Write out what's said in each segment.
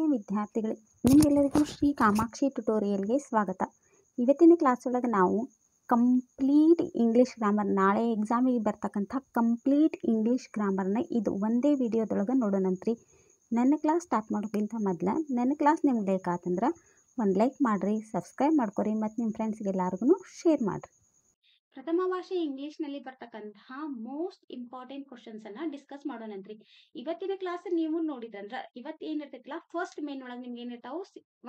ಆತ್ಮೀಯ ವಿದ್ಯಾರ್ಥಿಗಳೇ, ನಿಮಗೆಲ್ಲರಿಗೂ ಶ್ರೀ ಕಾಮಾಕ್ಷಿ ಟ್ಯುಟೋರಿಯಲ್ಗೆ ಸ್ವಾಗತ. ಇವತ್ತಿನ ಕ್ಲಾಸ್ ಒಳಗೆ ನಾವು ಕಂಪ್ಲೀಟ್ ಇಂಗ್ಲೀಷ್ ಗ್ರಾಮರ್, ನಾಳೆ ಎಕ್ಸಾಮಿಗೆ ಬರ್ತಕ್ಕಂಥ ಕಂಪ್ಲೀಟ್ ಇಂಗ್ಲೀಷ್ ಗ್ರಾಮರ್ನ ಇದು ಒಂದೇ ವಿಡಿಯೋದೊಳಗೆ ನೋಡೋಣಂತ್ರಿ. ನನ್ನ ಕ್ಲಾಸ್ ಸ್ಟಾರ್ಟ್ ಮಾಡೋಕ್ಕಿಂತ ಮೊದಲು ನನ್ನ ಕ್ಲಾಸ್ ನಿಮ್ಗೆ ಬೇಕಾತಂದ್ರೆ ಒಂದು ಲೈಕ್ ಮಾಡಿರಿ, ಸಬ್ಸ್ಕ್ರೈಬ್ ಮಾಡ್ಕೊರಿ ಮತ್ತು ನಿಮ್ಮ ಫ್ರೆಂಡ್ಸ್ಗೆಲ್ಲರಿಗೂ ಶೇರ್ ಮಾಡಿರಿ. ಪ್ರಥಮ ಭಾಷೆ ಇಂಗ್ಲಿಷ್ನಲ್ಲಿ ಬರ್ತಕ್ಕಂತಹ ಮೋಸ್ಟ್ ಇಂಪಾರ್ಟೆಂಟ್ ಕ್ವಶನ್ಸ್ ಅನ್ನ ಡಿಸ್ಕಸ್ ಮಾಡೋಣಂತ್ರಿ. ಇವತ್ತಿನ ಕ್ಲಾಸ್ ನೀವು ನೋಡಿದ್ರಂದ್ರ ಇವತ್ತು ಏನಿರ್ತೈತಿಲ್ಲ, ಫಸ್ಟ್ ಮೇನ್ ಒಳಗೆ ನಿಮ್ಗೆ ಏನಿರ್ತಾವು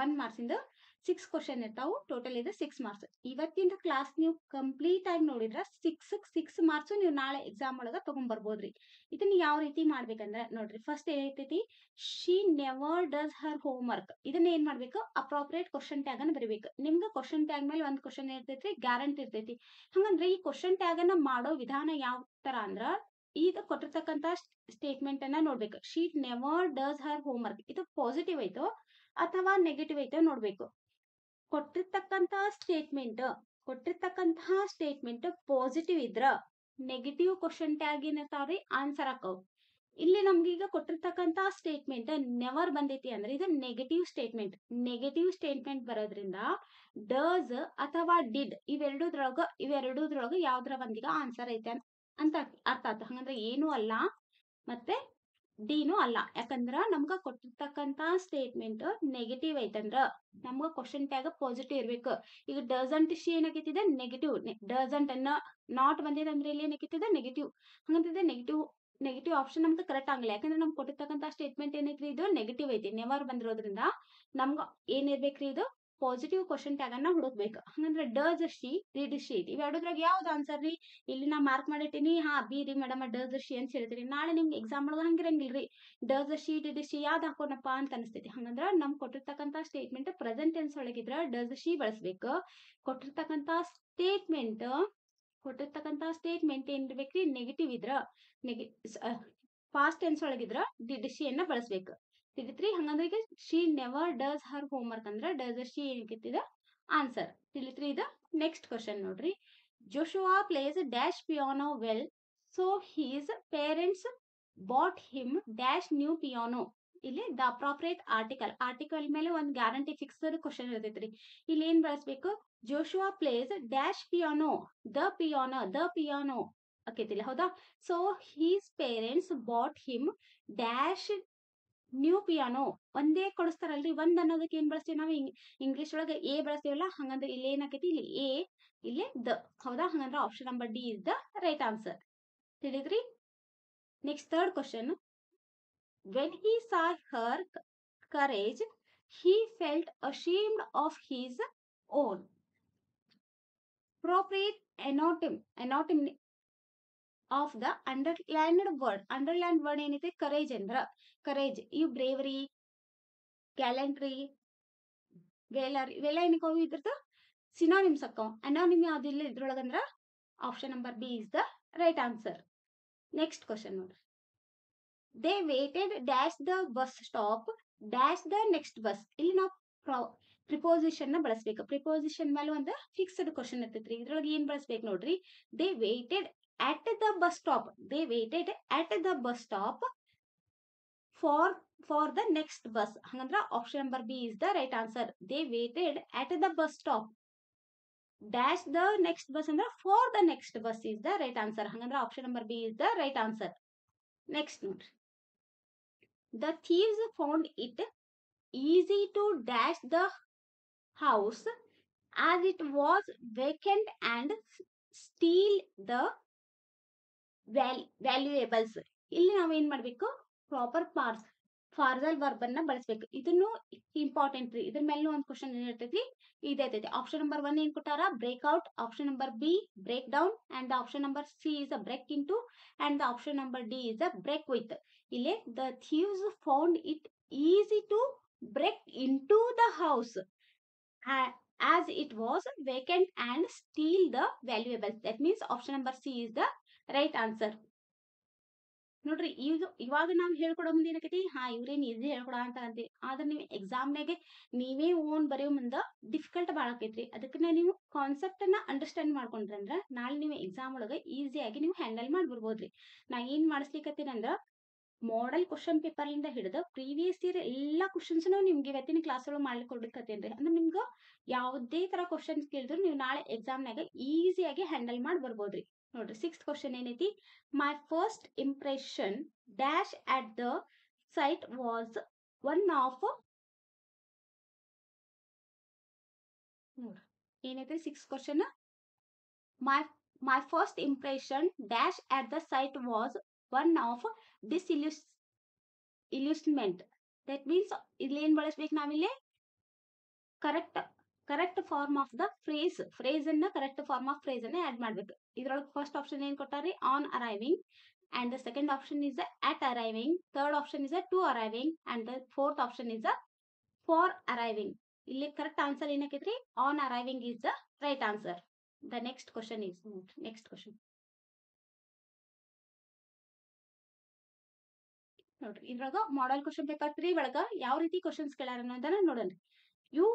1 ಮಾರ್ಕ್ಸ್ ಇಂದ 6 ಕ್ವಶನ್ ಇರ್ತಾವು. ಟೋಟಲ್ ಇದೆ 6 ಮಾರ್ಕ್ಸ್. ಇವತ್ತಿನ ಕ್ಲಾಸ್ ನೀವು ಕಂಪ್ಲೀಟ್ ಆಗಿ ನೋಡಿದ್ರ 6 ಮಾರ್ಕ್ಸ್ ನೀವು ನಾಳೆ ಎಕ್ಸಾಮ್ ಒಳಗ ತಗೊಂಡ್ಬರ್ಬೋದ್ರಿ. ಇದನ್ನ ಯಾವ ರೀತಿ ಮಾಡ್ಬೇಕಂದ್ರ ನೋಡ್ರಿ, ಫಸ್ಟ್ ಏನೈತಿ, she never does her home work. ಇದನ್ನ ಏನ್ ಮಾಡ್ಬೇಕು, ಅಪ್ರೋಪ್ರಿಯೇಟ್ ಕ್ವಶನ್ ಟ್ಯಾಗ್ ಅನ್ನ ಬರೀಬೇಕು. ನಿಮ್ಗೆ ಕ್ವಶನ್ ಟ್ಯಾಗ್ ಮೇಲೆ ಒಂದ್ ಕ್ವಶನ್ ಇರ್ತೈತಿ, ಗ್ಯಾರಂಟಿ ಇರ್ತೈತಿ. ಹಂಗಂದ್ರೆ ಈ ಕ್ವಶನ್ ಟ್ಯಾಗ್ ಅನ್ನ ಮಾಡೋ ವಿಧಾನ ಯಾವ ತರ ಅಂದ್ರ, ಈಗ ಕೊಟ್ಟಿರ್ತಕ್ಕಂತ ಸ್ಟೇಟ್ಮೆಂಟ್ ಅನ್ನ ನೋಡ್ಬೇಕು. She never does her home work, ಇದು ಪಾಸಿಟಿವ್ ಐತೋ ಅಥವಾ ನೆಗೆಟಿವ್ ಐತೋ ನೋಡ್ಬೇಕು. ಕೊಟ್ಟಿರ್ತಕ್ಕಂತಹ ಸ್ಟೇಟ್ಮೆಂಟ್ ಪಾಸಿಟಿವ್ ಇದ್ರ ನೆಗೆಟಿವ್ ಕ್ವಶನ್ ಟ್ಯಾಗ್ ಏನಿರ್ತಾವ್ರಿ ಆನ್ಸರ್ ಹಾಕವ್. ಇಲ್ಲಿ ನಮ್ಗೀಗ ಕೊಟ್ಟಿರ್ತಕ್ಕಂತ ಸ್ಟೇಟ್ಮೆಂಟ್ ನೆವರ್ ಬಂದೈತಿ ಅಂದ್ರೆ ಇದು ನೆಗೆಟಿವ್ ಸ್ಟೇಟ್ಮೆಂಟ್ ಬರೋದ್ರಿಂದ ಡಸ್ ಅಥವಾ ಡಿಡ್ ಇವೆರಡೂದ್ರೊಳಗ ಯಾವ್ದ್ರ ಒಂದಿಗ ಆನ್ಸರ್ ಐತೆ ಅಂತ ಅರ್ಥ ಆಯ್ತು. ಹಂಗಂದ್ರೆ ಏನು ಅಲ್ಲ ಮತ್ತೆ ಡಿನೂ ಅಲ್ಲ. ಯಾಕಂದ್ರ ನಮ್ಗ ಕೊಟ್ಟಿರ್ತಕ್ಕಂತ ಸ್ಟೇಟ್ಮೆಂಟ್ ನೆಗೆಟಿವ್ ಐತಂದ್ರ ನಮ್ಗ ಕ್ವಶನ್ ಟ್ಯಾಗ್ ಪಾಸಿಟಿವ್ ಇರ್ಬೇಕು. ಈಗ ಡಸಂಟ್ ಶಿ ಏನಾಗೈತಿದೆ ನೆಗೆಟಿವ್, ಡಸಂಟ್ ಅನ್ನ ನಾಟ್ ಬಂದಿದೆ ಅಂದ್ರೆ ಇಲ್ಲಿ ಏನಾಗೈತಿದೆ ನೆಗೆಟಿವ್. ಹಂಗಂತಿದೆ ನೆಗೆಟಿವ್ ಆಪ್ಷನ್ ನಮ್ಗೆ ಕರೆಕ್ಟ್ ಆಗಲ್ಲ. ಯಾಕಂದ್ರೆ ನಮ್ಗೆ ಕೊಟ್ಟಿರ್ತಕ್ಕಂಥ ಸ್ಟೇಟ್ಮೆಂಟ್ ಏನೈತ್ರಿ, ಇದು ನೆಗೆಟಿವ್ ಐತಿ, ನೆವರ್ ಬಂದಿರೋದ್ರಿಂದ ನಮ್ಗ ಏನಿರ್ಬೇಕ್ರಿ, ಇದು ಪಾಸಿಟಿವ್ ಕ್ವಶನ್ ಟ್ಯಾಗ್ ಅನ್ನ ಹುಡುಕ್ಬೇಕು. ಹಂಗಂದ್ರೆ ಡಸ್ ಶಿ, ಡಿಡ್ ಶಿ ಐತಿ, ಇವೆರಡೂದ್ರಾಗ ಯಾವ್ದು ಆನ್ಸರ್ ರೀ? ಇಲ್ಲಿ ನಾ ಮಾರ್ಕ್ ಮಾಡಿಟ್ಟಿನಿ, ಹಾ ಬಿ ರೀ ಮೇಡಮ್, ಡಸ್ ಶಿ ಅಂತ ಹೇಳ್ತೀರಿ. ನಾಳೆ ನಿಮ್ಗೆ ಎಕ್ಸಾಮ್ ಒಳಗ ಹಂಗಿರಂಗಿಲ್ರಿ, ಡಸ್ ಶಿ ಡಿಡ್ ಶಿ ಯಾವ್ದು ಹಾಕೋಣಪ್ಪ ಅಂತ ಅನಿಸ್ತೈತಿ. ಹಂಗಂದ್ರ ನಮ್ಗೆ ಕೊಟ್ಟಿರ್ತಕ್ಕಂಥ ಸ್ಟೇಟ್ಮೆಂಟ್ ಪ್ರೆಸೆಂಟ್ ಟೆನ್ಸ್ ಒಳಗಿದ್ರ ಡಸ್ ಶಿ ಬಳಸ್ಬೇಕು. ಕೊಟ್ಟಿರ್ತಕ್ಕಂಥ ಸ್ಟೇಟ್ಮೆಂಟ್ ಏನಿರ್ಬೇಕ್ರಿ, ನೆಗೆಟಿವ್ ಇದ್ರ ಪಾಸ್ಟ್ ಟೆನ್ಸ್ ಒಳಗಿದ್ರ ಡಿಡ್ ಶಿ ಅನ್ನ ಬಳಸ್ಬೇಕು. ತಿಳಿತ್ರಿ? ಹಂಗಂದ್ರೆ ಈಗ she never does her homework ಅಂದ್ರ ಡಸ್ ಶಿ ಏನಕ್ಕಿದ ಆನ್ಸರ್. ತಿಳಿತ್ರಿ? ಇದು ನೆಕ್ಸ್ಟ್ ಕ್ವಶನ್ ನೋಡ್ರಿ. Joshua plays dash piano well, so his parents bought him dash new piano. ಇಲ್ಲಿ ದ ಅಪ್ರೋಪ್ರಿಯೇಟ್ ಆರ್ಟಿಕಲ್ ಮೇಲೆ ಒಂದು ಗ್ಯಾರಂಟಿ ಫಿಕ್ಸ್ಡ್ ಕ್ವಶನ್ ಇರ್ತೈತ್ರಿ. ಇಲ್ಲಿ ಏನ್ ಬಳಸ್ಬೇಕು, Joshua plays dash piano, the piano ಆಕೈತಿಲ್ಲ, ಹೌದಾ? So his parents bought him dash new piano. ಒಂದೇ ಕೊಡಿಸ್ತಾರಲ್ರಿ, ಒಂದ್ ಅನ್ನೋದಕ್ಕೆ ಏನ್ ಬಳಸ್ತೀವಿ ನಾವು ಇಂಗ್ಲಿಷ್ ಒಳಗೆ ಎ ಬಳಸ್ತೀವಲ್ಲ. ಹಂಗಂದ್ರೆ ಇಲ್ಲಿ ಏನಾಕೈತಿ, ಇಲ್ಲಿ ಎ, ಇಲ್ಲಿ ದ, ಹೌದಾ? ಹಂಗಂದ್ರೆ option number D is the right answer. ತಿಳಿದ್ರಿ? Next third question. When he saw her courage he felt ashamed of his own. Appropriate anatomy of the underlined word ಏನೈತೆ, ಕರೇಜ್ ಅಂದ್ರ ಕರೇಜ್. ಇವು bravery, gallantry, valour ಇವೆಲ್ಲ ಏನಕ್ಕವು, ಇದ್ರದ್ದು synonyms ಅಕ್ಕವ. ಅನಾನಿಮ್ ಯಾವ್ದಿಲ್ಲ ಇದ್ರೊಳಗಂದ್ರ option number B is the right answer. Next question ನೋಡ್ರಿ. They waited dash the bus stop dash the next bus. ಇಲ್ಲಿ ನಾವು ಪ್ರಿಪೋಸಿಷನ್ ನ ಬಳಸ್ಬೇಕು. ಪ್ರಿಪೋಸಿಷನ್ ಮೇಲೆ ಒಂದು ಫಿಕ್ಸ್ಡ್ ಕ್ವಶನ್ ಇರ್ತೈತ್ರಿ. ಇದ್ರೊಳಗೆ ಏನ್ ಬಳಸ್ಬೇಕು ನೋಡ್ರಿ. They weighted at the bus stop. They waited at the bus stop for the next bus. ಹಂಗಂದ್ರ option number B is the right answer. They waited at the bus stop dash the next bus ಅಂದ್ರ for the next bus is the right answer. ಹಂಗಂದ್ರ option number B is the right answer. Next ನೋಡ್ರಿ. The thieves found it easy to dash the house as it was vacant and steal the ವ್ಯಾಲ್ಯೂಯೇಬಲ್ಸ್. ಇಲ್ಲಿ ನಾವು ಏನ್ ಮಾಡ್ಬೇಕು, proper ಫಾರ್ಸಲ್ verb ಅನ್ನ ಬಳಸ್ಬೇಕು. ಇದನ್ನು important ರೀ. ಇದ್ರ ಮೇಲೆ ಒಂದು ಕ್ವಶನ್ ಏನಿರ್ತೈತಿ, ಇದೈತೈತಿ. ಆಪ್ಷನ್ ನಂಬರ್ 1 ಏನ್ ಕೊಟ್ಟಾರ, break out. Option number B break down, and the option number C is a break into, and the option number D is a break with. ಇಲ್ಲಿ the thieves found it easy to break in to the house as it was vacant and steal the valuables. That means option number C is the right answer. ನೋಡ್ರಿ, ಇವಾಗ ನಾವು ಹೇಳ್ಕೊಡೋ ಮುಂದೆ ಏನಕೈತಿ, ಹಾ ಇವ್ರೇನ್ easy ಹೇಳ್ಕೊಡ ಅಂತ ಅಂತೀವಿ. ಆದ್ರೆ ನೀವು ಎಕ್ಸಾಮ್ನಾಗೆ ನೀವೇ ಓನ್ ಬರೆಯೋ ಮುಂದೆ ಡಿಫಿಕಲ್ಟ್ ಭಾಳ ಆಕೈತ್ರಿ. ಅದಕ್ಕೆ ನೀವು ಕಾನ್ಸೆಪ್ಟ್ ಅನ್ನ ಅಂಡರ್ಸ್ಟ್ಯಾಂಡ್ ಮಾಡ್ಕೊಂಡ್ರಿ ಅಂದ್ರ ನಾಳೆ ನೀವು ಎಕ್ಸಾಮ್ ಒಳಗೆ ಈಸಿಯಾಗಿ ನೀವು ಹ್ಯಾಂಡಲ್ ಮಾಡ್ಬಿಡ್ಬೋದ್ರಿ. ನಾ ಏನ್ ಮಾಡಿಸ್ಲಿಕ್ಕತ್ತೀನಿ ಅಂದ್ರ ಮಾಡೆಲ್ ಕ್ವಶನ್ ಪೇಪರ್ ಇಂದ ಹಿಡಿದು ಪ್ರೀವಿಯಸ್ ಇಯರ್ ಎಲ್ಲಾ ಕ್ವಶನ್ಸ್ ನಿಮ್ಗೆ ಇವತ್ತಿನ ಕ್ಲಾಸ್ ಒಳಗೆ ಮಾಡ್ಲಿಕ್ಕೆ ಅಂದ್ರೆ ನಿಮ್ಗೆ ಯಾವುದೇ ತರ ಕ್ವಶನ್ಸ್ ಕೇಳಿದ್ರು ನೀವು ನಾಳೆ ಎಕ್ಸಾಮ್ನಾಗ ಈಸಿಯಾಗಿ ಹ್ಯಾಂಡಲ್ ಮಾಡಿ ಬರ್ಬೋದ್ರಿ. ನೋಡ್ರಿ 6th ಕ್ವಶನ್ ಏನೈತಿ, my first impression dash at the site was one of, ನೋಡ್ರಿ ಏನೈತಿ 6th question, my first impression dash at the site was one of disillusionment. That means ಇಲ್ಲಿ ಏನ್ ಬಳಸ್ಬೇಕು ನಾವಿಲ್ಲಿ, correct form of the phrase ಅನ್ನ correct form of phrase ಅನ್ನ add ಮಾಡ್ಬೇಕು. ಇದ್ರೊಳಗೆ ಫಸ್ಟ್ ಆಪ್ಷನ್ ಏನ್ ಕೊಟ್ಟಾರಿ, on arriving, and the second option is at arriving, third option is to arriving, and the fourth option is for arriving. ಇಲ್ಲಿ correct answer ಏನಕ್ಕೈತ್ರಿ, on arriving is the right answer. The next question is, next question ನೋಡ್ರಿ, ಇದ್ರಾಗ model question paper 3 ಒಳಗ ಯಾವ ರೀತಿ questions ಕೇಳಾರ ಅನ್ನೋದನ್ನ ನೋಡೋಣ. You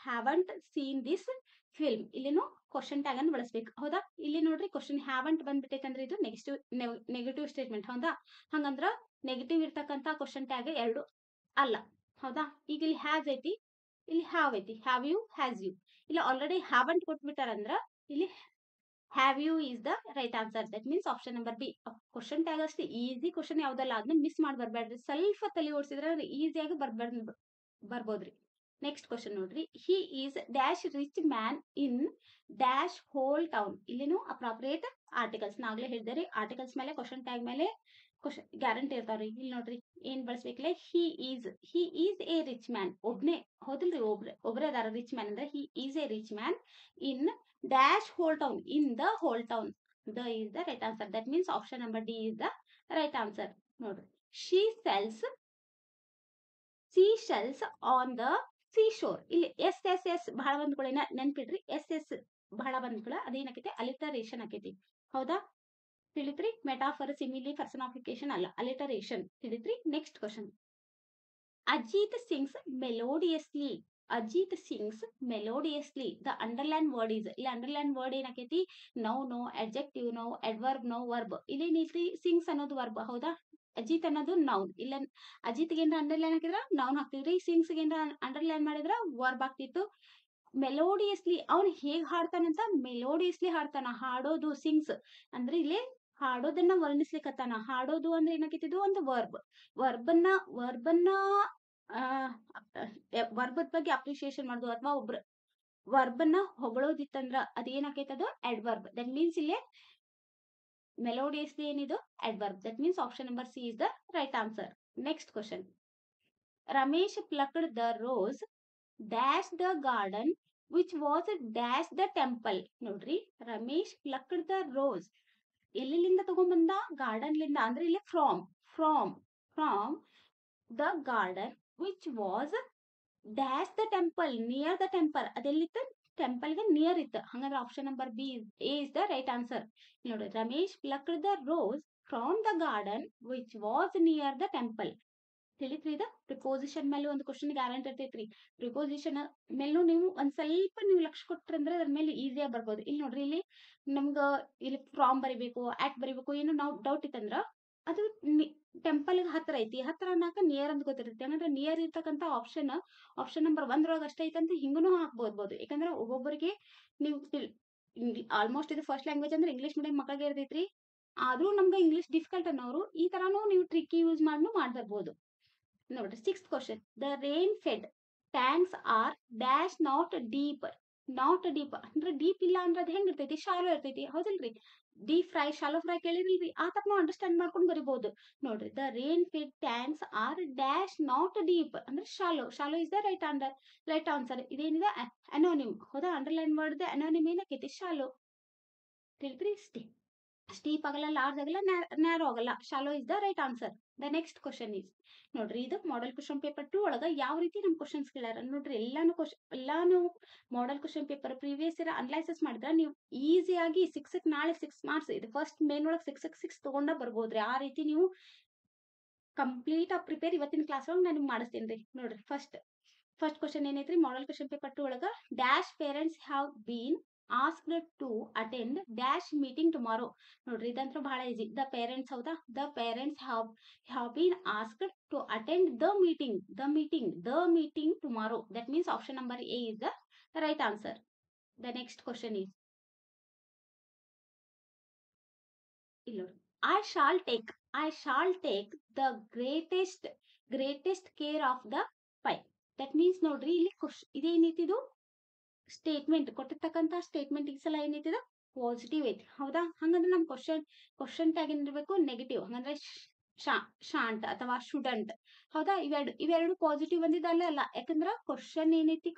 haven't seen this film, ಇಲ್ಲಿನೂ ಕ್ವಶನ್ ಟ್ಯಾಗ್ ಅನ್ನು ಬಳಸ್ಬೇಕು. ಹೌದಾ, ಇಲ್ಲಿ ನೋಡ್ರಿ ಕ್ವಶನ್ ಹ್ಯಾವಂಟ್ ಬಂದ್ಬಿಟ್ಟೈತೆ ಅಂದ್ರೆ ಇದು ನೆಗೆಟಿವ್ ಸ್ಟೇಟ್ಮೆಂಟ್. ಹೌದಾ, ಹಂಗಂದ್ರ ನೆಗೆಟಿವ್ ಇರ್ತಕ್ಕಂತ ಕ್ವಶನ್ ಟ್ಯಾಗ್ ಎರಡು ಅಲ್ಲ. ಹೌದಾ, ಈಗ ಇಲ್ಲಿ ಹ್ಯಾಸ್ ಐತಿ, ಇಲ್ಲಿ ಹ್ಯಾವ್ ಐತಿ, ಹ್ಯಾವ್ ಯು, ಹ್ಯಾಸ್ ಯು. ಇಲ್ಲಿ ಆಲ್ರೆಡಿ ಹ್ಯಾವಂಟ್ ಕೊಟ್ಬಿಟ್ಟಾರಂದ್ರ ಇಲ್ಲಿ have you is the right answer. That means option number B. Question tag ಅಷ್ಟೇ ಈಸಿ ಕ್ವಶನ್ ಯಾವ್ದಲ್ಲ ಅದನ್ನ ಮಿಸ್ ಮಾಡಿ ಬರ್ಬೇಡ್ರಿ. ಸ್ವಲ್ಪ ತಲೆ ಓಡಿಸಿದ್ರೆ ಈಸಿಯಾಗಿ ಬರ್ಬೋದ್ರಿ. ನೆಕ್ಸ್ಟ್ ಕ್ವಶನ್ ನೋಡ್ರಿ, he is dash rich man in dash whole town. ಇಲ್ಲಿನೂ ಅಪ್ರಾಪ್ರಿಯೇಟ್ ಆರ್ಟಿಕಲ್ಸ್ ನಾಗ್ಲೇ ಹೇಳಿದ್ರಿ, ಆರ್ಟಿಕಲ್ಸ್ ಮೇಲೆ ಕ್ವಶನ್ ಟ್ಯಾಗ್ ಮೇಲೆ ಕ್ವಶನ್ ಗ್ಯಾರಂಟಿ ಇರ್ತಾವ್ರಿ. ಇಲ್ಲಿ ನೋಡ್ರಿ ಏನ್ ಬಳಸ್ಬೇಕಿಲ್ಲ, he is a rich man. ಒಬ್ನೇ ಹೌದಿಲ್ರಿ, ಒಬ್ರೇ ಅದಾರ ರಿಚ್ ಮ್ಯಾನ್ ಅಂದ್ರೆ he is a rich man in dash whole town, in the whole town. The is the right answer. That means option number D is the right answer. ನೋಡ್ರಿ, she sells on the seashore. ಇಲ್ಲಿ S ಬಹಳ ಬಂದ್ಗಳೇನ ನೆನ್ಪಿಡ್ರಿ, S ಬಹಳ ಬಂದ್ಗಳ ಅದೇನಾಕೈತಿ, ಅಲಿಟರೇಷನ್ ಆಕೈತಿ. ಹೌದಾ, ತಿಳಿತ್ರಿ, metaphor, simile, personification ಅಲ್ಲ, alliteration. ತಿಳಿತ್ರಿ. Next question, Ajit sings melodiously. The underline word is, ಇಲ್ಲಿ underline word ಏನಾಕೈತಿ, noun, adjective noun, adverb noun, verb. ಇಲ್ಲಿ ಏನೈತಿ, ಸಿಂಗ್ಸ್ ಅನ್ನೋದು ವರ್ಬ್. ಹೌದಾ, ಅಜಿತ್ ಅನ್ನೋದು ನೌನ್. ಇಲ್ಲ ಅಜಿತ್ ಏನ್ರ ಅಂಡರ್ಲೈನ್ ಹಾಕಿದ್ರ ನೌನ್ ಹಾಕ್ತಿದ್ರಿ, ಸಿಂಗ್ಸ್ ಏನ್ರ ಅಂಡರ್ಲೈನ್ ಮಾಡಿದ್ರ ವರ್ಬ್ ಆಗ್ತಿತ್ತು. ಮೆಲೋಡಿಯಸ್ಲಿ ಅವ್ನು ಹೇಗ್ ಹಾಡ್ತಾನಂತ, ಮೆಲೋಡಿಯಸ್ಲಿ ಹಾಡ್ತಾನ. ಹಾಡೋದು ಸಿಂಗ್ಸ್ ಅಂದ್ರೆ ಇಲ್ಲಿ ಹಾಡೋದನ್ನ ವರ್ಣಿಸ್ಲಿಕ್ಕತ್ತಾನ. ಹಾಡೋದು ಅಂದ್ರೆ ಏನಾಕೈತಿದು ಒಂದು ವರ್ಬನ್ನ ವರ್ಬದ ಬಗ್ಗೆ ಅಪ್ರಿಸಿಯೇಷನ್ ಮಾಡೋದು ಅಥವಾ ಒಬ್ರು ವರ್ಬನ್ನ ಹೊಗಳೋದಿತ್ತಂದ್ರ ಅದೇನಾಕೈತದು ಅಡ್ವರ್ಬ್. ದಟ್ ಮೀನ್ಸ್ ಇಲ್ಲೇ ಮೆಲೋಡಿಯಸ್ಲಿ ಏನಿದು adverb. That means option number C is the right answer. Next question, Ramesh plucked the rose dash the garden which was dash the temple. ನೋಡ್ರಿ, ರಮೇಶ್ ಪ್ಲಕ್ಡ್ ದ ರೋಸ್ ಎಲ್ಲಿಂದ ತಗೊಂಡ್ಬಂದ, ಗಾರ್ಡನ್ ಲಿಂದ. ಅಂದ್ರೆ ಇಲ್ಲಿ from the garden which was dash the temple, near the temple. ಅದೆಲ್ಲಿತ್ತು, temple ಗೆ near ಇತ್ತು. ಹಂಗಂದ್ರೆ option number B A is the right answer. ನೋಡಿ, Ramesh plucked the rose from the garden which was near the temple. ತಿಳಿತ್ರಿ. ಇದು preposition ಮೇಲೆ ಒಂದು question guarantee ಇರ್ತೈತ್ರಿ. Preposition ಮೇಲೂ ನೀವು ಒಂದ್ ಸ್ವಲ್ಪ ನೀವು ಲಕ್ಷ ಕೊಟ್ರಂದ್ರೆ ಅದ್ರ ಮೇಲೆ ಈಸಿಯಾಗಿ ಬರ್ಬೋದು. ಇಲ್ಲಿ ನೋಡ್ರಿ, ಇಲ್ಲಿ ನಮ್ಗ ಇಲ್ಲಿ ಫ್ರಾಮ್ ಬರಿಬೇಕು, ಆಟ್ ಬರಿಬೇಕು, ಏನೋ ನಾವು ಡೌಟ್ ಇತ್ತಂದ್ರ ಅದು ಟೆಂಪಲ್ ಹತ್ರ ಐತಿ, ಹತ್ರ ಅನ್ನಕ ನಿಯರ್ ಅಂತ ಗೊತ್ತಿರುತ್ತೆ. ಹಂಗಂದ್ರೆ ನಿಯರ್ ಇರ್ತಕ್ಕಂಥ ಆಪ್ಷನ್ ನಂಬರ್ 1 ಒಳಗೆ ಅಷ್ಟೇ ಐತಂತ ಹಿಂಗನು ಹಾಕ್ಬೋದು. ಯಾಕಂದ್ರೆ ಒಬ್ಬೊಬ್ಬರಿಗೆ ನೀವು ಆಲ್ಮೋಸ್ಟ್ ಇದು ಫಸ್ಟ್ ಲ್ಯಾಂಗ್ವೇಜ್ ಅಂದ್ರೆ ಇಂಗ್ಲಿಷ್ ಮೀಡಿಯಂ ಮಕ್ಕಳಿಗೆ ಇರ್ತೈತ್ರಿ. ಆದ್ರೂ ನಮ್ಗೆ ಇಂಗ್ಲಿಷ್ ಡಿಫಿಕಲ್ಟ್ ಅನ್ನೋರು ಈ ತರಾನು ನೀವು ಟ್ರಿಕ್ ಯೂಸ್ ಮಾಡಿ ಮಾಡ್ಬರ್ಬೋದು. ನೋಡ್ರಿ, 6th question, the rain fed tanks are dash not deep ಅಂದ್ರೆ ಡೀಪ್ ಇಲ್ಲ ಅಂದ್ರೆ ಅದು ಹೆಂಗ್ ಇರ್ತೈತಿ, ಶಾಲೋ ಇರ್ತೈತಿ. ಹೌದಿಲ್ರಿ, ಡೀಪ್ ಫ್ರೈ, ಶಾಲೋ ಫ್ರೈ ಕೇಳಿರಿಲ್ರಿ, ಆ ತರ ನಾವು ಅಂಡರ್ಸ್ಟ್ಯಾಂಡ್ ಮಾಡ್ಕೊಂಡು ಬರಿಬಹುದು. ನೋಡ್ರಿ, the rain fed tanks are dash not deep ಅಂದ್ರೆ shallow is the right answer. ಇದೇನಿದೆ ಅನೋನಿಮ್. ಹೌದಾ, ಅಂಡರ್ಲೈನ್ ವರ್ಡ್ ಅನೋನಿಮ್ ಏನಕ್ಕೈತಿ, ಶಾಲೋ. ತಿಳಿದ್ರಿ, ಸ್ಟೀಪ್ ಆಗಲ್ಲ, ಲಾರ್ಜ್ ಆಗಲ್ಲ, ನ್ಯಾರೋ ಆಗಲ್ಲ, shallow is the right answer. The next question is, ನೋಡ್ರಿ, ಇದು ಮಾಡೆಲ್ ಕ್ವಶನ್ ಪೇಪರ್ 2 ಒಳಗ ಯಾವ ರೀತಿ ನಮ್ ಕ್ವಶನ್ಸ್ ಕೇಳ್ಯಾರ ನೋಡ್ರಿ. ಎಲ್ಲಾನು model question paper previous year analysis ಮಾಡಿದ್ರೆ ನೀವು ಈಸಿಯಾಗಿ 6 ನಾಳೆ 6 ಮಾರ್ಕ್ಸ್ ಇದು ಫಸ್ಟ್ ಮೇನ್ ಒಳಗೆ 6 ತಗೊಂಡ ಬರ್ಬೋದ್ರಿ. ಆ ರೀತಿ ನೀವು ಕಂಪ್ಲೀಟ್ ಆಗಿ ಪ್ರಿಪೇರ್ ಇವತ್ತಿನ ಕ್ಲಾಸ್ ಒಳಗೆ ನಾನು ಮಾಡಿಸ್ತೀನಿ. ನೋಡ್ರಿ, ಫಸ್ಟ್ ಕ್ವಶನ್ ಏನೈತ್ರಿ, ಮಾಡೆಲ್ ಕ್ವಶನ್ ಪೇಪರ್ 2 ಒಳಗ dash parents have been asked to attend dash meeting tomorrow. ನೋಡ್ರಿ ಇದಂತೂ ಬಹಳ ಈಸಿ. ದ ಪೇರೆಂಟ್ಸ್, ಹೌದಾ, the parents have been asked to attend the meeting tomorrow. That means option number A is the right answer. The next question is, ಇಲ್ಲಿ ನೋಡಿ, I shall take the greatest care of the pie. That means ನೋಡ್ರಿ ಇಲ್ಲಿ ಇದೇನೈತಿದು statement ಕೊಟ್ಟಿರ್ತಕ್ಕಂಥ statement ಈ ಸಲ ಏನೈತಿದ positive ಐತಿ, ಹೌದಾ. ಹಂಗಂದ್ರೆ ನಮ್ ಕ್ವಶನ್ ಟ್ಯಾಗ್ ಏನಿರ್ಬೇಕು ನೆಗೆಟಿವ್. ಹಂಗಂದ್ರೆ ಶಾಂಟ್ ಅಥವಾ ಶುಡಂಟ್, ಹೌದಾ. ಇವೆರಡು ಪಾಸಿಟಿವ್ ಬಂದಿದ್ದಲ್ಲ ಅಲ್ಲ, ಯಾಕಂದ್ರ ಕ್ವಶನ್ ಏನೈತಿ,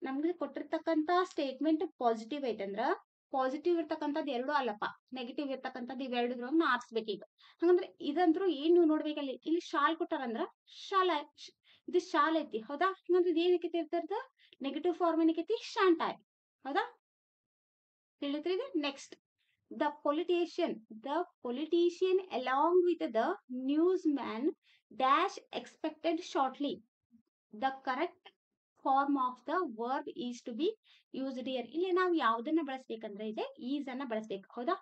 ನಮ್ಗೆ ಕೊಟ್ಟಿರ್ತಕ್ಕಂಥ ಸ್ಟೇಟ್ಮೆಂಟ್ ಪಾಸಿಟಿವ್ ಐತಂದ್ರ ಪಾಸಿಟಿವ್ ಇರ್ತಕ್ಕಂಥದ್ದು ಎರಡು ಅಲ್ಲಪ್ಪ, ನೆಗೆಟಿವ್ ಇರ್ತಕ್ಕಂಥದ್ದು ಇವೆರಡು ಆರಿಸ್ಬೇಕು. ಈಗ ಹಂಗಂದ್ರೆ ಇದಂದ್ರು ಏನ್ ನೀವು ನೋಡ್ಬೇಕಲ್ಲಿ, ಇಲ್ಲಿ ಶಾಲ್ ಕೊಟ್ಟಾರಂದ್ರ ಇದು ಶಾಲ್ ಐತಿ, ಹೌದಾ. ಹಂಗಂದ್ರೆ ಇದು ಏನಕ್ಕೆ ಇರ್ತದ ನೆಗೆಟಿವ್ ಫಾರ್ಮ್ ಏನಕ್ಕೆ ಶಾಂಟ್ ಆಯ್, ಹೌದಾ. ತಿಳಿದ್ರಿ. Next, the politician along with the newsman dash expected shortly. The correct form of the verb is to be used here. ಇಲ್ಲಿ ನಾವು ಯಾವ್ದನ್ನ ಬಳಸ್ಬೇಕಂದ್ರೆ ಇದೆ ಈಸ್ ಅನ್ನ ಬಳಸ್ಬೇಕು, ಹೌದಾ.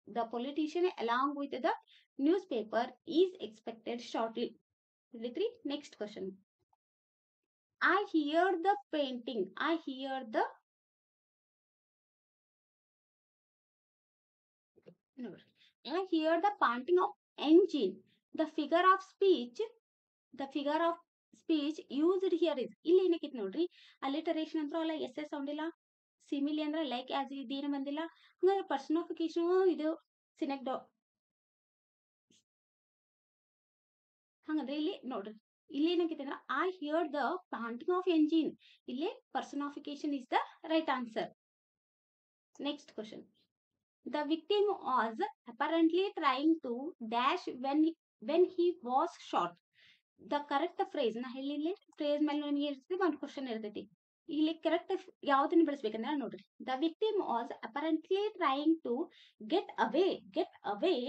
The politician along with the newspaper is expected shortly. ತಿಳಿದ್ರಿ. Next question, I hear the panting of engine. The figure of speech used here is, ಇಲ್ಲಿ ಏನಕ್ಕೆ ನೋಡ್ರಿ, ಅಲಿಟರೇಷನ್ ಅಂತ ಅಲ್ಲ, ಎಸ್ ಸೌಂಡ್ ಇಲ್ಲ, ಸಿಮಿಲಿ ಅಂದ್ರೆ ಲೈಕ್ ಆಸ್ ಇದೇನು ಬಂದಿಲ್ಲ. ಹಂಗಾದ್ರೆ ಪರ್ಸನಿಫಿಕೇಶನ್ ಇದು ಸಿನೆಕ್ಡೋ. ಹಂಗಂದ್ರೆ ಇಲ್ಲಿ ನೋಡ್ರಿ, ಇಲ್ಲಿ ಏನಕ್ಕೆ ಅಂದ್ರೆ I hear the panting of engine. ಇಲ್ಲಿ personification is the right answer. Next question, the victim was apparently trying to dash when he was shot. The correct phrase, ನಾ ಇಲ್ಲಿ ಫ್ರೇಸ್ ಮೇಲೆ ನಿಮಗೆ ಇರ್ತೈತಿ, ಒಂದು ಕ್ವಶನ್ ಇರ್ತೈತಿ. ಇಲ್ಲಿ ಕರೆಕ್ಟ್ ಯಾವ್ದನ್ನ ಬಳಸ್ಬೇಕಂದ್ರೆ ನೋಡ್ರಿ, the victim was apparently trying to get away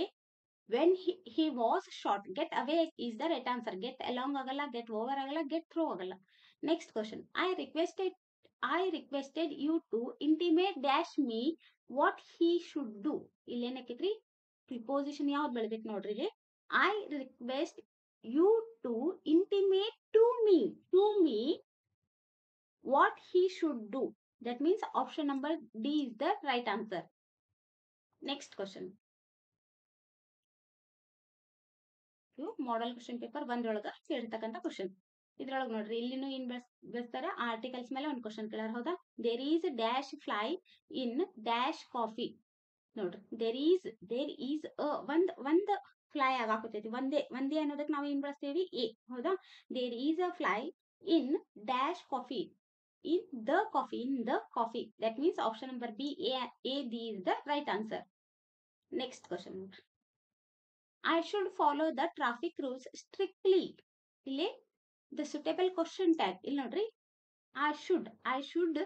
when he was shot. Get away is the right answer. Get along ಆಗಲ್ಲ, get over ಆಗಲ್ಲ, get through ಆಗಲ್ಲ. Next question, I requested you to intimate dash me what he should do. ಇಲ್ಲಿ ಏನಕ್ಕಿದ್ರಿ preposition ಯಾವ್ದು ಬೆಳಿಬೇಕು ನೋಡ್ರಿ. ಇಲ್ಲಿ I request you to intimate to me what he should do. That means option number D is the right answer. Next question, model question paper 1 ಒಳಗ ಕೇಳಿರ್ತಕ್ಕಂಥ question. ಇದ್ರೊಳಗೆ ನೋಡ್ರಿ, ಇಲ್ಲಿನೂ ಏನ್ ಬೆಳೆಸ್ತಾರ, ಆರ್ಟಿಕಲ್ಸ್ ಮೇಲೆ ಒಂದು ಕ್ವಶನ್ ಕೇಳಾರ, ಹೌದಾ. There is dash fly in dash coffee. ನೋಡ್ರಿ, ದೇರ್ ಈಸ್ ಒಂದ್ ಫ್ಲೈ ಆಗಾಕತೈತಿ, ಒಂದೇ ಅನ್ನೋದಕ್ಕೆ ನಾವು ಏನ್ ಬಳಸ್ತೀವಿ ಎ, ಹೌದಾ. There is a fly in dash coffee, in the coffee. That means option number B, A D is the right answer. Next question, I should follow the traffic rules strictly. ಇಲ್ಲಿ the suitable question tag ಇಲ್ಲಿ ನೋಡ್ರಿ, I should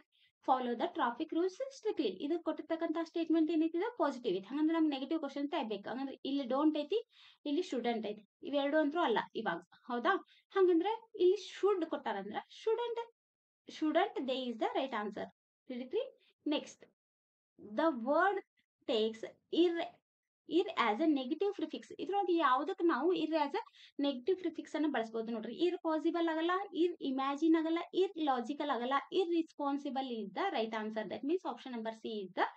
follow the traffic rules strictly. ಇದು ಕೊಟ್ಟಿರ್ತಕ್ಕಂಥ statement ಏನೈತಿ positive ಐತಿ, ಹಂಗಂದ್ರೆ ನಮ್ಗೆ negative question tag ಬೇಕು. ಹಂಗಂದ್ರೆ ಇಲ್ಲಿ ಡೋಂಟ್ ಐತಿ, ಇಲ್ಲಿ ಶುಡಂಟ್ ಐತಿ, ಇವೆರಡು ಅಂತೂ ಅಲ್ಲ ಇವಾಗ, ಹೌದಾ. ಹಂಗಂದ್ರೆ ಇಲ್ಲಿ ಶುಡ್ ಕೊಟ್ಟಾರಂದ್ರ shouldn't they is the right answer. ತಿಳಿದ್ರಿ. Next, the word takes ir as a negative prefix. ಇದ್ರೊಳಗೆ ಯಾವ್ದಕ್ಕೆ ನಾವು ir as a negative prefix ಅನ್ನ ಬಳಸಬಹುದು ನೋಡ್ರಿ. irpossible ಆಗಲ್ಲ, imagine ಆಗಲ್ಲ, illogical ಆಗಲ್ಲ, irresponsible is the right answer. That means option number C is the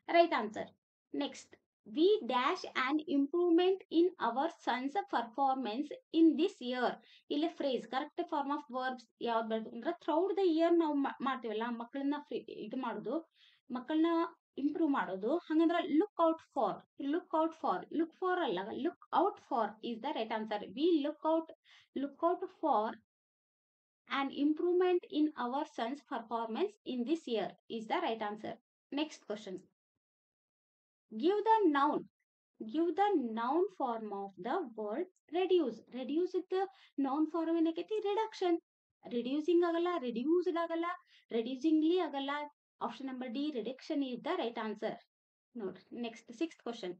right answer. Next, we dash an improvement in our son's performance in this year. ಇಲ್ಲಿ phrase correct form of verbs ಯಾವ್ದು ಬರ್ತದೆ ಅಂದ್ರೆ throughout the year ನಾವು ಮಾಡ್ತೀವಲ್ಲ, ಮಕ್ಕಳನ್ನ ಇದು ಮಾಡೋದು, ಮಕ್ಕಳನ್ನ ಇಂಪ್ರೂವ್ ಮಾಡೋದು. ಹಂಗಂದ್ರೆ ಲುಕ್ ಔಟ್ ಫಾರ್ ಅಲ್ಲ, look out for is the right answer. We look out for an improvement in our son's performance in this year is the right answer. Next question, give the noun form of the word reduce. Reduce the noun form ಏನಕ್ಕೆ reduction. Reducing ಆಗಲ್ಲ, reduced ಆಗಲ್ಲ, reducingly ಆಗಲ್ಲ. Option number D, reduction is the right answer. ನೋಡ್ರಿ. Next 6th question,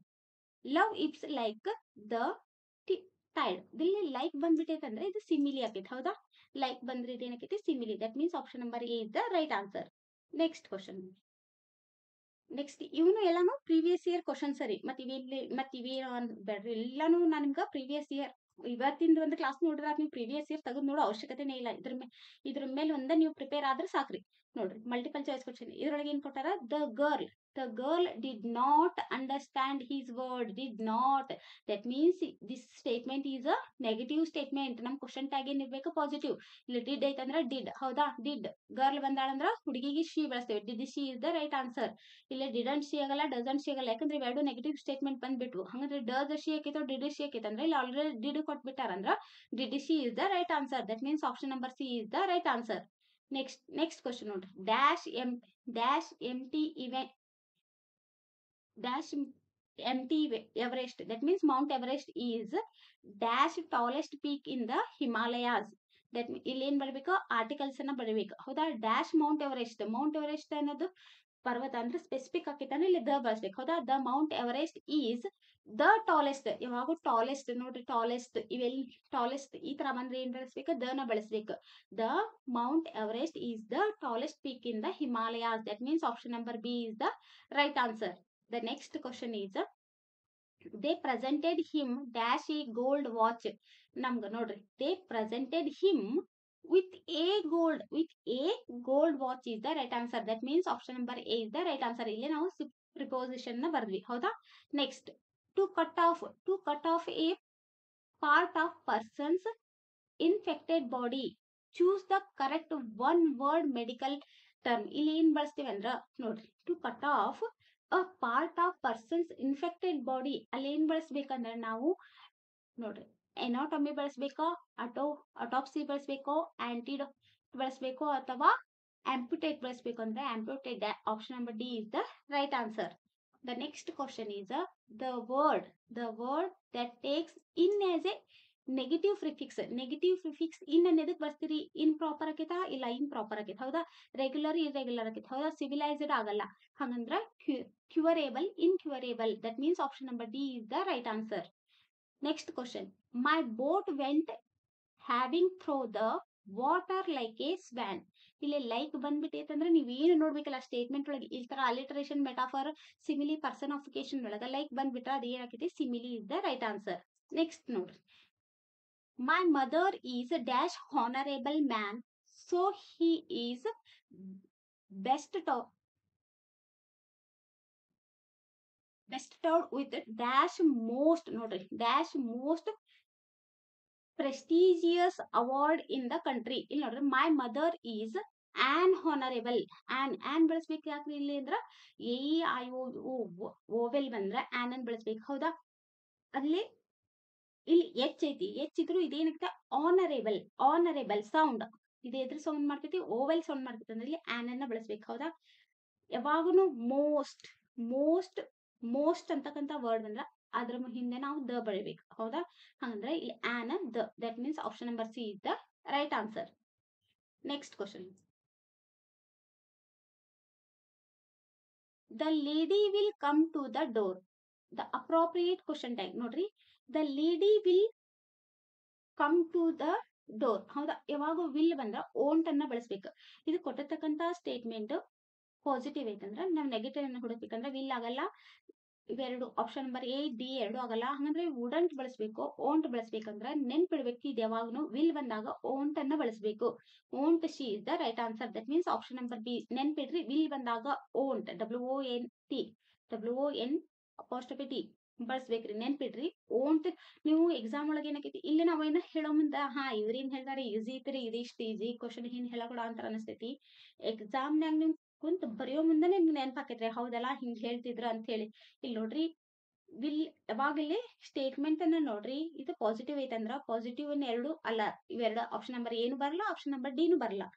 love is like the tide. ಇಲ್ಲಿ like ಬಂದ್ಬಿಟ್ಟೈತೆ ಅಂದ್ರೆ ಇದು simile ಆಕೈತಿ, ಹೌದಾ. ಲೈಕ್ ಬಂದ್ರೆ ಇದು ಏನಕ್ಕೈತಿ simile. That means option number A is the right answer. Next question, next ಇವನು ಎಲ್ಲಾನು ಪ್ರೀವಿಯಸ್ ಇಯರ್ ಕ್ವಶನ್ಸ್ ರೀ. ಮತ್ ಇವೇನು ಬೇಡ್ರಿ, ಎಲ್ಲಾನು ನಾನು ನಿಮ್ಗೆ ಪ್ರೀವಿಯಸ್ ಇಯರ್ ಇವತ್ತಿಂದ ಒಂದು ಕ್ಲಾಸ್ ನೋಡಿದ್ರೆ ನೀವು ಪ್ರೀವಿಯಸ್ ಇಯರ್ ತೆಗೆದು ನೋಡೋ ಅವಶ್ಯಕತೆನೇ ಇಲ್ಲ. ಇದ್ರ ಮೇಲೆ ಒಂದ ನೀವು ಪ್ರಿಪೇರ್ ಆದ್ರೆ ಸಾಕ್ರಿ. ನೋಡ್ರಿ, ಮಲ್ಟಿಪಲ್ ಚಾಯ್ಸ್ ಕ್ವಶನ್ ಇದ್ರೊಳಗೆ ಏನ್ ಕೊಟ್ಟಾರ, the girl did not understand his word. Did not, that means this statement is a negative statement. ನಮ್ ಕ್ವಶನ್ ಟ್ಯಾಗ್ ಏನ್ ಇರ್ಬೇಕು, ಪಾಸಿಟಿವ್. ಇಲ್ಲಿ ಡಿಡ್ ಐತಂದ್ರ ಡಿಡ್, ಹೌದಾ? ಡಿಡ್ ಗರ್ಲ್ ಬಂದಾಳಂದ್ರ ಹುಡುಗಿಗೆ ಶಿ ಬಳಸ್ತೇವೆ. Did she is the right answer. ಇಲ್ಲಿ didn't she ಆಗಲ್ಲ, doesn't she ಆಗಲ್ಲ, ಯಾಕಂದ್ರೆ ಇವೆರಡು ನೆಗೆಟಿವ್ ಸ್ಟೇಟ್ಮೆಂಟ್ ಬಂದ್ಬಿಟ್ವು. ಹಂಗಂದ್ರೆ ಡಸ್ ಶಿ ಹಾಕಿತ್ತು, ಡಿಡ್ ಶಿ ಹಾಕಿತ್ತು ಅಂದ್ರೆ ಇಲ್ಲಿ already did ಕೊಟ್ಬಿಟ್ಟಾರಂದ್ರ did she is the right answer. That means option number C is the right answer. Next question ನೋಡ್ರಿ, dash event dash empty Everest. That means Mount Everest is dash tallest peak in the Himalayas. That ಇಲ್ಲಿ ಏನ್ ಬರ್ಬೇಕು, articles ಅನ್ನ ಬರಬೇಕು, ಹೌದಾ? Dash Mount Everest ಅನ್ನೋದು ಪರ್ವತ ಅಂದ್ರೆ ಸ್ಪೆಸಿಫಿಕ್ ಆಕೈತಾನೆ, ಇಲ್ಲಿ ದ ಬಳಸ್ಬೇಕು, ಹೌದಾ? The Mount Everest is the tallest. ಯಾವಾಗೂ ಟಾಲೆಸ್ಟ್ ನೋಡ್ರಿ, ಟಾಲೆಸ್ಟ್ ಇವೆಲ್ಲಿ ಟಾಲೆಸ್ಟ್ ಈ ತರ ಬಂದ್ರೆ ಏನ್ ಬಳಸ್ಬೇಕು, ದ ನ ಬಳಸ್ಬೇಕು. The Mount Everest is the tallest peak in the Himalayas. That means option number B is the right answer. The next question is, they presented him dash a gold watch. ನಮ್ಗ ನೋಡ್ರಿ, they presented him with a gold watch is the right answer. That means option number A is the right answer. ಇಲ್ಲಿ ನಾವು preposition ನ ಬರ್ದ್ವಿ, ಹೌದಾ? Next, to cut off a part of person's infected body, choose the correct one word medical term. ಇಲ್ಲಿ ಏನ್ ಬಳಸ್ತೀವಿ ಅಂದ್ರ ನೋಡ್ರಿ, to cut off a part of persons infected body, ಅಲ್ಲಿ ಏನ್ ಬಳಸ್ಬೇಕಂದ್ರೆ ನಾವು ನೋಡ್ರಿ, ಎನಾಟೊಮಿ ಬಳಸ್ಬೇಕೋ, ಅಟೋಪ್ಸಿ ಬಳಸ್ಬೇಕೋ, ಆಂಟಿಡೋಟ್ ಬಳಸ್ಬೇಕೋ, ಅಥವಾ ಆಂಪ್ಯುಟೇಟ್ ಬಳಸ್ಬೇಕು ಅಂದ್ರೆ amputate. Option number D is the right answer. The next question is, the word that takes in as a negative prefix in ಅನ್ನೋದಕ್ಕೆ ಬರ್ತೀರಿ. ಇನ್ proper ಆಕೈತಾ, ಇಲ್ಲ ಇನ್ ಪ್ರಾಪರ್ ಆಕೈತೆ, ಹೌದಾ? ರೆಗ್ಯುಲರ್ ಇರ್ರೆಗ್ಯುಲರ್ ಆಕೈತೆ, ಹೌದಾ? ಸಿವಿಲೈಸ್ಡ್ ಆಗಲ್ಲ, ಹಂಗಂದ್ರ curable incurable. That means option number D is the right answer. Next question, my boat went having through the water like a swan. ಇಲ್ಲಿ ಲೈಕ್ ಬಂದ್ಬಿಟ್ಟೈತೆ ಅಂದ್ರೆ ನೀವ್ ಏನು ನೋಡ್ಬೇಕಲ್ಲ ಸ್ಟೇಟ್ಮೆಂಟ್ ಒಳಗೆ, ಈ ತರ ಅಲಿಟರೇಷನ್, ಮೆಟಾಫರ್, ಸಿಮಿಲಿ, ಪರ್ಸನಿಫಿಕೇಶನ್ ಒಳಗ ಲೈಕ್ ಬಂದ್ಬಿಟ್ರೆ ಅದು ಏನಾಕೈತಿ, simile is the right answer. Next ನೋಡ್ರಿ, my mother is a dash honorable man, so he is bestowed with dash most, ನೋಡ್ರಿ, dash most prestigious award in the country. ಇಲ್ಲಿ ನೋಡ್ರಿ, my mother is an honorable. On ಬಳಸ್ಬೇಕು, ಯಾಕ್ರಿ ಇಲ್ಲಿ ಅಂದ್ರ A I vowel ಬಂದ್ರ on an ಬಳಸ್ಬೇಕು, ಹೌದಾ? ಅಲ್ಲಿ ಇಲ್ಲಿ ಎಚ್ ಐತಿ, ಎಚ್ ಇದ್ರು ಇದೇನಕ್ಕೆ ಆನರೇಬಲ್ ಸೌಂಡ್, ಇದು ಎದ್ರ ಸೌಂಡ್ ಮಾಡ್ತೈತಿ, ಓವೆಲ್ ಸೌಂಡ್ ಮಾಡ್ತೈತಿ, ಅಂದ್ರೆ ಇಲ್ಲಿ ಆನ್ ಅನ್ನ ಬಳಸ್ಬೇಕು, ಹೌದಾ? ಯಾವಾಗನು ಮೋಸ್ಟ್ ಅಂತಕ್ಕಂಥ ವರ್ಡ್ ಬಂದ್ರ ಅದ್ರ ಹಿಂದೆ ನಾವು ದ ಬಳಿಬೇಕು, ಹೌದಾ? ಹಂಗಂದ್ರೆ ಇಲ್ಲಿ on the. That means option number C is the right answer. Next question, the lady will come to the door. The appropriate question tag ನೋಡ್ರಿ, the lady will come to the door, ಹೌದಾ? ಯಾವಾಗ will ಬಂದ್ರ won't ಅನ್ನ ಬಳಸ್ಬೇಕು. ಇದು ಕೊಟ್ಟಿರ್ತಕ್ಕಂತ statement positive ಐತಂದ್ರ ನಾವು negative ಅನ್ನ ಹುಡುಕ್ಬೇಕಂದ್ರೆ ವಿಲ್ ಆಗಲ್ಲ. ಇವೆರಡು ಆಪ್ಷನ್ ನಂಬರ್ ಎ ಡಿ ಎರಡು ಆಗಲ್ಲ. ಹಂಗಂದ್ರೆ ವುಡಂಟ್ ಬಳಸ್ಬೇಕು. ಓಂಟ್ ಬಳಸ್ಬೇಕಂದ್ರ ನೆನ್ಪಿಡ್ಬೇಕು, ಇದು ಯಾವಾಗನು ವಿಲ್ ಬಂದಾಗ ಓಂಟ್ ಅನ್ನ ಬಳಸ್ಬೇಕು. Won't she is the right answer. That means option number B. ನೆನ್ಪಿಡ್ರಿ, ವಿಲ್ ಬಂದಾಗ ಓಂಟ್ WONT ಬಳಸ್ಬೇಕ್ರಿ, ನೆನ್ಪಿಡ್ರಿ. ಓಂಟ್ ನೀವು ಎಕ್ಸಾಮ್ ಒಳಗೆ ಏನಾಕೈತಿ, ಇಲ್ಲಿ ನಾವ್ ಏನ ಹೇಳೋ ಮುಂದ ಇವ್ರೇನ್ ಹೇಳ್ತಾರೆ, ಈಸಿ ಐತ್ರಿ, ಇದಿಷ್ಟು ಈಸಿ ಕ್ವಶನ್ ಏನ್ ಹೇಳಕೊಡ ಅಂತ ಅನಸ್ತೈತಿ. ಎಕ್ಸಾಮ್ನಾಗ ನಿಮ್ ಕುಂತ ಬರೆಯೋ ಮುಂದೆ ನಿಮ್ಗೆ ನೆನಪಾಕೈತ್ರಿ, ಹೌದಲ್ಲ ಹಿಂಗ್ ಹೇಳ್ತಿದ್ರ ಅಂತ ಹೇಳಿ. ಇಲ್ಲಿ ನೋಡ್ರಿ, ವಿಲ್ ಯಾವಾಗಲೇ ಸ್ಟೇಟ್ಮೆಂಟ್ ಅನ್ನ ನೋಡ್ರಿ, ಇದು ಪಾಸಿಟಿವ್ ಐತಂದ್ರ ಪಾಸಿಟಿವ್ ಎರಡು ಅಲ್ಲ, ಇವೆರಡು ಆಪ್ಷನ್ ನಂಬರ್ ಏನು ಬರಲ್ಲ, ಆಪ್ಷನ್ ನಂಬರ್ ಡಿನು ಬರಲ್ಲ.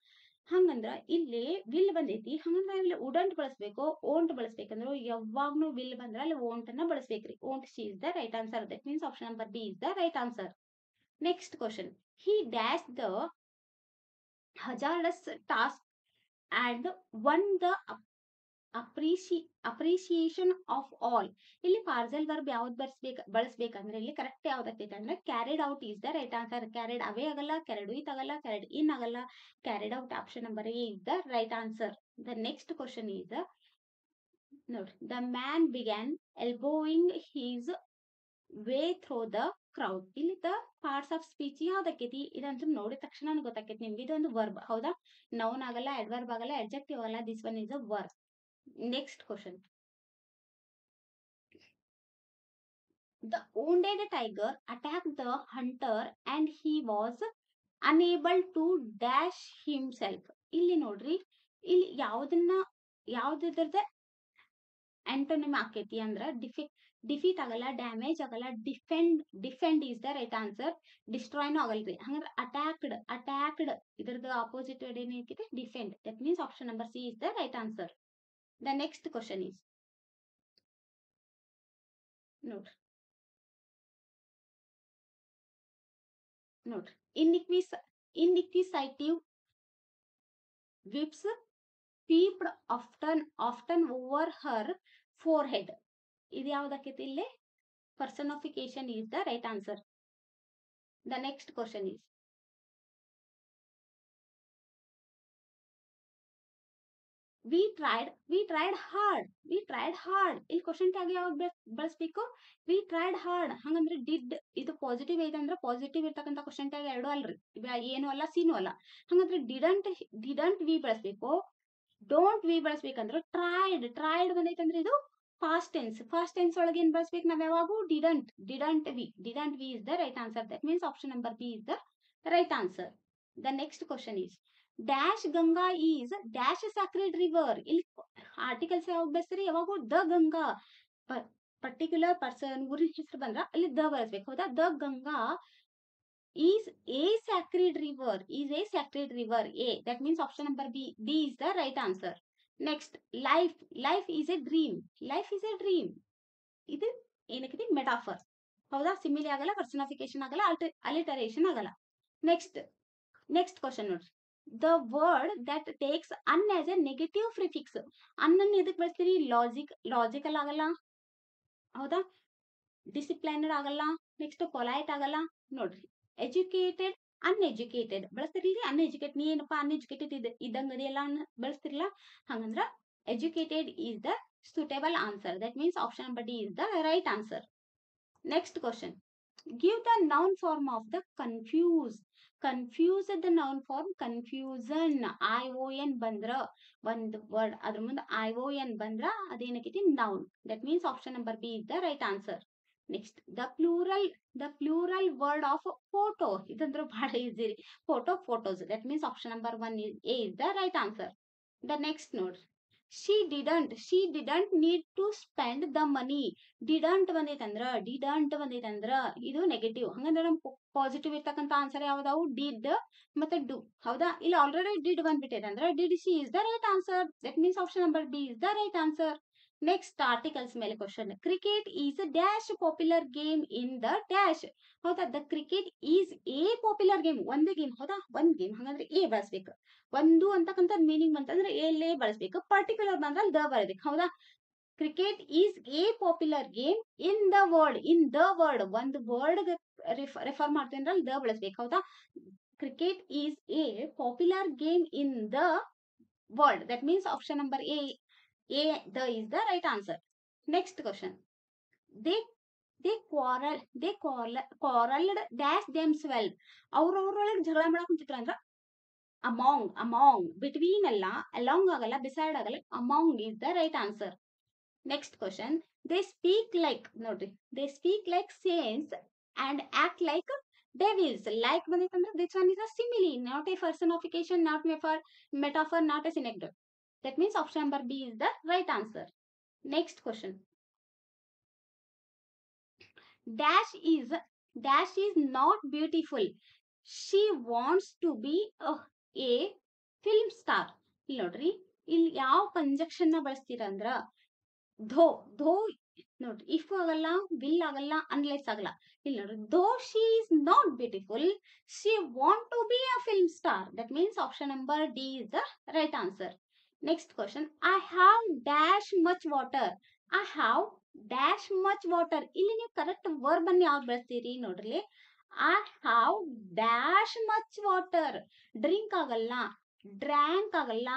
ಹಂಗಂದ್ರ ಇಲ್ಲಿ ವಿಲ್ ಬಂದೈತಿ, ಹಂಗಂದ್ರ ಇಲ್ಲಿ ವುಡಂಟ್ ಬಳಸ್ಬೇಕು, ಓಂಟ್ ಬಳಸ್ಬೇಕಂದ್ರ ಯಾವಾಗ್ನು ವಿಲ್ ಬಂದ್ರ ಅಲ್ಲಿ ಓಂಟ್ ಅನ್ನ ಬಳಸ್ಬೇಕ್ರಿ. Won't she is the right answer. That means option number B is the right answer. Next question, he dash the hazardous task and won the appreciation of all. ಇಲ್ಲಿ phrasal verb ಯಾವ್ದು ಬಳಸ್ಬೇಕಂದ್ರೆ ಇಲ್ಲಿ correct ಯಾವ್ದಾಗ್ತೈತೆ ಅಂದ್ರೆ carried out is the right answer. Carried away ಆಗಲ್ಲ, carried with ಆಗಲ್ಲ, carried in ಆಗಲ್ಲ, carried out option number A is the right answer. The next question is, ನೋಡ್ರಿ, the man began elbowing his way through the crowd. ಇಲ್ಲಿ the parts of speech ಯಾವ್ದಾಕೈತಿ ಇದಂತೂ ನೋಡಿದ ತಕ್ಷಣ ಗೊತ್ತಾಕೈತಿ ನಿಮ್ಗೆ. ಇದೊಂದು ವರ್ಬ್ ಹೌದಾ, ನೌನ್ ಆಗಲ್ಲ, ಅಡ್ವರ್ಬ್ ಆಗಲ್ಲ, ಅಡ್ಜೆಕ್ಟಿವ್ ಆಗಲ್ಲ. This one is a verb. Next question. The wounded tiger attacked the hunter and he was unable to dash himself. ಇಲ್ಲಿ ನೋಡ್ರಿ, ಇಲ್ಲಿ ಯಾವ್ದಿದ್ರದ ಆಂಟೋನಿಮ್ ಆಕೈತಿ ಅಂದ್ರ ಡಿಫೀಟ್ ಆಗಲ್ಲ, ಡ್ಯಾಮೇಜ್ ಆಗಲ್ಲ, defend is the right answer. ಡಿಸ್ಟ್ರಾಯ್ನೂ ಆಗಲ್ರಿ. ಹಂಗಂದ್ರೆ ಅಟ್ಯಾಕ್ಡ್ ಇದ್ರದ್ದು ಆಪೋಸಿಟ್ ವರ್ಡ್ ಏನೈತಿ? Defend. That means option number C is the right answer. The next question is ನೋಡ್ರಿ inquisitive ವಿಪ್ಸ್ peeped often over her forehead. ಇದು ಯಾವ್ದಾಕೈತಿ ಇಲ್ಲಿ? personification is the right answer. The next question is we tried hard. ಇಲ್ಲಿ question tag ಯಾವಾಗ ಬಳಸ್ಬೇಕು? we tried hard. ಹಂಗಂದ್ರೆ did ಇದು positive ಐತೆ ಅಂದ್ರೆ ಪಾಸಿಟಿವ್ ಇರ್ತಕ್ಕಂಥ ಕ್ವಶನ್ ಟ್ಯಾಗ್ ಎರಡು ಅಲ್ರಿ, ಏನು ಅಲ್ಲ ಸೀನು ಅಲ್ಲ. ಹಂಗಂದ್ರೆ ಡಿಡಂಟ್ ವಿ ಬಳಸ್ಬೇಕು. ಡೋಂಟ್ ವಿ ಬಳಸ್ಬೇಕಂದ್ರೆ ಟ್ರೈಡ್ ಬಂದೈತಂದ್ರೆ ಇದು ಫಾಸ್ಟ್ ಟೆನ್ಸ್ ಒಳಗೆ ಏನ್ ಬಳಸ್ಬೇಕು ನಾವ್ ಯಾವಾಗೂ? Didn't we is the right answer. That means option number B is the right answer. The next question is dash Ganga is dash sacred river. ಇಲ್ಲಿ ಆರ್ಟಿಕಲ್ಸ್ ಯಾವಾಗ ಬಳಸ್ತೀರಿ? ಯಾವಾಗೂ ದ ಗಂಗಾ. ಪರ್ಟಿಕ್ಯುಲರ್ ಪರ್ಸನ್ ಊರಿನ ಹೆಸರು ಬಂದ್ರ ಅಲ್ಲಿ ದ ಬಳಸ್ಬೇಕು ಹೌದಾ. The Ganga is a sacred river. A. That means option number B is the right answer. Next, life is a dream. ಇದು ಏನಕ್ಕೆ? ಮೆಟಾಫರ್ ಹೌದಾ. ಸಿಮಿಲಿ ಆಗಲ್ಲ, ಪರ್ಸನಿಫಿಕೇಶನ್ ಆಗಲ್ಲ, ಅಲಿಟರೇಷನ್ ಆಗಲ್ಲ. ನೆಕ್ಸ್ಟ್ ಕ್ವಶನ್ ನೋಡ್ರಿ. The word that takes un as a negative prefix. ಅನ್ನನ್ನು ಎದಕ್ಕೆ ಬಳಸ್ತೀರಿ? ಲಾಜಿಕಲ್ ಆಗಲ್ಲ ಹೌದಾ, ಡಿಸಿಪ್ಲೈನರ್ ಆಗಲ್ಲ, ನೆಕ್ಸ್ಟ್ ಪೊಲೈಟ್ ಆಗಲ್ಲ. ನೋಡ್ರಿ, ಎಜುಕೇಟೆಡ್ ಅನ್ಎಜುಕೇಟೆಡ್ ಬಳಸ್ತಿರ್ಲಿ. ಅನ್ಎಜುಕೇಟೆಡ್ ನೀ ಏನಪ್ಪಾ ಅನ್ಎಜುಕೇಟೆಡ್ ಇದ್ದಂಗ ಅದೆಲ್ಲ ಬಳಸ್ತಿರ್ಲಿಲ್ಲ. ಹಂಗಂದ್ರ educated is the suitable answer. That means option number D is the right answer. Next question. Give the noun form of the confuse. Confuse the noun form confusion. ION ಬಂದ್ರ ಒಂದು word ಅದ್ರ ಮುಂದೆ ION ಬಂದ್ರ ಅದೇನಕೈತಿ? noun. That means option number B is the right answer. Next, the plural word of photo. ಇದಂದ್ರೆ ಬಹಳ easy ರೀ. photos. That means option number 1 is A is the right answer. The next note. She didn't need to spend the money. Didn't ಬಂದೈತಂದ್ರ ಇದು negative. ಹಂಗಂದ್ರೆ ನಮ್ positive ಇರ್ತಕ್ಕಂಥ answer ಯಾವ್ದಾವು? Did ಮತ್ತೆ do ಹೌದಾ. ಇಲ್ಲಿ ಆಲ್ರೆಡಿ ಡಿಡ್ ಬಂದ್ಬಿಟ್ಟಿದೆ ಅಂದ್ರೆ did she is the right answer. That means option number B is the right answer. Next, articles ಮೇಲೆ question. Cricket is dash popular game in the dash. ಹೌದಾ. The cricket is a popular game. ಒಂದೇ game ಹೌದಾ, ಒಂದ್ game. ಹಂಗಂದ್ರೆ A ಬಳಸ್ಬೇಕು. ಒಂದು ಅಂತಕ್ಕಂಥ meaning ಬಂತಂದ್ರೆ ಎ ಬಳಸ್ಬೇಕು. ಪರ್ಟಿಕ್ಯುಲರ್ ಬಂದ್ರೆ ದ ಬರಬೇಕು ಹೌದಾ. Cricket is a popular game in the word. ಒಂದು ವರ್ಡ್ ರೆಫರ್ ಮಾಡ್ತೇನೆ ದ ಬಳಸ್ಬೇಕು ಹೌದಾ. Cricket is a popular game in the world. That means option number A is the right answer. Next question. They quarreled dash themselves. ಅವ್ರೊಳಗೆ ಜಗಳ ಮಾಡಕ್ ಕುಂತಿದ್ರು ಅಂದ್ರ among between ಅಲ್ಲ, along ಆಗಲ್ಲ, beside ಆಗಲ್ಲ, among is the right answer. Next question. They speak like ನೋಡ್ರಿ, they speak like saints and act like devils. Like ಬಂದಿತ್ತಂದ್ರೆ this one is a simile, not a personification, not metaphor, not a synecdoche. That means option number B is the right answer. Next question. Dash is not beautiful. She wants to be a film star. ಇಲ್ಲಿ ನೋಡ್ರಿ, ಇಲ್ಲಿ ಯಾವ conjunction ನ ಬಳಸ್ತೀರ ಅಂದ್ರ ಧೋ ನೋಡ್ರಿ, if ಆಗಲ್ಲ, will ಆಗಲ್ಲ, unless ಆಗಲ್ಲ. ಇಲ್ಲಿ ನೋಡ್ರಿ, though she is not beautiful, she want to be a film star. That means option number D is the right answer. Next question. I have dash much water. I have dash much water. ಇಲ್ಲಿ ನೀವು correct verb ಅನ್ನು ಯಾವ್ದು ಬಳಸ್ತೀರಿ ನೋಡ್ರಿ. I have dash much water. Drink ಆಗಲ್ಲ, drank ಆಗಲ್ಲ,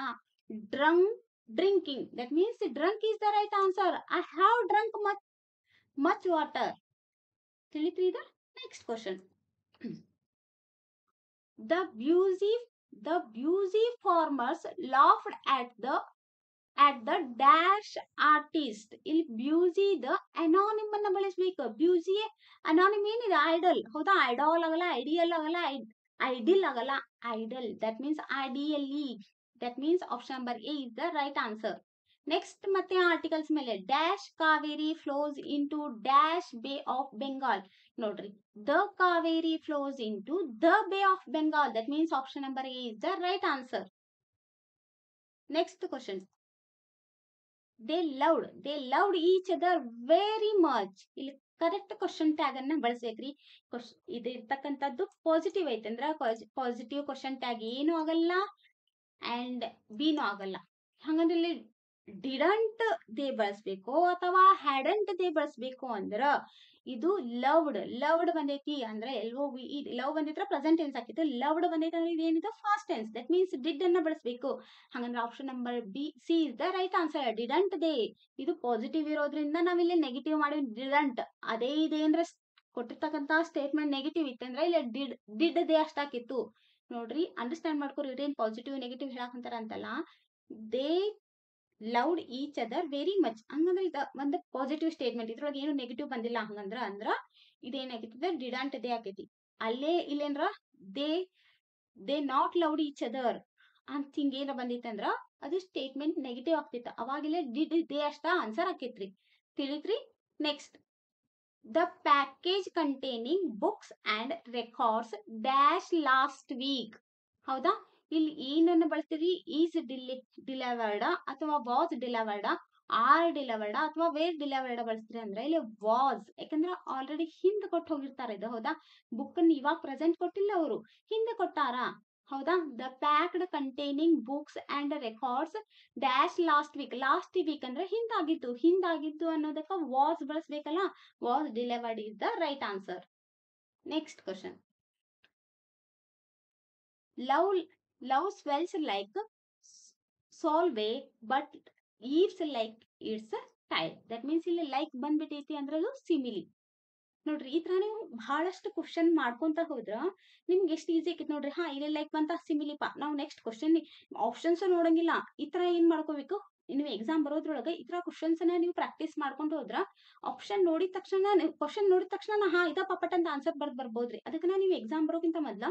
drunk Drinking. That means drunk is the right answer. I have drunk much water. ತಿಳಿತ್ರಿ the next question. The busy farmers laughed at the dash artist. ಇಲ್ಲಿ busy the ಅನಾನಿಮ್ ಅನ್ನ ಬಳಸಬೇಕು. Busy ಅನಾನಿಮ್ ಏನಿದೆ idle. ಹೌದಾ, idol ಆಗಲ್ಲ, ideal ಆಗಲ್ಲ, idle ಆಗಲ್ಲ, idol. That means ideally. That means option number A is the right answer. Next ಮತ್ತೆ articles ಮೇಲೆ dash Kaveri flows into dash bay of Bengal. ನೋಡ್ರಿ, the Kaveri flows into the bay of Bengal. That means option number A is the right answer. Next question. they loved each other very much. ಇಲ್ಲಿ correct question tag ಅನ್ನ ಬಳಸಬೇಕ್ರಿ. ಇದು ಇರ್ತಕ್ಕಂಥದ್ದು positive ಐತೆ ಅಂದ್ರೆ positive question tag ಏನು ಆಗಲ್ಲ ಅಂಡ್ ಬಿನೂ ಆಗಲ್ಲ. ಹಂಗಂದ್ರೆ ಇಲ್ಲಿ ಡಿಡಂಟ್ ದೇ ಬಳಸ್ಬೇಕು ಅಥವಾ ಹ್ಯಾಡಂಟ್ ದೇ ಬಳಸ್ಬೇಕು ಅಂದ್ರ ಇದು ಲವ್ಡ್ ಬಂದೈತಿ ಅಂದ್ರೆ ಲವ್ ಬಂದಿದ್ರೆ ಪ್ರೆಸೆಂಟ್ ಟೆನ್ಸ್ ಹಾಕಿತ್ತು. ಲವ್ಡ್ ಬಂದೈತಿ ಅಂದ್ರೆ ಇದೇನಿದೆ past tense. That means did ಅನ್ನ ಬಳಸಬೇಕು. ಹಂಗಂದ್ರೆ option number B C is the right answer. Didn't they ಇದು ಪಾಸಿಟಿವ್ ಇರೋದ್ರಿಂದ ನಾವಿಲ್ಲಿ ನೆಗೆಟಿವ್ ಮಾಡಿ ಡಿಡಂಟ್. ಅದೇ ಇದೇನ್ರ ಕೊಟ್ಟಿರ್ತಕ್ಕಂತ ಸ್ಟೇಟ್ಮೆಂಟ್ ನೆಗೆಟಿವ್ ಇತ್ತಂದ್ರೆ ಇಲ್ಲಿ ಡಿಡ್ ದೇ ಅಷ್ಟಾಕಿತ್ತು. ನೋಡ್ರಿ, ಅಂಡರ್ಸ್ಟ್ಯಾಂಡ್ ಮಾಡ್ಕೊರಿ, ಇದೇನ್ ಪಾಸಿಟಿವ್ ನೆಗೆಟಿವ್ ಹೇಳಾಕಂತಾರ ಅಂತಲ್ಲ. They loved each other very much ಹಂಗಂದ್ರೆ ಇದು ಒಂದು ಪಾಸಿಟಿವ್ ಸ್ಟೇಟ್ಮೆಂಟ್. ಇದ್ರೊಳಗೆ ಏನು ನೆಗೆಟಿವ್ ಬಂದಿಲ್ಲ. ಹಂಗಂದ್ರ ಇದೇನಾಗಿರ್ತದೆ ಡಿಡಂಟ್ ದೇ ಆಗೈತಿ. ಅಲ್ಲೇ ಇಲ್ಲೇನ್ರ they not loved each other ಅಂತ ಹಿಂಗೇನ ಬಂದಿತ್ತಂದ್ರ ಅದು ಸ್ಟೇಟ್ಮೆಂಟ್ ನೆಗೆಟಿವ್ ಆಗ್ತಿತ್ತು. ಅವಾಗಿಲ್ಲೇ ಡಿಡ್ ದೇ ಅಷ್ಟ ಆನ್ಸರ್ ಆಕೈತ್ರಿ. ತಿಳಿತ್ರಿ. Next, the package containing books and records dash last week. ಹೌದಾ, ಇಲ್ಲಿ ಏನನ್ನ ಬಳಸ್ತೀರಿ? ಈಸ್ ಡಿಲಿವರ್ಡ್ ಅಥವಾ ವಾಸ್ ಡಿಲಿವರ್ಡ್, ಆರ್ ಡಿಲಿವರ್ಡ್ ಅಥವಾ ವೇರ್ ಡಿಲಿವರ್ಡ್ ಬಳಸ್ತೀರಿ ಅಂದ್ರೆ ಇಲ್ಲಿ ವಾಸ್. ಯಾಕಂದ್ರೆ ಆಲ್ರೆಡಿ ಹಿಂದೆ ಕೊಟ್ಟು ಹೋಗಿರ್ತಾರೆ ಇದು. ಹೌದಾ, ಬುಕ್ ಅನ್ನು ಇವಾಗ ಪ್ರೆಸೆಂಟ್ ಕೊಟ್ಟಿಲ್ಲ, ಅವರು ಹಿಂದೆ ಕೊಟ್ಟಾರ. ಹೌದಾ, the packed containing books and records dash last week ಅಂದ್ರೆ ಹಿಂದಾಗಿದ್ದು ಅನ್ನೋದಕ್ಕ ವಾಸ್ ಬಳಸ್ಬೇಕಲ್ಲ. Was delivered is the right answer. Next question. Love swells like solve but eats like its child. That means ಇಲ್ಲಿ ಲೈಕ್ ಬಂದ್ಬಿಟ್ಟೈತಿ ಅಂದ್ರೆ ಅದು ಸಿಮಿಲಿ. ನೋಡ್ರಿ, ಈ ತರ ನೀವು ಬಹಳಷ್ಟು ಕ್ವಶನ್ ಮಾಡ್ಕೊಂತ ಹೋದ್ರ ನಿಮ್ಗೆ ಎಷ್ಟು ಈಸಿ ಆಕೈತಿ ನೋಡ್ರಿ. ಇಲ್ಲಿ ಲೈಕ್ ಬಂತ ಸಿಮಿಲಿಪಾ. ನಾವು ನೆಕ್ಸ್ಟ್ ಕ್ವಶನ್ ಆಪ್ಷನ್ಸ್ ನೋಡಂಗಿಲ್ಲ. ಈ ತರ ಏನ್ ಮಾಡ್ಕೋಬೇಕು, ನೀವು ಎಕ್ಸಾಮ್ ಬರೋದ್ರೊಳಗೆ ಈ ತರ ಕ್ವಶನ್ಸ್ ನೀವು ಪ್ರಾಕ್ಟೀಸ್ ಮಾಡ್ಕೊಂಡು ಹೋದ್ರ ಆಪ್ಷನ್ ನೋಡಿದ ತಕ್ಷಣ ಕ್ವಶನ್ ನೋಡಿದ ತಕ್ಷಣ ಇದ ಪಪಟ್ ಅಂತ ಆನ್ಸರ್ ಬರ್ಬೋದ್ರಿ. ಅದಕ್ಕೆ ನೀವು ಎಕ್ಸಾಮ್ ಬರೋಕ್ಕಿಂತ ಮೊದ್ಲ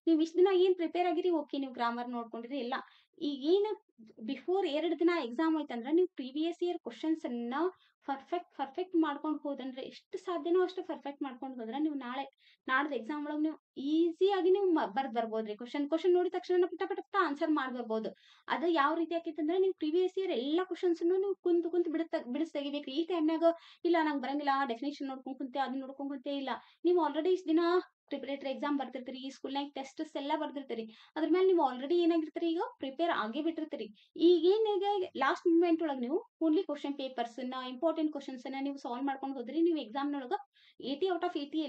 ನೀವು ಇಷ್ಟ ದಿನ ಏನ್ ಪ್ರಿಪೇರ್ ಆಗಿರಿ, ಓಕೆ ನೀವು ಗ್ರಾಮರ್ ನೋಡ್ಕೊಂಡಿರಿ ಇಲ್ಲ. ಈಗ ಏನು ಬಿಫೋರ್ 2 ದಿನ ಎಕ್ಸಾಮ್ ಹೋಯ್ತಂದ್ರ ನೀವು ಪ್ರೀವಿಯಸ್ ಇಯರ್ ಕ್ವಶನ್ಸ್ ಅನ್ನ ಪರ್ಫೆಕ್ಟ್ ಮಾಡ್ಕೊಂಡು ಹೋದಂದ್ರೆ ಎಷ್ಟು ಸಾಧ್ಯನೋ ಅಷ್ಟು ಪರ್ಫೆಕ್ಟ್ ಮಾಡ್ಕೊಂಡು ಹೋದ್ರೆ ನೀವು ನಾಡ್ದು ಎಕ್ಸಾಮ್ ಒಳಗೆ ನೀವು ಈಸಿಯಾಗಿ ನೀವು ಬರ್ಬೋದ್ರಿ. ಕ್ವಶನ್ ನೋಡಿದ ತಕ್ಷಣ ಪಟ ಆನ್ಸರ್ ಮಾಡ್ಬರ್ಬೋದು. ಅದು ಯಾವ ರೀತಿ ಆಕೈತಿ ಅಂದ್ರೆ ನೀವು ಪ್ರೀವಿಯಸ್ ಇಯರ್ ಎಲ್ಲಾ ಕ್ವಶನ್ಸ್ ನೀವು ಕುಂತು ಬಿಡಿಸ್ ತೆಗಿಬೇಕ್ರಿ. ಈ ಟೈಮ್ನಾಗ ಇಲ್ಲ ನಂಗೆ ಬರಂಗಿಲ್ಲ, ಡೆಫಿನೇಷನ್ ನೋಡ್ಕೊಂಡ್ ಕುಂತೆ, ಅದನ್ನ ನೋಡ್ಕೊಂಡ್ ಕುಂತೆ ಇಲ್ಲ. ನೀವು ಆಲ್ರೆಡಿ ಇಷ್ಟ ದಿನ ಪ್ರಿಪರೇಟರಿ ಎಕ್ಸಾಮ್ ಬರ್ತಿರ್ತೀರಿ, ಈ ಸ್ಕೂಲ್ನಾಗ ಟೆಸ್ಟ್ಸ್ ಎಲ್ಲ ಬರ್ದಿರ್ತೀರಿ. ಅದ್ರ ಮೇಲೆ ನೀವು ಆಲ್ರೆಡಿ ಏನಾಗಿರ್ತೀರಿ, ಈಗ ಪ್ರಿಪೇರ್ ಆಗೇ ಬಿಟ್ಟಿರ್ತೀರಿ. ಈಗೇನಾಗ ಲಾಸ್ಟ್ ಮೂಮೆಂಟ್ ಒಳಗೆ ನೀವು only question papers important questions ನೀವು ಸಾಲ್ವ್ ಮಾಡ್ಕೊಂಡು ಹೋದ್ರಿ, ನೀವು ಎಕ್ಸಾಮ್ ನೊಳಗ 80 ಔಟ್ ಆಫ್ 80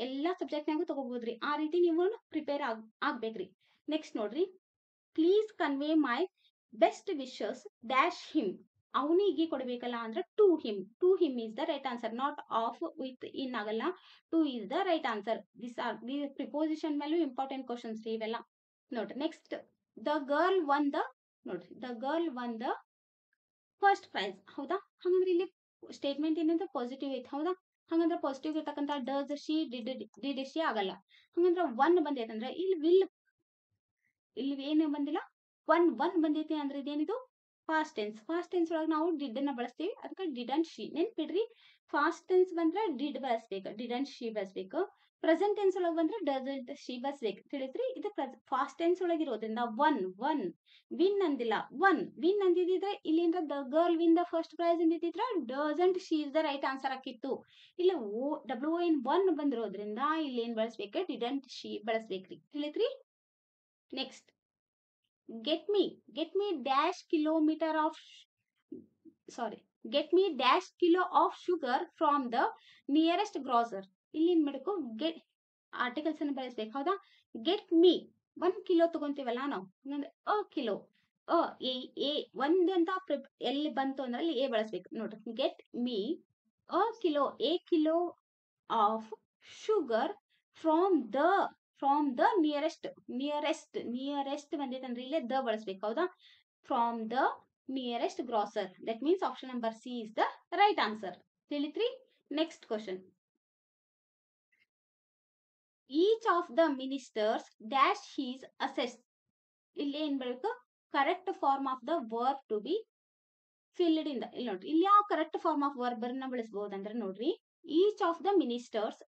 ಎಲ್ಲಾ ಸಬ್ಜೆಕ್ಟ್ನಾಗೂ ತಗೋಬಹುದ್ರಿ. ಆ ರೀತಿ ನೀವು ಪ್ರಿಪೇರ್ ಆಗ್ಬೇಕ್ರಿ. ನೆಕ್ಸ್ಟ್ ನೋಡ್ರಿ, please convey my best wishes dash him. ಅವನಿಗೆ ಕೊಡ್ಬೇಕಲ್ಲ ಅಂದ್ರೆ to him is the right answer. Not of with in ಆಗಲ್ಲ, to is the right answer. The preposition ಮೇಲೂ ಇಂಪಾರ್ಟೆಂಟ್ ಕ್ವಶನ್ಸ್ ರೀ ಇವೆಲ್ಲ. ನೋಡ್ರಿ next, the girl won the first prize. ಹೌದಾ, ಹಂಗಂದ್ರೆ ಇಲ್ಲಿ ಸ್ಟೇಟ್ಮೆಂಟ್ ಏನಂದ್ರೆ ಪಾಸಿಟಿವ್ ಐತಿ. ಹೌದಾ, ಹಂಗಂದ್ರೆ ಪಾಸಿಟಿವ್ ಇರ್ತಕ್ಕಂಥ ಡಸ್ ಶಿ ಡಿಡ್ ಶಿ ಆಗಲ್ಲ. ಹಂಗಂದ್ರೆ ಒನ್ ಬಂದೈತಂದ್ರೆ ಇಲ್ಲಿ ಏನು ಬಂದಿಲ್ಲ, ಒನ್ ಬಂದೈತಿ ಅಂದ್ರೆ ಇದೇನಿದು ಫಾಸ್ಟ್ ಟೆನ್ಸ್ ಒಳಗೆ ನಾವು ಡಿಡ್ ಅನ್ನ ಬಳಸ್ತೀವಿ. ಅದಕ್ಕೆ ಡಿಡಂಟ್ ಶಿ ನೆನ್ಪಿಡ್ರಿ. ಫಾಸ್ಟ್ ಟೆನ್ಸ್ ಬಂದ್ರೆ ಡಿಡ್ ಬಳಸ್ಬೇಕು, ಡಿಡಂಟ್ ಶಿ ಬಳಸ್ಬೇಕು. ಪ್ರೆಸೆಂಟ್ ಟೆನ್ಸ್ ಒಳಗೆ ಬಂದ್ರೆ ಡಸಂಟ್ ಶಿ ಬಳಸ್ಬೇಕು. ತಿಳಿದ್ರಿ. ಇದು ಫಾಸ್ಟ್ ಟೆನ್ಸ್ ಒಳಗೆ ಇರೋದ್ರಿಂದ ಒನ್ ವಿನ್ ಅಂದಿಲ್ಲ, ವಿನ್ ಅಂದಿದ್ರೆ ಇಲ್ಲಿ the girl win the first prize ಅಂದಿದ್ರ doesn't she is the right answer ಆಕಿತ್ತು. ಇಲ್ಲ ಒನ್ ಬಂದಿರೋದ್ರಿಂದ ಇಲ್ಲಿ ಏನ್ ಬಳಸ್ಬೇಕು, ಡಿಡಂಟ್ ಶಿ ಬಳಸ್ಬೇಕ್ರಿ. ತಿಳಿದ್ರಿ. Next, get me dash kilometer of get me dash kilo of sugar from the nearest grocer. ಇಲ್ಲಿ ಏನ್ ಮಾಡಬೇಕು, ಗೆಟ್ ಆರ್ಟಿಕಲ್ಸ್ ಅನ್ನು ಬಳಸ್ಬೇಕು. ಹೌದಾ, ಗೆಟ್ ಮೀ 1 ಕಿಲೋ ತಗೊಂತೀವಲ್ಲ ನಾವು, ಅ ಕಿಲೋ ಎ ಎ ಒಂದು ಅಂತ ಎಲ್ಲಿ ಬಂತು ಅಂದ್ರೆ ಅಲ್ಲಿ ಎ ಬಳಸ್ಬೇಕು ನೋಡ್ರಿ. Get me a kilo of sugar from the nearest ಬಂದೈತಂದ್ರೆ ಇಲ್ಲೇ ದ ಬಳಸ್ಬೇಕು ಹೌದಾ. From the nearest grocer, that means option number C is the right answer. ತಿಳಿತ್ರಿ. Next question. Each of the ministers dash his ಅಸೆಸ್. ಇಲ್ಲಿ ಏನ್ ಬೇಕು, correct form of the verb to be filled in the. ಇಲ್ಲಿ ನೋಡ್ರಿ, ಇಲ್ಲಿ ಯಾವ correct form of verb ಅನ್ನ ಬಳಸಬಹುದಂದ್ರೆ ನೋಡ್ರಿ, each of the ministers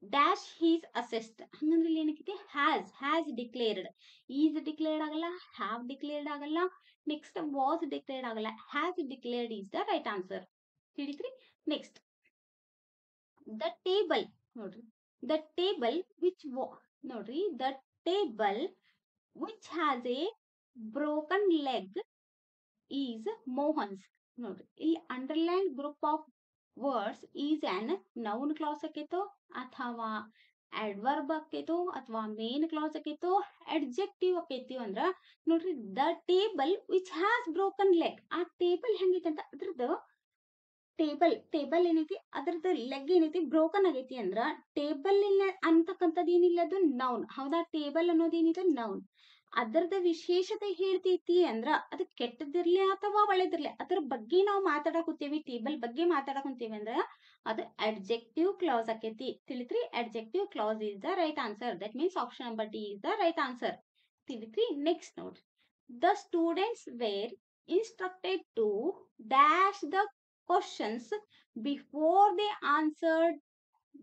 dash his assets. ಹಂಗಂದ್ರೆ ಇಲ್ಲಿ ಏನಕ್ಕೆ, ಹ್ಯಾಸ್ ಡಿಕ್ಲೇರ್ಡ್. ಈಸ್ ಡಿಕ್ಲೇರ್ಡ್ ಆಗಲ್ಲ, ಹ್ಯಾವ್ ಡಿಕ್ಲೇರ್ಡ್ ಆಗಲ್ಲ, ನೆಕ್ಸ್ಟ್ ವಾಸ್ ಡಿಕ್ಲೇರ್ಡ್ ಆಗಲ್ಲ, has declared is the right answer. ತಿಳಿತ್ರಿ. ನೆಕ್ಸ್ಟ್, ದ ಟೇಬಲ್ ನೋಡ್ರಿ, ದ ಟೇಬಲ್ ವಿಚ್ ನೋಡ್ರಿ, the table which has a broken leg is Mohan's. ನೋಡ್ರಿ, ಇಲ್ಲಿ underline group of words is an noun clause ಆಕೈತೋ ಅಥವಾ adverb ಆಕೈತೋ ಅಥವಾ main clause ಆಕೈತೋ adjective ಆಕೈತಿ ಅಂದ್ರ ನೋಡ್ರಿ, the table which has broken leg. ಆ ಟೇಬಲ್ ಹೆಂಗೈತಿ ಅಂತ ಅದ್ರದ್ದು ಟೇಬಲ್ ಏನೈತಿ, ಅದ್ರದ್ದು ಲೆಗ್ ಏನೈತಿ ಬ್ರೋಕನ್ ಆಗೈತಿ ಅಂದ್ರ ಟೇಬಲ್ ಅಂತಕ್ಕಂಥದ್ದು ಏನಿಲ್ಲ, ಅದು ನೌನ್ ಹೌದಾ. ಟೇಬಲ್ ಅನ್ನೋದು ಏನಿದೆ ನೌನ್. ಅದರದ ವಿಶೇಷತೆ ಹೇಳ್ತೈತಿ ಅಂದ್ರ ಅದು ಕೆಟ್ಟದಿರ್ಲಿ ಅಥವಾ ಒಳ್ಳೇದಿರ್ಲಿ ಅದ್ರ ಬಗ್ಗೆ ನಾವು ಮಾತಾಡಕುಂತೇವಿ, ಟೇಬಲ್ ಬಗ್ಗೆ ಮಾತಾಡಕುಂತೇವಿ ಅಂದ್ರ ಅದು ಅಡ್ಜೆಕ್ಟಿವ್ ಕ್ಲಾಸ್ ಆಕೈತಿ. ತಿಳಿತ್ರಿ. Adjective clause is the right answer. That means option number D is the right answer. ತಿಳಿತ್ರಿ. ನೆಕ್ಸ್ಟ್ ನೋಡ್ರಿ, the students were instructed to dash the questions before they answered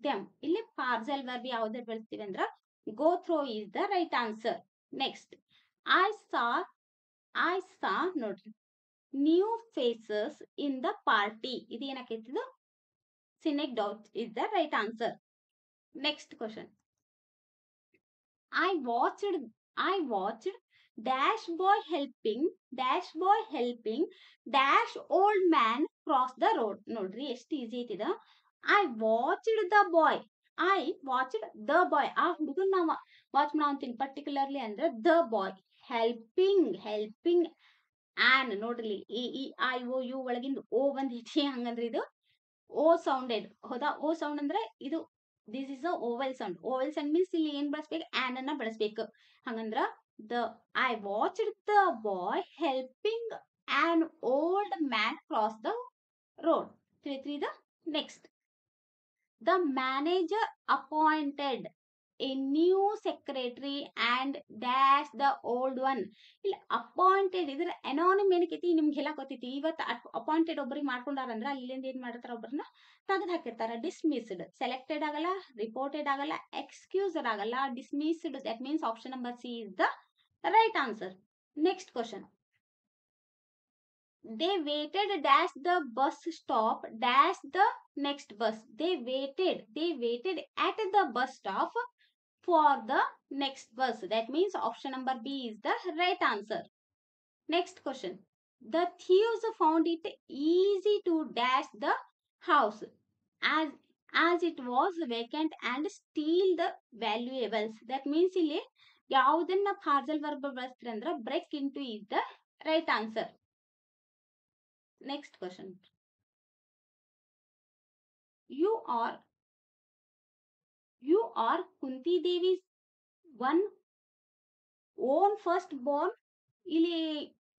them. ಇಲ್ಲಿ phrasal verb ಯಾವ್ದು ಬಳಸ್ತೀವಿ ಅಂದ್ರ go through is the right answer. Next, I saw ನೋಡ್ರಿ, new faces in the party. ಇದು ಏನಾಕೈತಿದು ಸಿನೆಕ್ doubt is the right answer. Next question, I watched dash boy helping dash old man cross the road. ನೋಡ್ರಿ ಎಷ್ಟು easy ಐತಿದ. I watched the boy. ಆ ಹುಡುಗನ್ ನಾವು ವಾಚ್ ಮಾಡಂತೀನಿ ಪರ್ಟಿಕ್ಯುಲರ್ಲಿ ಅಂದ್ರೆ ದ ಬಾಯ್ ಹೆಲ್ಪಿಂಗ್ ಆನ್. ನೋಡ್ರಿ, ಇ ಐ ಓ ಯು ಒಳಗಿಂದ ಓ ಬಂದೈತಿ, ಹಂಗಂದ್ರೆ ಇದು ಓ ಸೌಂಡೆಡ್ ಹೌದಾ. ಓ ಸೌಂಡ್ ಅಂದ್ರೆ ಇದು this is a vowel sound. Vowel sound means ಇಲ್ಲಿ ಏನ್ ಬಳಸ್ಬೇಕು, ಆನ್ ಅನ್ನ ಬಳಸ್ಬೇಕು. ಹಂಗಂದ್ರ the I watched the boy helping an old man cross the road. ತಿಳಿತ್ರಿ ಇದು. Next, the manager appointed a new secretary and dash the old one. ಇಲ್ಲಿ appointed ಇದ್ರ ಅನಾನಿಮ್ ಏನಕ್ಕೈತಿ ನಿಮ್ಗೆಲ್ಲ ಗೊತ್ತೈತಿ. ಇವತ್ತು ಅಪಾಯಿಂಟೆಡ್ ಒಬ್ಬರಿಗೆ ಮಾಡ್ಕೊಂಡಾರಂದ್ರ ಅಲ್ಲಿಂದ ಏನ್ ಮಾಡಿರ್ತಾರ, ಒಬ್ಬರನ್ನ ತೆಗೆದು ಹಾಕಿರ್ತಾರ. ಡಿಸ್ಮಿಸ್ಡ್, ಸೆಲೆಕ್ಟೆಡ್ ಆಗಲ್ಲ, ರಿಪೋರ್ಟೆಡ್ ಆಗಲ್ಲ, ಎಕ್ಸ್ಕ್ಯೂಸ್ಡ್ ಆಗಲ್ಲ, dismissed. That means option number C is the right answer. Next question, they waited dash the bus stop dash the next bus. They waited at the bus stop for the next bus. That means option number B is the right answer. Next question, the thieves found it easy to dash the house as it was vacant and steal the valuables. That means ಇಲ್ಲಿ ಯಾವುದನ್ನ parcel verb ಬಳಸ್ತೀರಿ ಅಂದ್ರೆ break into is the right answer. Next question, you are Kunti Devi's one own first born. ಇಲ್ಲಿ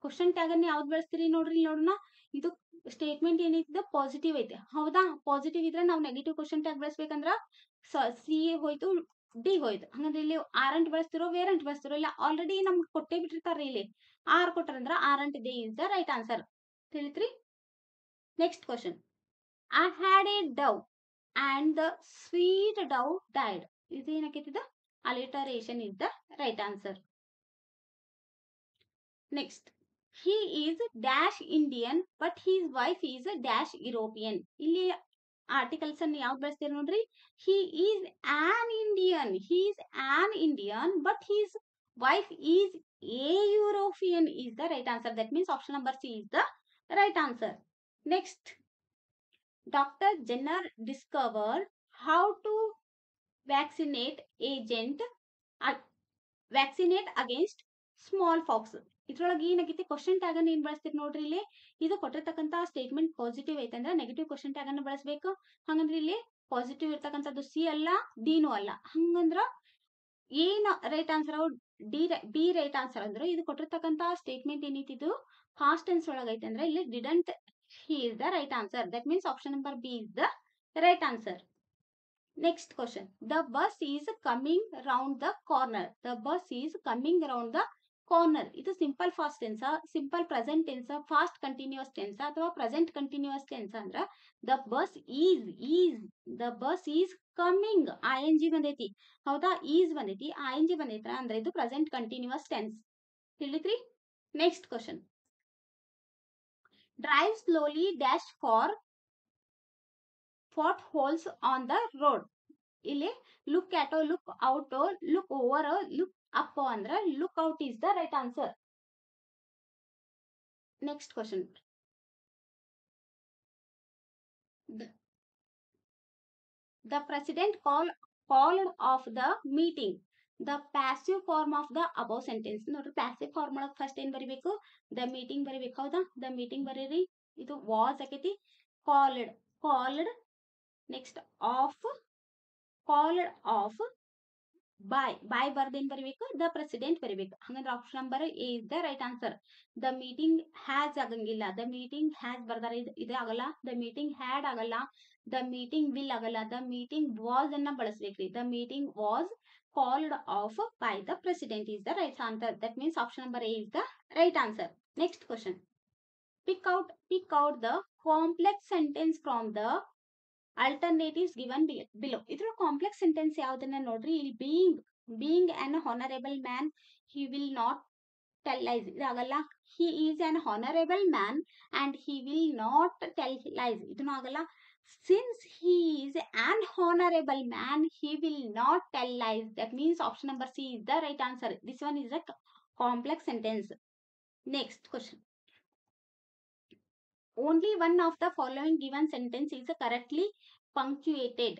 question tag ಅನ್ನ ಯಾವ್ದು ಬಳಸ್ತೀರಿ ನೋಡ್ರಿ. ನೋಡೋಣ, ಇದು ಸ್ಟೇಟ್ಮೆಂಟ್ ಏನೈತಿ ಪಾಸಿಟಿವ್ ಐತೆ ಹೌದಾ. ಪಾಸಿಟಿವ್ ಇದ್ರೆ ನಾವು ನೆಗೆಟಿವ್ ಕ್ವಶನ್ ಟ್ಯಾಗ್ ಬಳಸ್ಬೇಕಂದ್ರ ಸಿ ಹೋಯ್ತು, ಡಿ ಹೋಯ್ತು. ಹಂಗಂದ್ರೆ ಇಲ್ಲಿ ಆರಂಟ್ ಬಳಸ್ತಿರೋ ವೇರಂಟ್ ಬಳಸ್ತಿರೋ ಇಲ್ಲ, ಆಲ್ರೆಡಿ ನಮ್ಗೆ ಕೊಟ್ಟೆ ಬಿಟ್ಟಿರ್ತಾರ. ಇಲ್ಲಿ ಆರ್ ಕೊಟ್ಟಾರಂದ್ರ aren't they is the right answer. ತಿಳಿತ್ರಿ. Next question, I had a dove and the sweet dove died. ಇದು ಏನಕ್ಕೈತಿದ alliteration is the right answer. Next, he is dash Indian but his wife is dash European. ಇಲ್ಲಿ articles ಅನ್ನು ಯಾವ್ದು ಬಳಸ್ತೀರಿ ನೋಡ್ರಿ. he is an Indian but his wife is a European is the right answer. That means option number C is the right answer. Next, Dr. Jenner discovered how to vaccinate against small fox. ಇದ್ರೊಳಗೆ ಏನಾಗೈತಿ question tag ಅನ್ನು ಏನ್ ಬಳಸ್ತೀರಿ ನೋಡ್ರಿ ಇಲ್ಲಿ. ಇದು ಕೊಟ್ಟಿರ್ತಕ್ಕಂತ statement positive ಐತಂದ್ರೆ negative question tag ಅನ್ನು ಬಳಸಬೇಕು. ಹಂಗಂದ್ರೆ ಇಲ್ಲಿ ಪಾಸಿಟಿವ್ ಇರ್ತಕ್ಕಂಥದ್ದು ಸಿ ಅಲ್ಲ, ಡಿನೂ ಅಲ್ಲ. ಹಂಗಂದ್ರ ಏನ್ right answer B right answer ಅಂದ್ರೆ ಇದು ಕೊಟ್ಟಿರ್ತಕ್ಕಂತ ಸ್ಟೇಟ್ಮೆಂಟ್ ಏನೈತಿ ಇದು ಪಾಸ್ಟ್ ಟೆನ್ಸ್ ಒಳಗೈತೆ ಅಂದ್ರೆ ಇಲ್ಲಿ didn't he is the right answer. That means option number B is the right answer. Next question. The bus is coming round the corner. The bus is coming round the corner. ಇದು simple past tense, simple present tense, past continuous tense ಅಥವಾ present continuous tense ಅಂದ್ರ the bus the bus is coming ING ಬಂದೈತಿ. ಹೌದಾ, is ಬಂದೈತಿ, ING ಬಂದೈತ್ರ ಅಂದ್ರೆ ಇದು present continuous tense. ತಿಳಿದ್ರಿ? Next question. Drive slowly dash for potholes on the road. ಇಲ್ಲಿ look at, look out, look over, look up ಅಂದ್ರೆ look out is the right answer. Next question. The president called off the meeting. The passive form of the above sentence. ನೋಡ್ರಿ, passive form ಒಳಗೆ first ಏನ್ ಬರಿಬೇಕು? The meeting ಬರಿಬೇಕು. ಹೌದಾ, the meeting ಬರೀರಿ. ಇದು was ಆಕೈತಿ. called next called off by ಬರ್ದೇನ್ ಬರಿಬೇಕು? ದ ಪ್ರೆಸಿಡೆಂಟ್ ಬರಿಬೇಕು. ಹಂಗಂದ್ರೆ option number A is the right answer. The meeting has ಆಗಂಗಿಲ್ಲ. ದ ಮೀಟಿಂಗ್ ಹ್ಯಾಸ್ ಬರ್ದಾರ, ಇದು ಆಗಲ್ಲ. ದ ಮೀಟಿಂಗ್ ಹ್ಯಾಡ್ ಆಗಲ್ಲ. ದ ಮೀಟಿಂಗ್ ವಿಲ್ ಆಗಲ್ಲ. ದ ಮೀಟಿಂಗ್ ವಾಸ್ ಅನ್ನ ಬಳಸ್ಬೇಕ್ರಿ. The meeting was called off by the president is the right answer. That means option number A is the right answer. Next question. Pick out the complex sentence from the alternatives given below. ಇದ್ರ complex sentence ಯಾವ್ದನ್ನ ನೋಡ್ರಿ. ಇಲ್ಲಿ being an honorable man he will not tell lies. ಇದಾಗಲ್ಲ. he is an honorable man and he will not tell lies. ಇದನ್ನು ಆಗಲ್ಲ. since he is an honorable man he will not tell lies. that means option number C is the right answer. This one is a complex sentence. Next question. Only one of the following given sentence is correctly punctuated.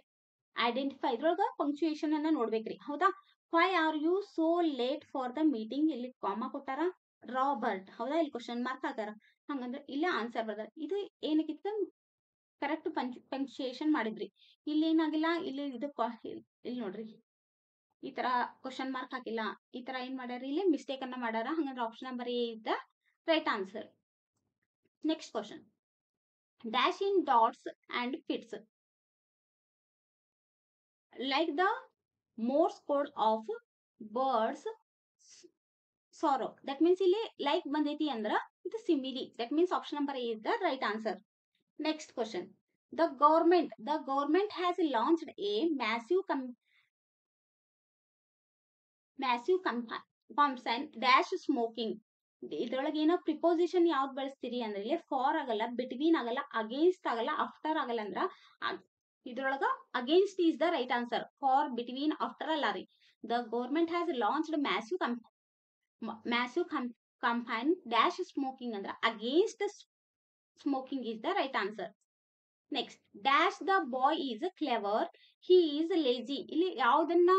Identify. ಇದ್ರೊಳಗ punctuation ಅನ್ನ ನೋಡ್ಬೇಕ್ರಿ. ಹೌದಾ. Why are you so late for the meeting. ಇಲ್ಲಿ comma ಕೊಟ್ಟಾರ. Robert. ಹೌದಾ, ಇಲ್ಲಿ question mark ಹಾಕಾರ. ಹಂಗಂದ್ರೆ ಇಲ್ಲಿ ಆನ್ಸರ್ ಬರ್ದಾರ. ಇದು ಏನಕ್ಕಿತ್ತು? ಕರೆಕ್ಟ್ ಪಂಕ್ಚುಯೇಷನ್ ಮಾಡಿದ್ರಿ. ಇಲ್ಲಿ ಏನಾಗಿಲ್ಲ. ಇಲ್ಲಿ ಇದು ಇಲ್ಲಿ ನೋಡ್ರಿ, ಈ ತರ ಕ್ವಶನ್ ಮಾರ್ಕ್ ಹಾಕಿಲ್ಲ. ಈ ತರ ಏನ್ ಮಾಡ್ಯಾರ? ಇಲ್ಲಿ ಮಿಸ್ಟೇಕ್ ಅನ್ನ ಮಾಡ್ಯಾರ. ಹಂಗಂದ್ರೆ option number A is the right answer. Next question. Dash in dots and fits like the Morse code of birds sorrow. That means ಇಲ್ಲಿ like ಬಂದೈತಿ ಅಂದ್ರ ಇದು simile. That means option number A is the right answer. Next question. The government has launched a massive campaign dash smoking. ಇದ್ರೊಳಗೆ ಏನೋ preposition ಯಾವ್ದು ಬಳಸ್ತೀರಿ ಅಂದ್ರೆ ಇಲ್ಲಿ for ಆಗಲ್ಲ, ಬಿಟ್ವೀನ್ ಆಗಲ್ಲ, ಅಗೇನ್ಸ್ಟ್ ಆಗಲ್ಲ, ಆಫ್ಟರ್ ಆಗಲ್ಲ. ಅಂದ್ರ ಇದ್ರೊಳಗ against is the right answer. For, between, after ಅಲ್ಲ ರೀ. The government has launched massive campaign dash smoking ಅಂದ್ರ against smoking is the right answer. Next. Dash the boy is clever he is lazy. ಇಲ್ಲಿ ಯಾವ್ದನ್ನ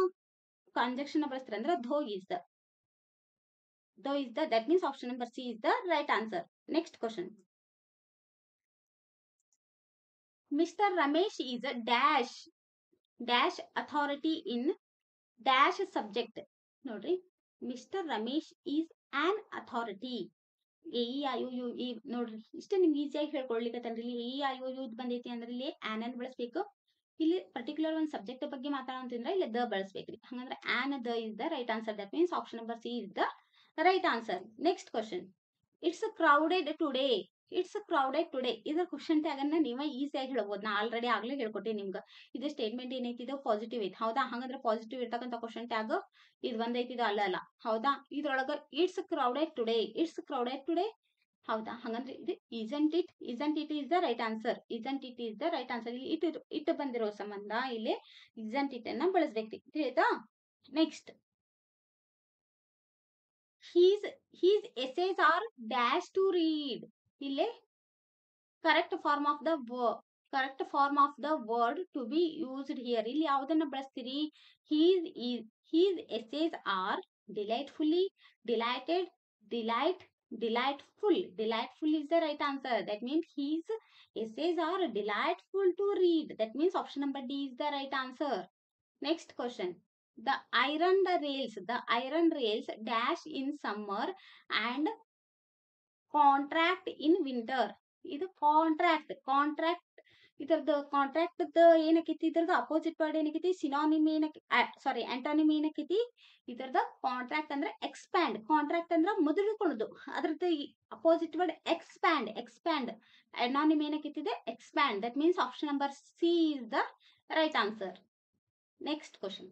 conjunction ಬಳಸ್ತಾರೆ ಅಂದ್ರೆ though is the. that means option number C is the right answer. Next question. Mr. Ramesh is a dash authority in dash subject. ನೋಡ್ರಿ, mister Ramesh is on authority. AEIOU ನೋಡ್ರಿ, ಇಷ್ಟ ನಿಮ್ಗೆ ಈಸಿಯಾಗಿ ಹೇಳ್ಕೊಡ್ಲಿಕ್ಕತ್ತನ್ರಿ. ಇಲ್ಲಿ AEIOU ಬಂದೈತಿ ಅಂದ್ರೆ ಇಲ್ಲಿ ಆನ್ ಅನ್ ಬಳಸ್ಬೇಕು. ಇಲ್ಲಿ ಪರ್ಟಿಕ್ಯುಲರ್ ಒಂದು ಸಬ್ಜೆಕ್ಟ್ ಬಗ್ಗೆ ಮಾತಾಡೋಂತಂದ್ರೆ ಇಲ್ಲಿ ದ ಬಳಸ್ಬೇಕ್ರಿ. ಹಂಗಂದ್ರೆ on the is the right answer. That means option number C is the right answer. Next question. It's crowded today. ಇದ್ರ ಕ್ವಶನ್ ಟ್ಯಾಗ್ ಅನ್ನ ನೀವೇ ಈಸಿಯಾಗಿ ಹೇಳ್ಬೋದು. ನಾ ಆಲ್ರೆಡಿ ಆಗ್ಲೇ ಹೇಳ್ಕೊಟ್ಟೆ ನಿಮ್ಗೆ. ಇದು ಸ್ಟೇಟ್ಮೆಂಟ್ ಏನೈತಿ, ಇದು ಪಾಸಿಟಿವ್ ಐತಿ. ಹೌದಾ, ಹಂಗಂದ್ರೆ ಪಾಸಿಟಿವ್ ಇರ್ತಕ್ಕಂಥ ಕ್ವಶನ್ ಟ್ಯಾಗ್ ಇದು ಒಂದೈತಿ, ಇದು ಅಲ್ಲ. ಹೌದಾ, ಇದ್ರೊಳಗ ಇಟ್ಸ್ ಕ್ರೌಡೆಡ್ ಟುಡೇ. ಹೌದಾ, ಹಂಗಂದ್ರೆ ಇದು isn't it is the right answer. ಇಲ್ಲಿ ಇಟ್ ಬಂದಿರೋ ಸಂಬಂಧ ಇಲ್ಲಿ isn't it ಅನ್ನ ಬಳಸ್ಬೇಕ್ರಿ. ತಿಳಿತಾ? Next. his essays are dash to read. ಇಲ್ಲಿ correct form of the word to be used here. ಇಲ್ಲಿ ಯಾವ್ದನ್ನ ಬಳಸ್ತೀರಿ? his essays are delightfully, delighted, delight, delightful. Delightful is the right answer. That means his essays are delightful to read. That means option number D is the right answer. Next question. The iron rails dash in summer and contract in winter. ಇದು contract ಇದರದ contract ಏನಕೈತಿ, ಇದ್ರದ್ದು opposite word ಏನಕೈತಿ, synonym ಏನಕ್ಕೆ, sorry antonym ಏನಕೈತಿ, ಇದರದ contract ಅಂದ್ರೆ expand. Contract ಅಂದ್ರೆ ಮೊದಲುಕೊಳ್ಳೋದು, ಅದ್ರದ್ದು ಅಪೋಸಿಟ್ ವರ್ಡ್ ಎಕ್ಸ್ಪ್ಯಾಂಡ್. ಅನಾನಿಮ್ ಏನಕೈತಿದೆ, expand. That means option number C is the right answer. Next question.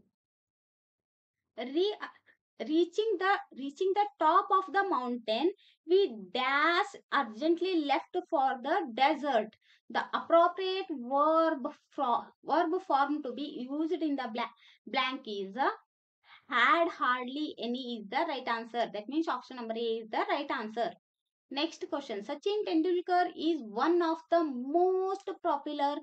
Reaching the top of the mountain, we dash urgently left for the desert. The appropriate verb form to be used in the blank is had, hardly, any is the right answer. That means option number A is the right answer. Next question. Sachin Tendulkar is one of the most popular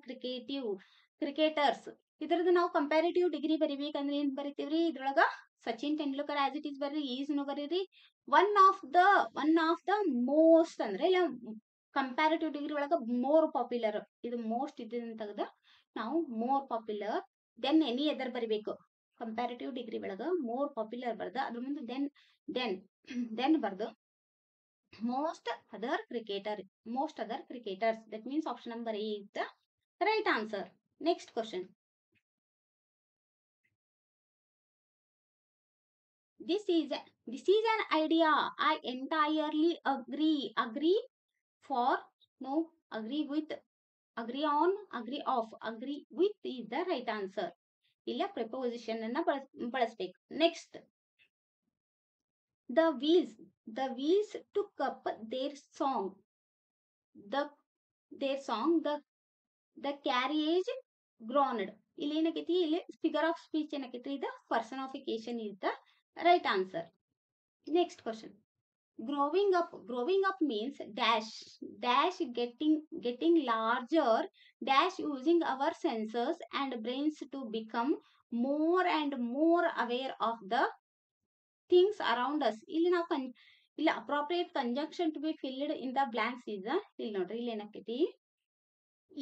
cricketers. ಇದರದ್ದು ನಾವು comparative degree ಬರಿಬೇಕಂದ್ರೆ ಏನ್ ಬರಿತೀವ್ರಿ, ಇದ್ರೊಳಗ Sachin Tendulkar as it is ಬರ್ರಿ, is ನು ಬರೀರಿ. One of the most ಅಂದ್ರೆ ಇಲ್ಲ ಕಂಪ್ಯಾರಿಟಿವ್ ಡಿಗ್ರಿ ಒಳಗ ಮೋರ್ ಪಾಪ್ಯುಲರ್, ಇದು ಮೋಸ್ಟ್ ಇದನ್ನ ತೆಗೆದ ನಾವು more popular than any other ಬರಿಬೇಕು. ಕಂಪ್ಯಾರಿಟಿವ್ ಡಿಗ್ರಿ ಒಳಗ ಮೋರ್ ಪಾಪ್ಯುಲರ್ ಬರ್ದ ಅದ್ರ ಮುಂದೆ ದೆನ್ ಬರ್ದು most other cricketers. That means option number A is the right answer. Next question. This is an idea I entirely agree for, no, agree with, agree on, agree off, agree with is the right answer. ಇಲ್ಲ preposition ಅನ್ನ ಬಳಸಬೇಕು. Next. The wheels took up their song. The carriage groaned. ಇಲ್ಲಿ ಏನಕೈತಿ, ಇಲ್ಲಿ figure of speech ಏನಕೈತಿ, ಇದು ಪರ್ಸನಿಫಿಕೇಶನ್ is the right answer. Next question. Growing up means dash getting larger, dash using our senses and brains to become more and more aware of the things around us. ಇಲ್ಲಿ ನಾವು ಇಲ್ಲಿ appropriate conjunction to be filled in the blanks is ಇಲ್ಲಿ ನೋಡ್ರಿ, ಇಲ್ಲಿ ಏನಕೈತಿ,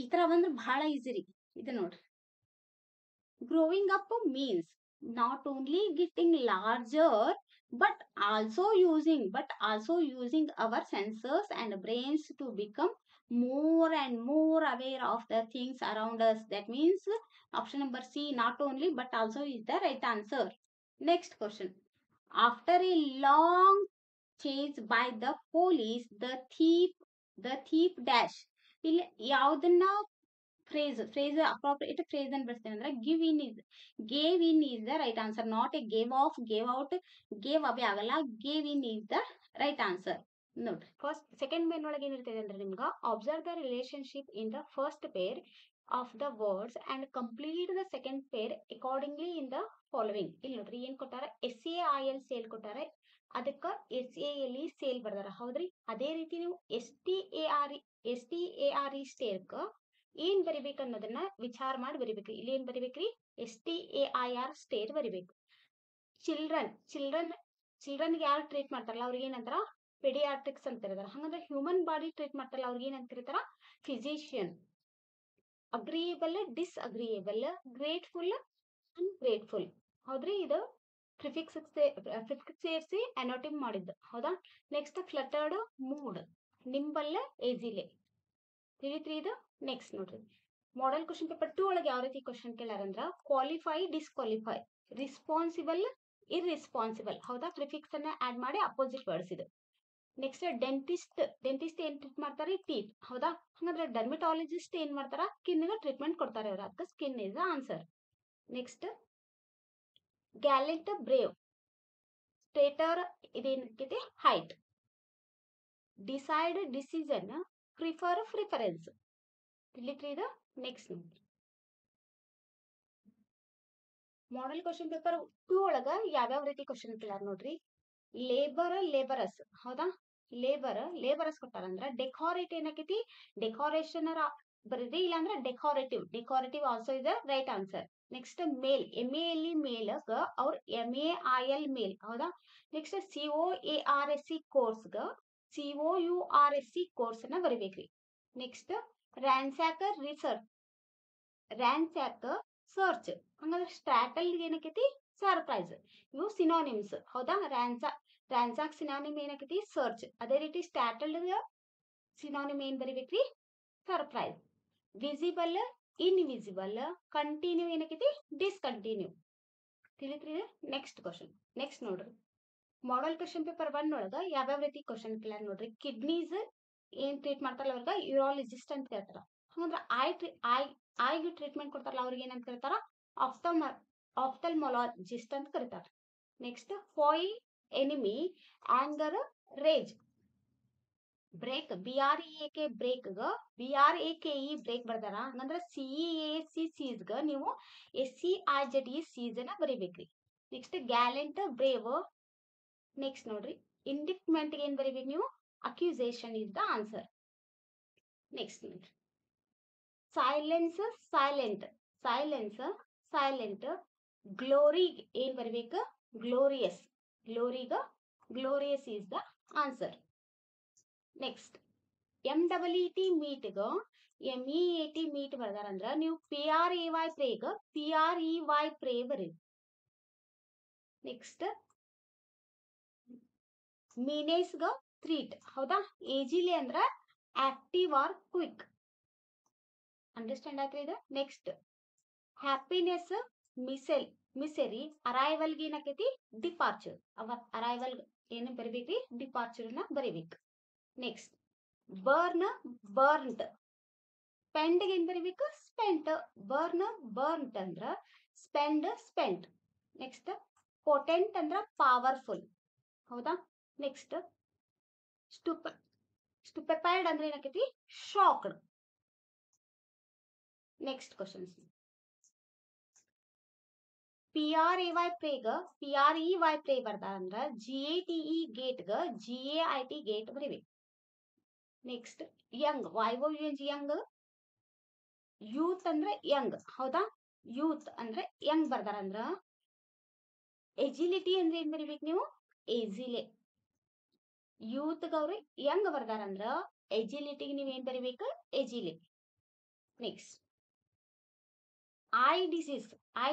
ಈ ತರ ಬಂದ್ರೆ ಬಹಳ ಈಸಿ ರೀ. ಇದು ನೋಡ್ರಿ, growing up means not only getting larger but also using our senses and brains to become more and more aware of the things around us. That means option number C, not only but also is the right answer. Next question. After a long chase by the police, the thief dash. ಇಲ್ಲಿ ಯಾವುದನ್ನ phrase appropriate phrase ಅನ್ನು ಬಳಸ್ತೇವೆ ಅಂದ್ರೆ gave in is the right answer. Not a gave off, gave out, gave away ಆಗಲ್ಲ. gave in is the right answer. ನೋಡ್ರಿ, second main ಒಳಗೆ ಏನಿರ್ತದೆ ಅಂದ್ರೆ ನಿಮ್ಗ observe the relationship in the first pair of the words and complete the second pair accordingly in the following. ಇಲ್ಲಿ ನೋಡ್ರಿ ಏನ್ ಕೊಟ್ಟಾರ, SAIL ಸೇಲ್ ಕೊಟ್ಟಾರ, ಅದಕ್ಕ SALE ಸೇಲ್ ಬರ್ದಾರ. ಹೌದ್ರಿ, ಅದೇ ರೀತಿ ನೀವು STARE ಸ್ಟೇರ್ಕ ಏನ್ ಬರಿಬೇಕು ಅನ್ನೋದನ್ನ ವಿಚಾರ ಮಾಡಿ ಬರಿಬೇಕು. ಇಲ್ಲಿ ಏನ್ ಬರಿಬೇಕ್ರಿ, STAIR ಸ್ಟೇರ್ ಬರಿಬೇಕು. ಚಿಲ್ಡ್ರನ್ ಯಾರು ಟ್ರೀಟ್ ಮಾಡ್ತಾರಲ್ಲ ಅವ್ರಿಗೆ ಏನಂತಾರ, ಪೆಡಿಯಾಟ್ರಿಕ್ಸ್ ಅಂತ ಇರ್ತಾರ. ಹಂಗಂದ್ರೆ ಹ್ಯೂಮನ್ ಬಾಡಿ ಟ್ರೀಟ್ ಮಾಡ್ತಾರಲ್ಲ ಅವ್ರಿಗೆ ಏನಂತ ಕರೀತಾರ, physician. Agreeable, disagreeable, grateful, ungrateful. ಹೌದ್ರಿ, ಇದು ಪ್ರಿಫಿಕ್ಸ್ ಸೇರಿಸಿ ಅನೋಟಿವ್ ಮಾಡಿದ್ದು. ಹೌದಾ. Next ಫ್ಲಟರ್ಡ್, mood, ನಿಂಬಲ್, ಏಜಿಲೆ. ತಿಳಿತ್ರಿ ಇದು. ನೆಕ್ಸ್ಟ್ ನೋಡ್ರಿ, ಮಾಡೆಲ್ ಕ್ವಶನ್ ಪೇಪರ್ 2 ಒಳಗೆ ಯಾವ ರೀತಿ ಕ್ವಶನ್ ಕೇಳಾರಂದ್ರ ಕ್ವಾಲಿಫೈ, ಡಿಸ್ಕ್ವಾಲಿಫೈ, ರಿಸ್ಪಾನ್ಸಿಬಲ್, ಇರ್ರೆಸ್ಪಾನ್ಸಿಬಲ್. ಹೌದಾ, ಪ್ರಿಫಿಕ್ಸ್ ಅನ್ನ ಆಡ್ ಮಾಡಿ ಅಪೋಸಿಟ್ ವರ್ಡ್ಸ್ ಇದು. ನೆಕ್ಸ್ಟ್ ಡೆಂಟಿಸ್ಟ್ ಏನ್ ಟ್ರೀಟ್ ಮಾಡ್ತಾರೆ, ಟೀತ್. ಹೌದಾ, ಹಂಗಂದ್ರೆ ಡರ್ಮಿಟಾಲಜಿಸ್ಟ್ ಏನ್ ಮಾಡ್ತಾರ, ಸ್ಕಿನ್ ಗೆ ಟ್ರೀಟ್ಮೆಂಟ್ ಕೊಡ್ತಾರೆ ಅವ್ರ, ಅದಕ್ಕೆ skin is answer. Next gallant, brave, stature ಇದೇನಕ್ಕೆ height. Decide, decision, prefer, preference. ತಿಳಿತ್ರಿ ಇದು. ನೆಕ್ಸ್ಟ್ ಮಾಡೆಲ್ ಕ್ವಶನ್ ಪೇಪರ್ 2 ಒಳಗ ಯಾವ್ಯಾವ ರೀತಿ ಕ್ವಶನ್ ಕೇಳಾರ ನೋಡ್ರಿ. ಲೇಬರಸ್. ಹೌದಾ, ಲೇಬರಸ್ ಕೊಟ್ಟಾರಂದ್ರ ಡೆಕೋರೇಟ್ ಏನಕೈತಿ, ಡೆಕೋರೇಷನ್ ಬರೀರಿ, ಇಲ್ಲಾಂದ್ರೆ ಡೆಕೋರೇಟಿವ್ ಆಲ್ಸೋ ಇದೆ right answer. Next male, MALE male ಅವ್ರ MAIL ಮೇಲ್, ಹೌದಾ. ನೆಕ್ಸ್ಟ್ COARSC ಕೋರ್ಸ್ಗ COURSC ಕೋರ್ಸ್ ಅನ್ನ ಬರಿಬೇಕ್ರಿ. Next ransack research, ransack search, ಹಂಗಂದ್ರೆ ಸ್ಟ್ರಾಟಲ್ ಏನಕೈತಿ ಸರ್ಪ್ರೈಸ್. ಇವು ಸಿನೋನಿಮ್ಸ್, ಹೌದಾ. ರ್ಯಾನ್ಸಾಕ್ ಸಿನೋನಿಮ್ ಏನಕೈತಿ ಸರ್ಚ್. ಅದೇ ರೀತಿ ಸ್ಟ್ರಾಟಲ್ ಸಿನೋನಿಮ್ ಏನ್ ಬರಿಬೇಕ್ರಿ ಸರ್ಪ್ರೈಸ್. ವಿಸಿಬಲ್ ಇನ್ವಿಸಿಬಲ್, ಕಂಟಿನ್ಯೂ ಏನಕೈತಿ ಡಿಸ್ಕಂಟಿನ್ಯೂ. ತಿಳಿತ್ರಿ. Next question. ನೆಕ್ಸ್ಟ್ ನೋಡ್ರಿ, ಮಾಡೆಲ್ ಕ್ವಶನ್ ಪೇಪರ್ 1 ಒಳಗ ಯಾವ್ಯಾವ ರೀತಿ ಕ್ವಶನ್ ಕೇಳ್ಯಾರ ನೋಡ್ರಿ. ಕಿಡ್ನೀಸ್ ಏನ್ ಟ್ರೀಟ್ ಮಾಡ್ತಾರಲ್ಲ ಅವ್ರಿಗೆ ಯೂರಾಲಜಿಸ್ಟ್ ಅಂತ ಕೇಳ್ತಾರ. ಹಂಗಂದ್ರ ಐಗೆ ಟ್ರೀಟ್ಮೆಂಟ್ ಕೊಡ್ತಾರಲ್ಲ ಅವ್ರಿಗೆ ಏನಂತ ಕರೀತಾರ ಆಫ್ಥಲ್ಮಾಲಜಿಸ್ಟ್ ಅಂತ ಕರೀತಾರ. Next foe enemy anger rage break, BREAK break BRAKE break ಬರ್ದಾರ. ಹಂಗಂದ್ರ CEASC ಗ ನೀವು SCIZE ಅನ್ನ ಬರಿಬೇಕ್ರಿ. Next gallant brave. ನೆಕ್ಸ್ಟ್ ನೋಡ್ರಿ, ಇಂಡಿಕ್ಟ್ಮೆಂಟ್ ಏನ್ ಬರಿಬೇಕು ನೀವು accusation is the answer. Next ನೋಡ್ರಿ, ಸೈಲೆನ್ಸ್ ಸೈಲೆಂಟ್. ಗ್ಲೋರಿ ಏನ್ ಬರಿಬೇಕು glorious, glorious is the answer. Next MEET ಮೀಟ್ಗ MEAT ಮೀಟ್ ಬರ್ದಾರಂದ್ರ ನೀವು PREY ಪ್ರೇ ಬರೀ. ನೆಕ್ಸ್ಟ್ ಮೀನೇಸ್ಗ ಟ್ರೀಟ್, ಹೌದಾ. ಏಜಿಲಿ ಅಂದ್ರ ಆಕ್ಟಿವ್ ಆರ್ ಕ್ವಿಕ್. ಅಂಡರ್ಸ್ಟ್ಯಾಂಡ್ ಆಯ್ತು ಇದು. ನೆಕ್ಸ್ಟ್ ಹ್ಯಾಪಿನೆಸ್ ಮಿಸೆರಿ, ಅರೈವಲ್ಗೆ ಏನಾಕೈತಿ ಡಿಪಾರ್ಚರ್. ಅರೈವಲ್ ಏನು ಬರಿಬೇಕ್ರಿ ಡಿಪಾರ್ಚರ್ ನ ಬರಿಬೇಕು. ನೆಕ್ಸ್ಟ್ ಬರ್ನ್ಡ್, ಸ್ಪೆಂಡ್ ಏನ್ ಬರಿಬೇಕು ಸ್ಪೆಂಟ್. ಬರ್ನ್ಡ್ ಅಂದ್ರ ಸ್ಪೆಂಟ್. ನೆಕ್ಸ್ಟ್ ಪೊಟೆಂಟ್ ಅಂದ್ರ ಪವರ್ಫುಲ್, ಹೌದಾ. ನೆಕ್ಸ್ಟ್ ಸ್ಟುಪೆಫೈಡ್ ಅಂದ್ರೆ ಏನಾಕೈತಿ shocked. Next questions. PREY prey ಬರ್ದಾರಂದ್ರ GATE ಗೇಟ್ಗ GAIT ಗೇಟ್ ಬರಿಬೇಕು. Next young, YOUNG young. Youth ಅಂದ್ರೆ ಯಂಗ್, ಹೌದಾ. ಯೂತ್ ಅಂದ್ರೆ ಯಂಗ್ ಬರ್ದಾರಂದ್ರ ಎಜಿಲಿಟಿ ಅಂದ್ರೆ ಏನ್ ಬರಿಬೇಕು ನೀವು ಎಜಿಲೆ. ಯೂತ್ ಅವ್ರಿ ಯಂಗ್ ಬರ್ದಾರಂದ್ರ ಎಜಿಲಿಟಿಗೆ ನೀವ್ ಏನ್ ಬರಿಬೇಕು ಎಜಿಲೆ. ನೆಕ್ಸ್ಟ್ ಐ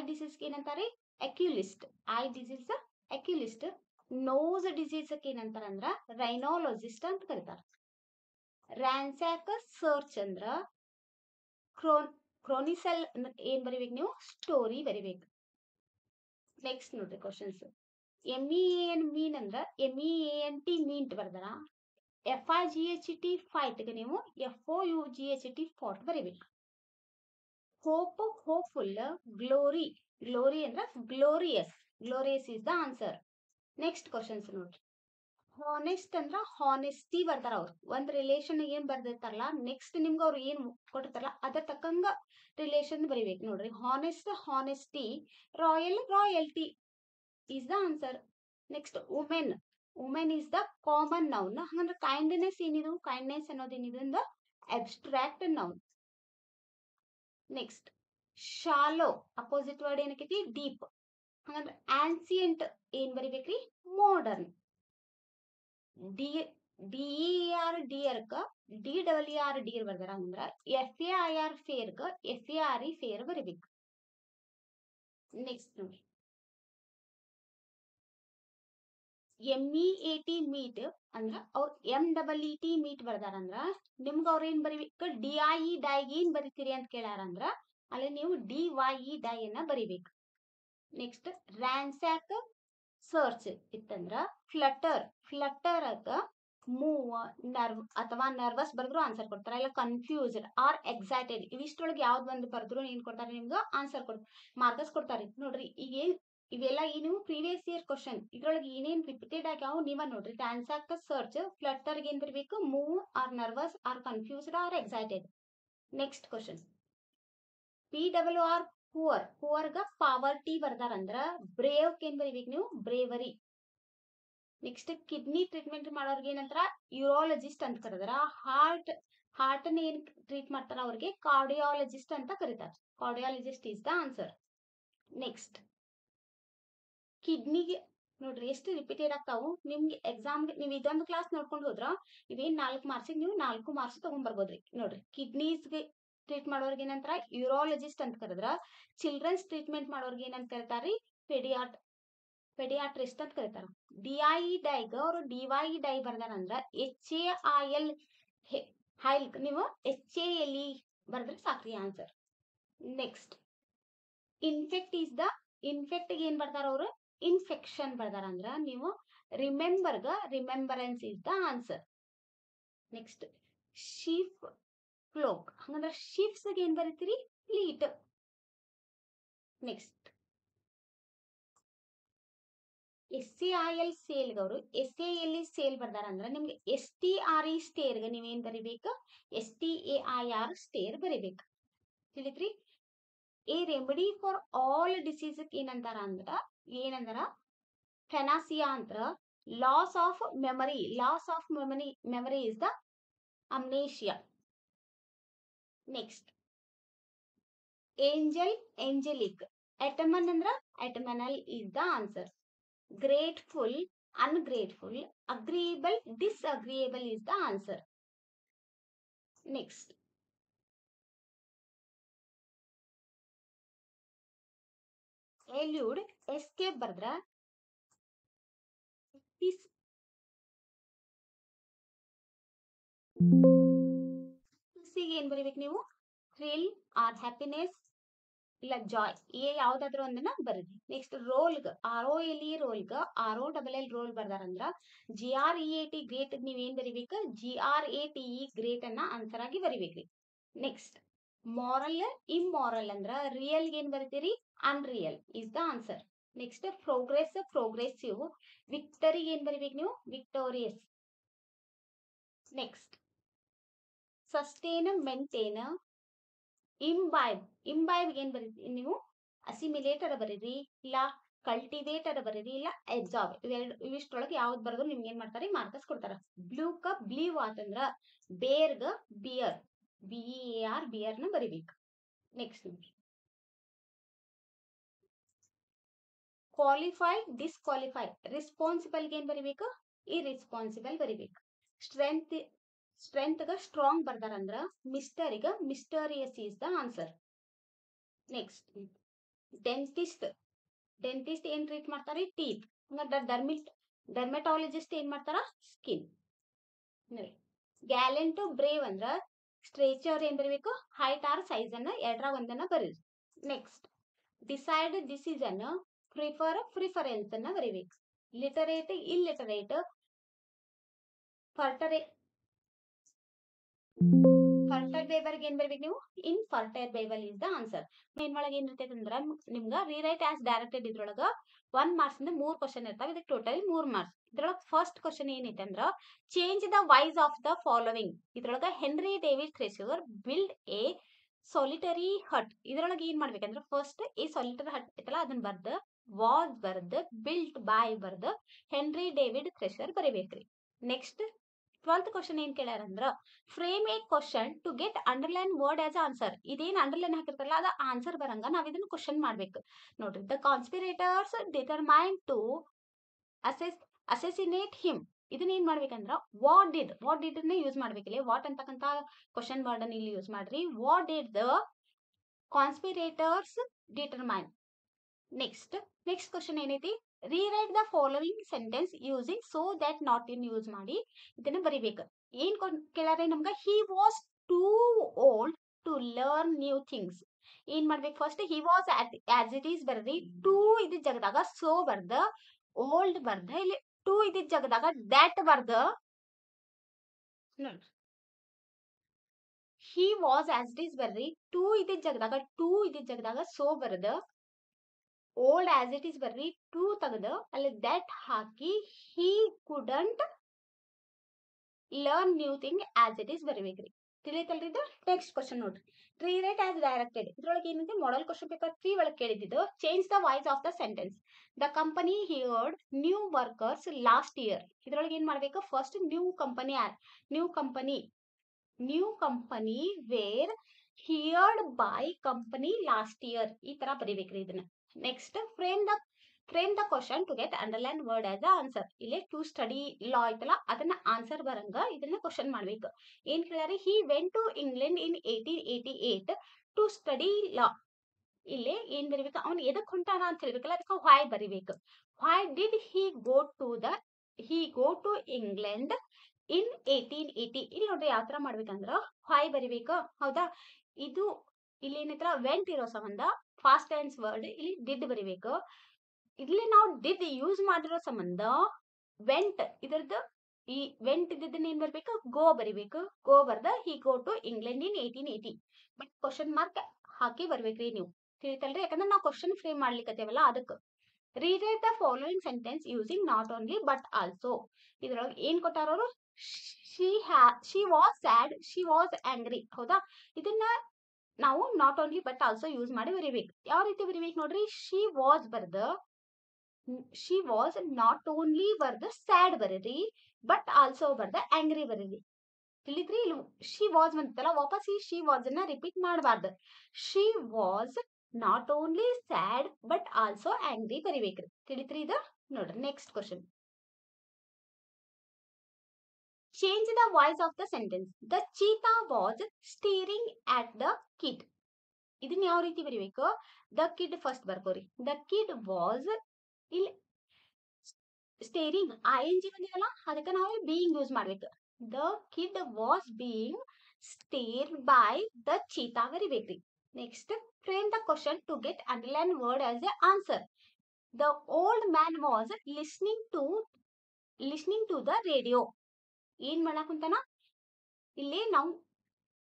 ಡಿಸೀಸ್ ಏನಂತಾರೆ oculist. Eye disease oculist. Nose disease ಏನಂತಾರ ಅಂದ್ರ ರೈನೋಲಜಿಸ್ಟ್ ಅಂತ ಕರೀತಾರ. ರ್ಯಾನ್ಸ್ಯಾಕ್ ಸರ್ಚ್ ಅಂದ್ರ ಕ್ರೋನಿಸೆಲ್ ಏನ್ ಬರಿಬೇಕು ನೀವು ಸ್ಟೋರಿ ಬರಿಬೇಕು. ನೆಕ್ಸ್ಟ್ ನೋಡ್ರಿ ಕ್ವಶನ್ಸ್. MEAN ಮೀನ್ ಅಂದ್ರ MEANT ಮೀಂಟ್ ಬರ್ದಾರ. FIGHT ಫೈಟ್ ಗೆ ನೀವು FOUGHT ಫಾಟ್ ಬರಿಬೇಕು. ಹೋಪ್ಫುಲ್. ಗ್ಲೋರಿ ಅಂದ್ರ glorious is the answer. Next questions ನೋಡ್ರಿ. ಹಾನೆಸ್ಟ್ ಅಂದ್ರ ಹಾನೆಸ್ಟಿ ಬರ್ತಾರ. ಅವ್ರು ಒಂದ್ ರಿಲೇಷನ್ ಏನ್ ಬರ್ದಿರ್ತಾರಲ್ಲ ನೆಕ್ಸ್ಟ್ ನಿಮ್ಗೆ ಅವ್ರು ಏನ್ ಕೊಟ್ಟಿರ್ತಾರಲ್ಲ ಅದ್ರ ತಕ್ಕಂಗ ರಿಲೇಷನ್ ಬರಿಬೇಕು ನೋಡ್ರಿ. Honesty. Royalty is the answer. Next women is the common noun. ಹಂಗಂದ್ರೆ ಕೈಂಡ್ನೆಸ್ ಏನಿದು ಕೈಂಡ್ನೆಸ್ ಅನ್ನೋದೇನಿದು ಇಂದ abstract noun. Next shallow opposite word ಏನಕೈತಿ ಡೀಪ್. ಹಂಗಂದ್ರೆ ಆನ್ಸಿಯಂಟ್ ಏನ್ ಬರಿಬೇಕ್ರಿ ಮಾಡರ್ನ್. DER ಡಿಯರ್ಕ DER ಬರ್ದಾರ. ಅಂದ್ರ FAIR ಫೇರ್ಕ FARE ಫೇರ್ ಬರಿಬೇಕು. ನೆಕ್ಸ್ಟ್ ನೋಡಿ MEAT ಮೀಟ್ ಅಂದ್ರ ಅವ್ರ MEET ಮೀಟ್ ಬರ್ದಾರಂದ್ರ ನಿಮ್ಗ ಅವ್ರ ಏನ್ ಬರಿಬೇಕು DIE ಡೈಗೆ ಏನ್ ಬರಿತೀರಿ ಅಂತ ಕೇಳಾರಂದ್ರ ಅಲ್ಲಿ ನೀವು DYE ಡೈ ಅನ್ನ ಬರಿಬೇಕು. ನೆಕ್ಸ್ಟ್ ರ್ಯಾನ್ಸ್ಯಾಕ್ ಸರ್ಚ್ ಇತ್ತಂದ್ರ ಫ್ಲಟರ್ ಮೂವ್ ಅಥವಾ ನರ್ವಸ್ ಬರ್ದ್ರು ಆನ್ಸರ್ ಕೊಡ್ತಾರ. ಇಲ್ಲ ಕನ್ಫ್ಯೂಸ್ಡ್ ಆರ್ ಎಕ್ಸೈಟೆಡ್ ಇವಿಷ್ಟೊಳಗೆ ಯಾವ್ದು ಬಂದು ಬರ್ದ್ರು ಏನ್ ಕೊಡ್ತಾರೆ ನಿಮ್ಗ ಆನ್ಸರ್ ಮಾರ್ಕಸ್ ಕೊಡ್ತಾರೆ. ನೋಡ್ರಿ ಈಗ ಇವೆಲ್ಲ ಏನು ಪ್ರೀವಿಯಸ್ ಇಯರ್ ಕ್ವಶನ್. ಇದ್ರೊಳಗೆ ಏನೇನ್ ರಿಪೀಟೆಡ್ ಆಗ್ಯಾವ ನೀವ ನೋಡ್ರಿ. ರ್ಯಾನ್ಸ್ಯಾಕ್ ಸರ್ಚ್ ಫ್ಲಟರ್ ಏನ್ ಬರಬೇಕು move or nervous or confused or excited. Next question. PRR ಪುವರ್ಗ ಪಾವರ್ಟಿ ಬರ್ದಾರಂದ್ರ ಬ್ರೇವ್ ಏನ್ ಬರಿಬೇಕು ನೀವು ಬ್ರೇವರಿ. ನೆಕ್ಸ್ಟ್ ಕಿಡ್ನಿ ಟ್ರೀಟ್ಮೆಂಟ್ ಮಾಡೋರ್ಗೆ ಏನಂತಾರ ಯೂರಾಲಜಿಸ್ಟ್ ಅಂತ ಕರೆದಾರ. ಹಾರ್ಟ್ ಏನ್ ಟ್ರೀಟ್ ಮಾಡ್ತಾರ ಅವ್ರಿಗೆ ಕಾರ್ಡಿಯಾಲಜಿಸ್ಟ್ ಅಂತ ಕರೀತಾರ. Cardiologist is the answer. Next ಕಿಡ್ನಿಗೆ ನೋಡ್ರಿ ಎಷ್ಟು ರಿಪೀಟೆಡ್ ಆಗ್ತಾವು. ನಿಮ್ಗೆ ಎಕ್ಸಾಮ್ಗೆ ನೀವು ಇದೊಂದು ಕ್ಲಾಸ್ ನೋಡ್ಕೊಂಡು ಹೋದ್ರ ಇವೇನ್ 4 ಮಾರ್ಕ್ಸಿಗೆ ನೀವು 4 ಮಾರ್ಕ್ಸ್ ತಗೊಂಡ್ಬರ್ಬೋದ್ರಿ. ನೋಡ್ರಿ ಕಿಡ್ನೀಸ್ಗೆ ಟ್ರೀಟ್ ಮಾಡೋರ್ಗೆ ಏನಂತಾರ ಯೂರಾಲಜಿಸ್ಟ್ ಅಂತ ಕರೆದ್ರ, ಚಿಲ್ಡ್ರನ್ಸ್ ಟ್ರೀಟ್ಮೆಂಟ್ ಮಾಡೋರ್ಗೆ ಏನಂತ ಕರೀತಾರ್ರಿ ಪೆಡಿಯಾಟ್ರಿಸ್ಟ್ ಅಂತ ಕರೀತಾರ. DIE ಡೈಗ ಅವರು DYE ಡೈ ಬರ್ದಾರಂದ್ರ HAIL ಹೈಲ್ ನೀವು HALE ಬರ್ದ್ರೆ ಸಾಕ್ರಿ answer. Next infect is the infect ಏನ್ ಬರ್ತಾರ ಅವರು ಇನ್ಫೆಕ್ಷನ್ ಬರ್ದಾರ ಅಂದ್ರ ನೀವು remembrance is the answer. Next sheep flock ಹಂಗಂದ್ರ ಶೀಫ್ಸ್ ಏನ್ ಬರೀತೀರಿ ಫ್ಲೀಟ್. ನೆಕ್ಸ್ಟ್ SAIL ಸೇಲ್ಗೆ ಅವರು SALE ಸೇಲ್ ಬರ್ದಾರ ಅಂದ್ರ ನಿಮ್ಗೆ STRE ಸ್ಟೇರ್ಗೆ ನೀವೇನ್ ಬರಿಬೇಕು STAIR ಸ್ಟೇರ್ ಬರಿಬೇಕು. ತಿಳಿತ್ರಿ. A remedy for all disease ಏನಂತಾರ ಫೆನಾಸಿಯಾ ಅಂದ್ರ loss of memory is the amnesia. Next angelic autumn ಅಂದ್ರ autumnal is the answer. Grateful ungrateful agreeable disagreeable is the answer. Next elude escape ಬರ್ದ್ರ ಏನ್ ಬರಿಬೇಕು ನೀವು thrill R happiness ಇಲ್ಲ ಜಾಯ್ ಯಾವ್ದಾದ್ರು ಒಂದನ್ನ ಬರೀರಿ. ನೆಕ್ಸ್ಟ್ ರೋಲ್ಗ್ ROLE ರೋಲ್ಗ್ ROLL ರೋಲ್ ಬರ್ದಾರಂದ್ರ GREAT ಗ್ರೇಟ್ ನೀವೇನ್ ಬರಿಬೇಕು GRATE ಗ್ರೇಟ್ ಅನ್ನ ಆನ್ಸರ್ ಆಗಿ ಬರಿಬೇಕ್ರಿ. ನೆಕ್ಸ್ಟ್ ಮಾರಲ್ ಇಮ್ಮಾರಲ್ ಅಂದ್ರ ರಿಯಲ್ ಏನ್ ಬರಿತೀರಿ unreal is the answer. Next progressive victory ಏನ್ ಬರಿಬೇಕು ನೀವು victorious. Next sustain maintain imbibe ಏನ್ ಬರೀತೀರಿ ನೀವು ಅಸಿಮಿಲೇಟರ್ ಬರೀರಿ ಇಲ್ಲ ಕಲ್ಟಿವೇಟರ್ ಬರೀರಿ ಇಲ್ಲ ಎಬ್ಸಾರ್ಬ್ ಇವಿಷ್ಟೊಳಗೆ ಯಾವ್ದು ಬರೋದು ನಿಮ್ಗೆ ಏನ್ ಮಾಡ್ತಾರೆ ಮಾರ್ಕಸ್ ಕೊಡ್ತಾರ. ಬ್ಲೂ ಕಪ್ ಬ್ಲೀವ್ ಆತಂದ್ರ ಬೇರ್ಗ ಬಿಯರ್ BEAR ಬಿಯರ್ ನ ಬರಿಬೇಕು. ನೆಕ್ಸ್ಟ್ ಕ್ವಾಲಿಫೈ ಡಿಸ್ಕ್ವಾಲಿಫೈ ರೆಸ್ಪಾನ್ಸಿಬಲ್ ಏನ್ ಬರಿಬೇಕು ಇರ್ರೆಸ್ಪಾನ್ಸಿಬಲ್ ಬರಿಬೇಕು. ಸ್ಟ್ರೆಂತ್ ಸ್ಟ್ರಾಂಗ್ ಬರ್ದಾರಂದ್ರ mysterious is the answer. Next dentist ಏನ್ ಟ್ರೀಟ್ ಮಾಡ್ತಾರೆ ಟೀತ್. ಡರ್ಮೆಟಾಲಜಿಸ್ಟ್ ಏನ್ ಮಾಡ್ತಾರ ಸ್ಕಿನ್. ಗ್ಯಾಲೆಂಟ್ ಬ್ರೇವ್ ಅಂದ್ರ ಸ್ಟ್ರೇಚರ್ ಏನ್ ಬರಿಬೇಕು ಹೈಟ್ ಆರ್ ಸೈಜ್ ಅನ್ನ ಎರಡರ ಒಂದನ್ನ ಬರೀರಿ. ನೆಕ್ಸ್ಟ್ ಡಿಸೈಡ್ ಡಿಸಿಷನ್ ಪ್ರಿಫರೆನ್ಸ್ ಅನ್ನ ಬರಿಬೇಕು. ಲಿಟರೇಟ್ ಇಲ್ಲಿಟರೇಟ್ ಫರ್ಟೈಲ್ ಬೇಬರ್ಗೆ ಏನ್ ಬರ್ಬೇಕು ನೀವು ಇನ್ಫರ್ಟೈಲ್ ಬೇಬಲ್ ಇಸ್ ದ ಆನ್ಸರ್. ಮೇನ್ ಒಳಗೆ ಏನ್ ಇರ್ತೈತೆ ಅಂದ್ರ ನಿಮ್ಗ ರೀರೈಟ್ ಆಸ್ ಡೈರೆಕ್ಟೆಡ್ ಇದ್ರೊಳಗ 1 ಮಾರ್ಕ್ಸ್ ಇಂದ 3 ಕ್ವಶನ್ ಇರ್ತಾವ. ಇದಕ್ಕೆ ಟೋಟಲ್ 3 ಮಾರ್ಕ್ಸ್. ಇದ್ರೊಳಗ ಫಸ್ಟ್ ಕ್ವಶನ್ ಏನೈತೆ ಅಂದ್ರ change the voice of the following. ಇದ್ರೊಳಗ Henry David Thoreau build a solitary hut. ಇದ್ರೊಳಗೆ ಏನ್ ಮಾಡ್ಬೇಕಂದ್ರ ಫಸ್ಟ್ ಈ ಸಾಲಿಟರಿ ಹಟ್ ಐತಲ್ಲ ಅದನ್ನ ಬರ್ದ ವಾಸ್ ಬರ್ದ ಬಿಲ್ಟ್ ಬೈ ಬರ್ದ ಹೆನ್ರಿ ಡೇವಿಡ್ ಥ್ರೆಷರ್ ಬರಿಬೇಕ್ರಿ. ನೆಕ್ಸ್ಟ್ 12th ಕ್ವಶನ್ ಏನ್ ಕೇಳ್ಯಾರಂದ್ರ frame a question to get underline word as answer. ಇದೇನ್ ಅಂಡರ್ಲೈನ್ ಹಾಕಿರ್ತಾರಲ್ಲ ಅದ ಆನ್ಸರ್ ಬರಂಗ ನಾವ್ ಇದನ್ನ ಕ್ವಶನ್ ಮಾಡ್ಬೇಕು. ನೋಡ್ರಿ the conspirators determine to assassinate him. ಇದನ್ನ ಏನ್ ಮಾಡ್ಬೇಕಂದ್ರ ವಾಟ್ ಡಿಡ್ ನ ಯೂಸ್ ಮಾಡ್ಬೇಕಿಲ್ಲ ವಾಟ್ ಅಂತಕ್ಕಂತ ಕ್ವಶನ್ ವರ್ಡ್ ಅನ್ನ ಇಲ್ಲಿ ಯೂಸ್ ಮಾಡ್ರಿ. What did the conspirators determine. Next question ಏನೈತಿ rewrite the following sentence using so that not in use ಮಾಡಿ ಇದನ್ನ ಬರಿಬೇಕು. ಏನ್ ಕೇಳಾರೆ ನಮ್ಗ he was too old to learn new things. ಏನ್ ಮಾಡ್ಬೇಕು first he was as it is ಬರ್ರಿ ಟೂ ಇದ ಜಗದಾಗ ಸೋ ಬರ್ದ ಓಲ್ಡ್ ಬರ್ದ ಇಲ್ಲಿ ಟೂ ಇದ ಜಗದಾಗ ದ್ಯಾಟ್ ಬರ್ದ he was as it is ಬರ್ರಿ ಟೂ ಇದ ಜಗದಾಗ ಸೋ ಬರ್ದ ಓಲ್ಡ್ ಆಸ್ ಇಟ್ ಈಸ್ ಬರ್ರಿ ಟೂ ತಗದ ಅಲ್ಲಿ ದಟ್ ಹಾಕಿ he couldn't learn new thing as it is ಬರಿಬೇಕ್ರಿ. ತಿಳಿತಲ್ರಿ ಇದು. ನೆಕ್ಸ್ಟ್ ಕ್ವಶನ್ ನೋಡ್ರಿ ರೀರೈಟ್ ಆಸ್ ಡೈರೆಕ್ಟೆಡ್. ಇದ್ರೊಳಗೆ ಏನೈತಿ ಮಾಡೆಲ್ ಕ್ವಶನ್ ಪೇಪರ್ 3 ಒಳಗೆ ಕೇಳಿದ್ದು change the voice of the sentence. The company hired new workers last year. ಇದ್ರೊಳಗೆ ಏನ್ ಮಾಡ್ಬೇಕು first new company wear heard by company last year ಈ ತರ ಬರಿಬೇಕ್ರಿ ಇದನ್ನ. Next frame the question to get underline word as the answer. ಇಲ್ಲಿ to study law ಐತಲ್ಲ ಅದನ್ನ ಆನ್ಸರ್ ಬರಂಗ ಇದನ್ನ ಕ್ವಶನ್ ಮಾಡ್ಬೇಕು. ಏನ್ ಕೇಳ್ಯಾರಿ, he went to England in 1888 to study law. ಇಲ್ಲಿ ಏನ್ ಬರಿಬೇಕು, ಅವ್ನು ಎದಕ್ ಹೊಂಟಾನ ಅಂತ ಹೇಳ್ಬೇಕಲ್ಲ, ಅದಕ್ಕೆ ವಾಯ್ ಬರಿಬೇಕು. Why did he go to England in 1880. ಇಲ್ಲಿ ನೋಡ್ರಿ ಯಾವ ತರ ಮಾಡ್ಬೇಕಂದ್ರ ವಾಯ್ ಬರಿಬೇಕು, ಹೌದಾ. ಇದು ಇಲ್ಲಿ ಏನೈತ್ರ ವೆಂಟ್ ಇರೋ ಸಂಬಂಧ ಫಾಸ್ಟ್ ಟೆನ್ಸ್ ವರ್ಡ್ ಇಲ್ಲಿ ಡಿಡ್ ಬರಿಬೇಕು. ಇಲ್ಲಿ ನಾವು ಡಿಡ್ ಯೂಸ್ ಮಾಡಿರೋ ಸಂಬಂಧ ವೆಂಟ್ ಇದರದ್ದು ಈ ವೆಂಟ್ ಇದ್ದದನ್ನ ಏನ್ ಬರ್ಬೇಕು, ಗೋ ಬರಿಬೇಕು. ಗೋ ಬರ್ದ he go to England in 1880. But question mark ಹಾಕಿ ಬರ್ಬೇಕ್ರಿ ನೀವು, ತಿಳಿತಲ್ರಿ, ಯಾಕಂದ್ರೆ ನಾವು ಕ್ವಶನ್ ಫ್ರೇಮ್ ಮಾಡ್ಲಿಕ್ಕತ್ತೇವಲ್ಲ ಅದಕ್ಕೆ. Rewrite the following sentence using not only but also. ಇದ್ರೊಳಗೆ ಏನ್ ಕೊಟ್ಟಾರ, she was sad, she was angry, ಹೌದಾ. ಇದನ್ನ ನಾವು not only but also use ಮಾಡಿ ಬರಿಬೇಕು. ಯಾವ ರೀತಿ ಬರಿಬೇಕು ನೋಡ್ರಿ, ಶಿ ವಾಸ್ ನಾಟ್ ಓನ್ಲಿ ಬರ್ದ ಸ್ಯಾಡ್ ಬರೀರಿ, ಬಟ್ ಆಲ್ಸೋ ಬರ್ದ ಆಂಗ್ರಿ ಬರೀರಿ. ತಿಳಿದ್ರಿ, ಇಲ್ಲಿ ಶಿ ವಾಸ್ ಬಂತಲ್ಲ, ವಾಪಸ್ ಈ ಶಿ ವಾಸ್ ಅನ್ನ ರಿಪೀಟ್ ಮಾಡಬಾರ್ದು. She was not only sad but also angry ಬರಿಬೇಕ್ರಿ. ತಿಳಿದ್ರಿ ಇದು ನೋಡ್ರಿ. Next question, change the voice of the sentence. The cheetah was staring at the kid. ಇದನ್ನ ಯಾವ ರೀತಿ ಬರಿಬೇಕು, ದ ಕಿಡ್ ಫಸ್ಟ್ ಬರ್ಕೋರಿ. ದ ಕಿಡ್ ವಾಸ್, ಇಲ್ಲಿ ಸ್ಟೇರಿಂಗ್ ING ಬಂದಿರಲ್ಲ, ಅದಕ್ಕೆ ನಾವು ಬೀಯಿಂಗ್ ಯೂಸ್ ಮಾಡ್ಬೇಕು. The kid was being stared by the cheetah ಬರಿಬೇಕ್ರಿ. Next, frame the question to get underline word as a answer. The old man was listening to the radio. ಏನ್ ಮಾಡಕ್ ಕುಂತಾನ ಇಲ್ಲಿ, ನಾವು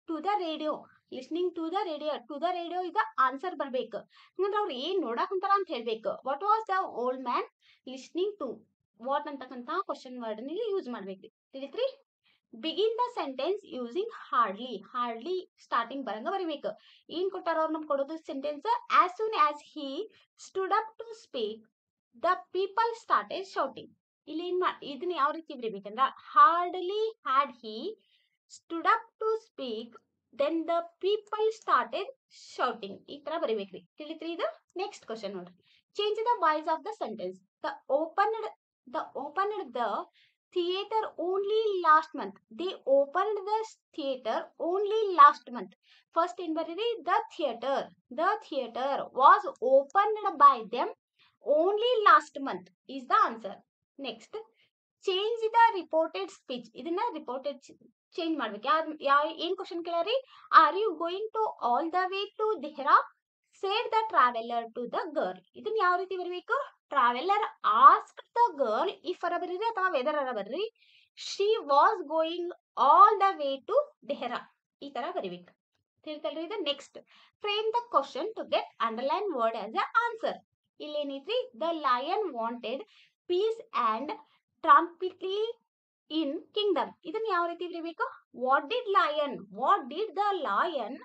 to the radio, listening to the radio ಈಗ answer ಬರ್ಬೇಕು. ಹಂಗಂದ್ರೆ ಅವ್ರು ಏನ್ ನೋಡಕ್ ಕುಂತಾರ ಅಂತ ಹೇಳ್ಬೇಕು. What was the old man listening to, what ಅಂತಕ್ಕಂತ ಕ್ವಶನ್ ವರ್ಡ್ ನಲ್ಲಿ ಯೂಸ್ ಮಾಡ್ಬೇಕ್ರಿ. ತಿಳಿತ್ರಿ. Begin the sentence using hardly starting ಬರಂಗ ಬರಿಬೇಕು. ಏನ್ ಕೊಟ್ಟಾರ ಅವ್ರು ನಮ್ಗೆ ಕೊಡೋದು sentence, as soon as he stood up to speak the people started shouting. ಇಲ್ಲಿ ಇದನ್ನ ಯಾವ ರೀತಿ ಬರಿಬೇಕಂದ್ರ, hardly had he stood up to speak then the people started shouting. ಈ ತರ ಬರಿಬೇಕ್ರಿ. ತಿಳಿತ್ರಿ ಇದು. ನೆಕ್ಸ್ಟ್ ಕ್ವಶನ್ ನೋಡ್ರಿ, change the voice of the sentence. The opened the theater only last month. They opened the theater only last month. First in bariri, the theater was opened by them only last month is the answer. Next, change the reported speech. ಇದನ್ನ reported change ಮಾಡ್ಬೇಕು. ಏನ್ question ಕೇಳ್ಯಾರಿ, are you going to all the way to Dehra said the traveler to the girl. ಇದನ್ನ ಯಾವ ರೀತಿ ಬರಬೇಕು, traveller asked the girl if ಅರ ಬರೀರಿ ಅಥವಾ ವೆದರ್ ಅರ ಬರ್ರಿ, she was going all the way to Dehra. ಈ ತರ ಬರಿಬೇಕು. ತಿಳಿತಲ್ರಿ ಇದು. Next, frame the question to get underline word as a answer. ಇಲ್ಲೇನೈತ್ರಿ, the lion wanted peace and tranquillity in kingdom. ಇದನ್ನ ಯಾವ ರೀತಿ ಬರಿಬೇಕು, what did the lion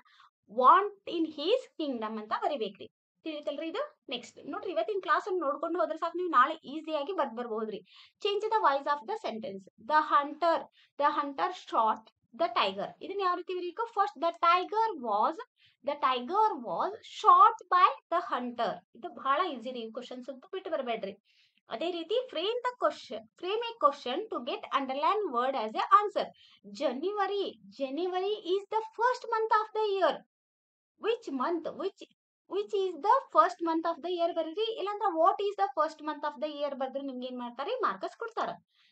want in his kingdom ಅಂತ ಬರಿಬೇಕ್ರಿ. ತಿಳಿತಲ್ರಿ ಇದು. ನೆಕ್ಸ್ಟ್ ನೋಡ್ರಿ, ಇವತ್ತಿನ ಕ್ಲಾಸ್ ಅನ್ನು ನೋಡ್ಕೊಂಡು ಹೋದ್ರೆ ಸಾಕು, ನೀವು ನಾಳೆ ಈಸಿಯಾಗಿ ಬರ್ಬಹುದ್ರಿ. Change the voice of the sentence. The hunter shot the tiger. ಇದನ್ನ ಯಾವ ರೀತಿ ಬರೀಬೇಕು, first the tiger was shot by the hunter. ಇದು ಬಹಳ ಈಸಿ ರೀ, ಕ್ವಶನ್ಸ್ ಅಂತ ಬಿಟ್ಟು ಬರಬೇಡ್ರಿ. ಅದೇ ರೀತಿ frame a question to get underline word as a answer. January is the first month of the year. which is the first month of the year ಬರೀರಿ, ಇಲ್ಲಾಂದ್ರೆ what is the first month of the year ಬರ್ದ್ರೆ ನಿಮ್ಗೆ ಏನ್ ಮಾಡ್ತಾರೆ, marks ಕೊಡ್ತಾರ.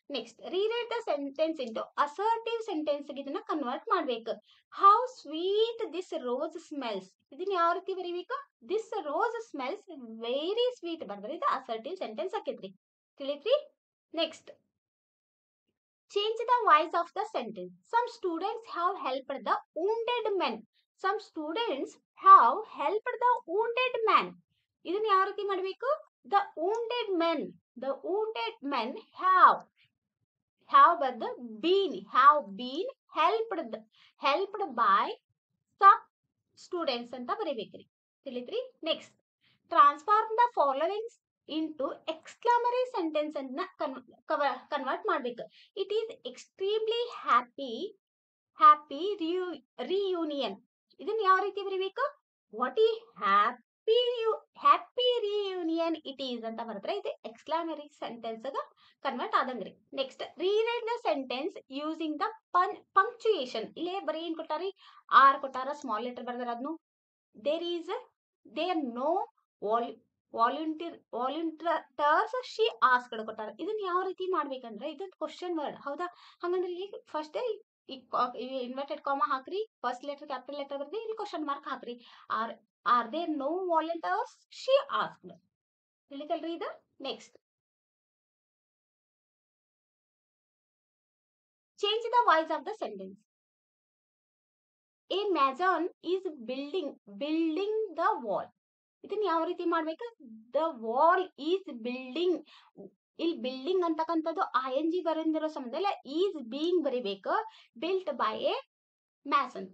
Next, rewrite the sentence into assertive sentence ಇದನ್ನ convert ಮಾಡ್ಬೇಕು. How sweet this rose smells. ಇದನ್ನ ಯಾವ ರೀತಿ ಬರೀಬೇಕು, this rose smells very sweet ಬರ್ಬರಿ, ಇದು ಅಸರ್ಟಿವ್ ಸೆಂಟೆನ್ಸ್ ಆಕೈತ್ರಿ. ತಿಳಿತ್ರಿ. Next, change the voice of the sentence. Some students have helped the wounded men. ಇದನ್ನ ಯಾವ ರೀತಿ ಮಾಡಬೇಕು, the wounded men have been helped by some students ಅಂತ ಬರೀಬೇಕ್ರಿ. ತಿಳಿತ್ರಿ. Next, transform the following into exclamatory sentence ಅನ್ನ ಕನ್ವರ್ಟ್ ಮಾಡ್ಬೇಕು. It is extremely happy reunion. ಇದನ್ನ ಯಾವ ರೀತಿ ಬರೀಬೇಕು, ವಾಟ್ ಈ ಹ್ಯಾಪಿ ರಿಯೂನಿಯನ್ ಇಟ್ ಈಸ್ ಅಂತ ಬರೆದ್ರೆ ಇದು ಎಕ್ಸ್ಕ್ಲಾಮರಿ ಸೆಂಟೆನ್ಸ್ ಕನ್ವರ್ಟ್ ಆದಂಗ್ರಿ. Next rewrite the sentence using the punctuation. ಇಲ್ಲೇ ಬರೀ ಏನ್ ಕೊಟ್ಟಾರಿ, ಆರ್ ಕೊಟ್ಟಾರ, ಸ್ಮಾಲ್ ಲೆಟರ್ ಬರ್ದಾರ. ಅದನ್ನು there no volunteers she asked ಕೊಟ್ಟಾರ. ಇದನ್ನ ಯಾವ ರೀತಿ ಮಾಡ್ಬೇಕಂದ್ರೆ ಇದು ಕ್ವಶನ್ ವರ್ಡ್ ಹೌದಾ. ಹಂಗಂದ್ರೆ ಇಲ್ಲಿ ಫಸ್ಟ್ ಇನ್ವರ್ಟೆಡ್ ಕಾಮಾ ಹಾಕ್ರಿ, ಫಸ್ಟ್ ಲೆಟರ್ ಕ್ಯಾಪಿಟಲ್ ಲೆಟರ್ ಬರ್ದಿ, ಇಲ್ಲಿ ಕ್ವಶನ್ ಮಾರ್ಕ್ ಹಾಕ್ರಿ. Are there no volunteers she asked. ತಿಳಿತಲ್ರಿ ಇದು. Next change the voice of the sentence. A mason is building the wall. ಇದನ್ನ ಯಾವ ರೀತಿ ಮಾಡ್ಬೇಕು, ದ ವಾಲ್ ಈಸ್ ಬಿಲ್ಡಿಂಗ್. ಇಲ್ಲಿ ಬಿಲ್ಡಿಂಗ್ ಅಂತಕ್ಕಂಥದ್ದು ING ಬರೆದಿರೋ ಸಮಯದಲ್ಲಿ ಈಸ್ ಬೀಯಿಂಗ್ ಬರಿಬೇಕು, ಬಿಲ್ಟ್ ಬೈ ಎ ಮ್ಯಾಸನ್.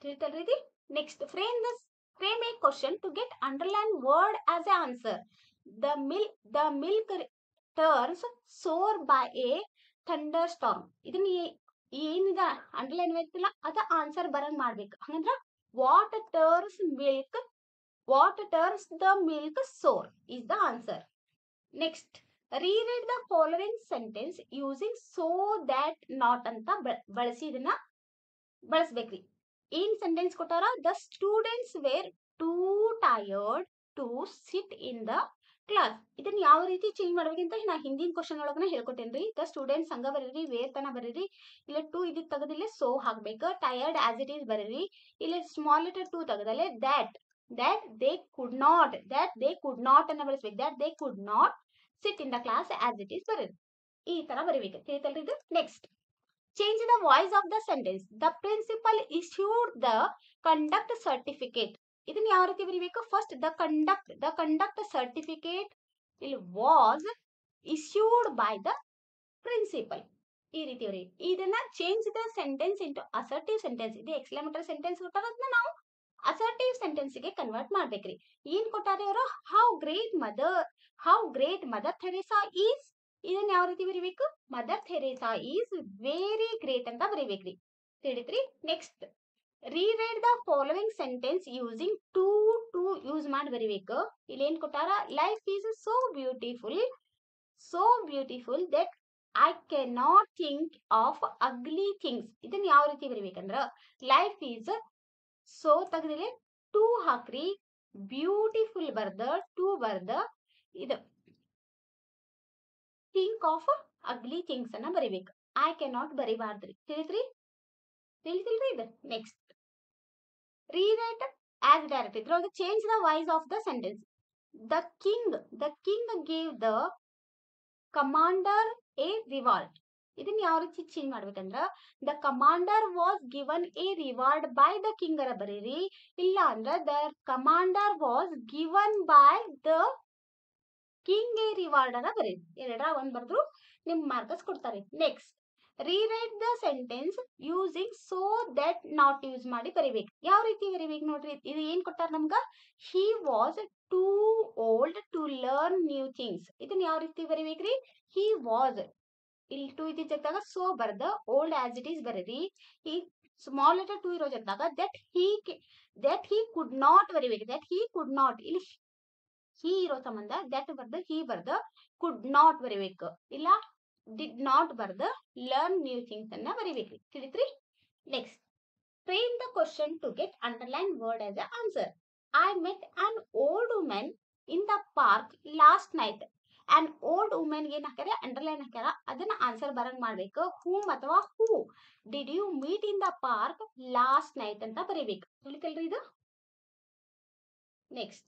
ತಿಳಿತಲ್ರಿ. Next frame a question to get underline word as a answer. The milk turns sour by a thunderstorm. ಇದನ್ನ ಏನಿದ underline ಐತಿಲ್ಲ ಅದ ಆನ್ಸರ್ ಬರಂಗ್ ಮಾಡ್ಬೇಕು. ಹಂಗಂದ್ರ what turns the milk sour is the answer. Next, rewrite the following sentence using so that not ಅಂತ ಬಳಸಿ ಇದನ್ನ ಬಳಸಬೇಕ್ರಿ. ಏನ್ ಸೆಂಟೆನ್ಸ್ ಕೊಟ್ಟಾರ, the students were too tired to sit in the class. ಇದನ್ನ ಯಾವ ರೀತಿ ಚೇಂಜ್ ಮಾಡ್ಬೇಕಂತ ನಾ ಹಿಂದಿನ ಕ್ವಶನ್ ಒಳಗನ ಹೇಳ್ಕೊಟ್ಟೇನ್ರಿ. ದ ಸ್ಟೂಡೆಂಟ್ಸ್ ಹಂಗ ಬರೀರಿ, ವೇರ್ ತನ ಬರೀರಿ, ಇಲ್ಲ ಟೂ ಇದಕ್ ತೆಗದಿಲ್ಲ ಸೋ ಹಾಕ್ಬೇಕು. ಟಯರ್ಡ್ ಆಸ್ ಇಟ್ ಈಸ್ ಬರೀರಿ, ಇಲ್ಲ ಸ್ಮಾಲ್ ಲೆಟರ್ ಟೂ ತೆಗದಲ್ಲೇ that they could not ಅನ್ನ ಬಳಸ್ಬೇಕು. that they could not sit in the class as it is ಬರೀರಿ. ಈ ತರ ಬರೀಬೇಕು. ತಿಳಿತಲ್ರಿ ಇದು. Next change the voice of the sentence. The principal issued the conduct certificate. ಇದನ್ನ ಯಾವ ರೀತಿ ಬರೀಬೇಕು, ಫಸ್ಟ್ ದ ಕಂಡಕ್ಟ್ ಸರ್ಟಿಫಿಕೇಟ್ ಇಲ್ಲಿ was issued by the principal. ಈ ರೀತಿ ಬರೀ. ಇದನ್ನ change the sentence into assertive sentence. ಇದು ಎಕ್ಸ್ಕ್ಲಾಮೇಟರಿ ಸೆಂಟೆನ್ಸ್ ಕೊಟ್ಟಾರ, ಅದನ್ನ ನಾವು ಅಸರ್ಟಿವ್ ಸೆಂಟೆನ್ಸ್ ಗೆ ಕನ್ವರ್ಟ್ ಮಾಡ್ಬೇಕ್ರಿ. ಏನ್ ಕೊಟ್ಟಾರೆ ಅವರು, how great Mother Teresa is. ಇದನ್ನ ಯಾವ ರೀತಿ ಬರೀಬೇಕು, Mother Teresa is very great ಅಂತ ಬರೀಬೇಕ್ರಿ. ತಿಳಿತ್ರಿ. Next rewrite the following sentence using too use ಮಾಡಿ ಬರೀಬೇಕು. ಇಲ್ಲಿ ಏನ್ ಕೊಟ್ಟಾರ, life is so beautiful that I can not think of ugly things. ಇದನ್ನ ಯಾವ ರೀತಿ ಬರೀಬೇಕಂದ್ರ ಲೈಫ್ ಈಸ್ ಸೋ ತೆಗೆದಿಲ್ಲ ಟೂ ಹಾಕ್ರಿ, ಬ್ಯೂಟಿಫುಲ್ ಟೂ ಇದು ಥಿಂಕ್ ಆಫ್ ಅಗ್ಲಿ ಥಿಂಗ್ಸ್ ಅನ್ನ ಬರೀಬೇಕು. ಐ ಕ್ಯಾನ್ ನಾಟ್ ಬರೀಬಾರ್ದ್ರಿ. ತಿಳಿತಿಲ್ರಿ ಇದು. Next rewrite as directed. ಇದ್ರೊಳಗೆ change the voice of the sentence. The king gave the commander a reward. ಇದನ್ನ ಯಾವ ರೀತಿ ಚೇಂಜ್ ಮಾಡ್ಬೇಕಂದ್ರ the commander was given A reward by the king ಅರ ಬರೀರಿ. ಇಲ್ಲ ಅಂದ್ರ the commander was given by the king A reward ಅರ ಬರೀರಿ. ಎರಡರ ಒಂದ್ ಬರ್ದ್ರು ನಿಮ್ ಮಾರ್ಕಸ್ ಕೊಡ್ತಾರೆ. Next rewrite the sentence using so that not use ಮಾಡಿ ಬರೀಬೇಕು. ಯಾವ ರೀತಿ ಬರೀಬೇಕು ನೋಡ್ರಿ. ಇದು ಏನ್ ಕೊಟ್ಟಾರ ನಮ್ಗ, he was too old to learn new things. ಇದನ್ನ ಯಾವ ರೀತಿ ಬರೀಬೇಕ್ರಿ, ಹಿ ವಾಸ್ ಇಲ್ಲಿ ಟೂ ಇದ್ದ ಜಾಗದಾಗ ಸೋ ಬರ್ದ ಓಲ್ಡ್ ಆಸ್ ಇಟ್ ಈಸ್ ಬರೀರಿ. ಈ ಸ್ಮಾಲ್ ಲೆಟರ್ ಟೂ ಇರೋ ಜಾಗದಾಗ ದಟ್ ಹಿ ಕುಡ್ ನಾಟ್ ಬರೀಬೇಕು. ದಟ್ ಹಿ ಕುಡ್ ನಾಟ್, ಇಲ್ಲಿ ಹಿ ಇರೋ ಸಂಬಂಧ ದಟ್ ಬರ್ದ ಹಿ ಬರ್ದ ಕುಡ್ ನಾಟ್ ಬರೀಬೇಕು. ಇಲ್ಲ ಡಿಡ್ ನಾಟ್ ಬರ್ದ ಲರ್ನ್ ನ್ಯೂ ಥಿಂಗ್ಸ್ ಅನ್ನ ಬರೀಬೇಕ್ರಿ. ತಿಳಿತ್ರಿ. Next frame the question to get underline word as a answer. I met an old women in the park last night. An old women ಏನ್ ಹಾಕ್ಯಾರ, ಅಂಡರ್ಲೈನ್ ಹಾಕ್ಯಾರ, ಅದನ್ನ ಆನ್ಸರ್ ಬರಂಗ್ ಮಾಡ್ಬೇಕು. ಹೂಮ್ ಅಥವಾ who did you meet in the park last night ಅಂತ ಬರೀಬೇಕು. ತಿಳಿತಲ್ರಿ ಇದು. Next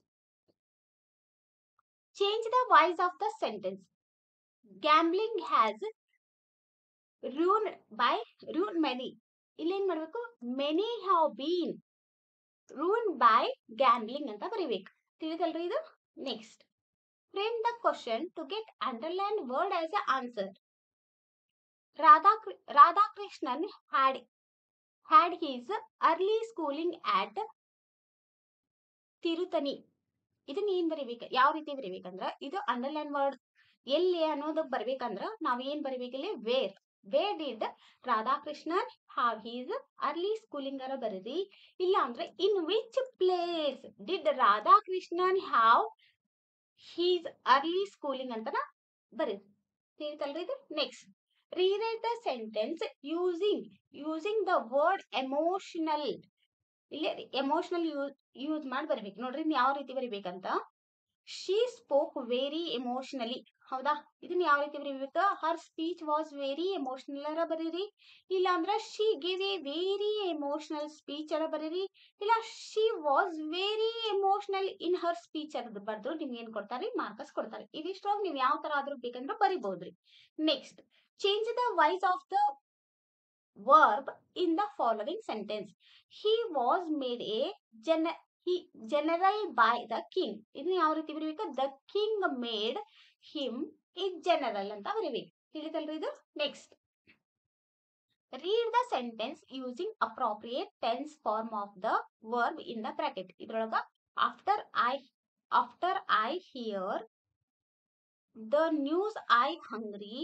change the voice of the sentence. Gambling has ruined many. ಇಲ್ಲಿ ಏನ್ ಮಾಡ್ಬೇಕು, many have been ruined by gambling ಅಂತ ಬರೀಬೇಕು. ತಿಳಿದಲ್ರಿ ಇದು. Next frame the question to get underline word as a answer. Radhakrishnan had his early schooling at Tiruttani. ಇದನ್ನ ಏನ್ ಬರೀಬೇಕು, ಯಾವ ರೀತಿ ಬರೀಬೇಕಂದ್ರ ಇದು ಅಂಡರ್ಲೈನ್ ವರ್ಡ್ ಎಲ್ಲಿ ಅನ್ನೋದಕ್ ಬರ್ಬೇಕಂದ್ರ ನಾವ್ ಏನ್ ಬರೀಬೇಕಿಲ್ಲಿ, where. Where did Radhakrishnan have his early schooling ಅರ ಬರೀರಿ. ಇಲ್ಲ ಅಂದ್ರೆ in which place did Radhakrishnan have his early schooling ಅಂತ ಬರೀರಿ. ತಿಳಿತಲ್ರಿ ಇದು. Next rewrite the sentence using the word emotional. ಇಲ್ಲಿ ಎಮೋಷನಲ್ ಯೂಸ್ ಮಾಡಿ ಬರಿಬೇಕು ನೋಡ್ರಿ. ಯಾವ ರೀತಿ ಬರಿಬೇಕಂತ, ಶಿ ಸ್ಪೋಕ್ ವೆರಿ ಎಮೋಷನಲಿ. ಹೌದಾ, ಇದನ್ನ ಯಾವ ರೀತಿ ಬರೀಬೇಕು? Her speech was very emotional ಅರ ಬರೀರಿ. ಇಲ್ಲ ಅಂದ್ರೆ she give a very emotional speech ಅರ ಬರೀರಿ. ಇಲ್ಲ she was very emotional in Har speech ಅರ ಬರ್ದು ನಿಮ್ಗೆ ಏನ್ ಕೊಡ್ತಾರೆ? ಮಾರ್ಕಸ್ ಕೊಡ್ತಾರೆ. ಇದಿಷ್ಟೊಂದು ನೀವು ಯಾವ ತರ ಆದ್ರೂ ಬೇಕಂದ್ರೆ ಬರಿಬಹುದ್ರಿ. Next change the voice of the verb in the following sentence. He was made a general by the king. ಇದನ್ನ ಯಾವ ರೀತಿ ಬರೀಬೇಕು? The king made him a general ಅಂತ ಬರೀಬೇಕು. ತಿಳಿತಲ್ರಿ ಇದು. Next read the sentence using appropriate tense form of the verb in the bracket. ಇದ್ರೊಳಗ after I hear the news I hungry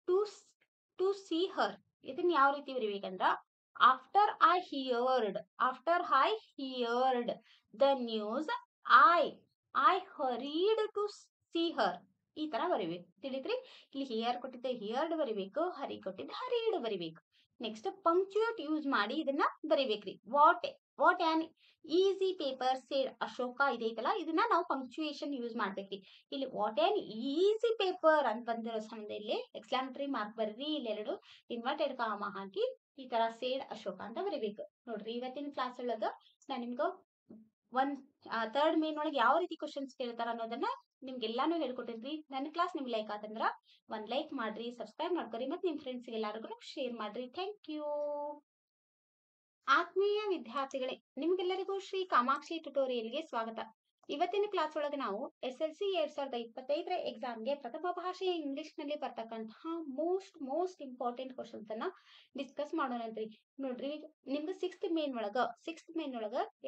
to see her. ಇದನ್ನ ಯಾವ ರೀತಿ ಬರೀಬೇಕಂದ್ರ after I heard the news I hurried to see her. ಈ ತರ ಬರೀಬೇಕು. ತಿಳಿದ್ರಿ? ಇಲ್ಲಿ here ಕೊಟ್ಟಿದ್ದ heard ಬರೀಬೇಕು, ಹರಿ ಕೊಟ್ಟಿದ್ದ ಹರಿಡ್ ಬರೀಬೇಕು. ನೆಕ್ಸ್ಟ್ ಪಂಕ್ಚುಯೇಟ್ ಯೂಸ್ ಮಾಡಿ ಇದನ್ನ ಬರೀಬೇಕ್ರಿ. What an easy paper said Ashoka ಇದೈತಲ್ಲ, ಇದನ್ನ ನಾವು ಪಂಕ್ಚುಯೇಷನ್ ಯೂಸ್ ಮಾಡ್ಬೇಕ್ರಿ. ಇಲ್ಲಿ ವಾಟ್ ಆನ್ ಈಸಿ ಪೇಪರ್ ಅಂತ ಬಂದಿರೋ ಸಮಯದಲ್ಲಿ ಎಕ್ಸ್ಕ್ಲಾಮೇಟರಿ ಮಾರ್ಕ್ ಬರ್ರಿ. ಇಲ್ಲಿ ಎರಡು ಇನ್ವರ್ಟೆಡ್ ಕಾಮ ಹಾಕಿ ಈ ತರ ಸೇಡ್ ಅಶೋಕ ಅಂತ ಬರೀಬೇಕು. ನೋಡ್ರಿ, ಇವತ್ತಿನ ಕ್ಲಾಸ್ ಒಳಗ ನಾನು ನಿಮ್ಗ ಥರ್ಡ್ ಮೇನ್ ಒಳಗೆ ಯಾವ ರೀತಿ ಕ್ವಶನ್ಸ್ ಕೇಳ್ತಾರ ಅನ್ನೋದನ್ನ ನಿಮ್ಗೆಲ್ಲಾನು ಹೇಳ್ಕೊಟ್ಟಿದ್ರಿ. ನನ್ನ ಕ್ಲಾಸ್ ನಿಮ್ಗೆ ಲೈಕ್ ಆತಂದ್ರ ಒಂದ್ ಲೈಕ್ ಮಾಡ್ರಿ, ಸಬ್ಸ್ಕ್ರೈಬ್ ಮಾಡ್ಕೊರಿ, ಮತ್ತೆ ನಿಮ್ ಫ್ರೆಂಡ್ಸ್ ಎಲ್ಲರಿಗೂ ಶೇರ್ ಮಾಡ್ರಿ. Thank you. ಆತ್ಮೀಯ ವಿದ್ಯಾರ್ಥಿಗಳೇ, ನಿಮ್ಗೆಲ್ಲರಿಗೂ ಶ್ರೀ ಕಾಮಾಕ್ಷಿ ಟ್ಯುಟೋರಿಯಲ್ಗೆ ಸ್ವಾಗತ. ಇವತ್ತಿನ ಕ್ಲಾಸ್ ಒಳಗೆ ನಾವು SSLC 2025 ಎಕ್ಸಾಮ್ಗೆ ಪ್ರಥಮ ಭಾಷೆ ಇಂಗ್ಲಿಷ್ ನಲ್ಲಿ ಬರ್ತಕ್ಕಂತಹ ಮೋಸ್ಟ್ ಇಂಪಾರ್ಟೆಂಟ್ ಕ್ವಶನ್ಸ್ ಅನ್ನ ಡಿಸ್ಕಸ್ ಮಾಡೋಣಂತ್ರಿ. ನೋಡ್ರಿ, ನಿಮ್ಗೆ ಸಿಕ್ಸ್ತ್ ಮೇನ್ ಒಳಗ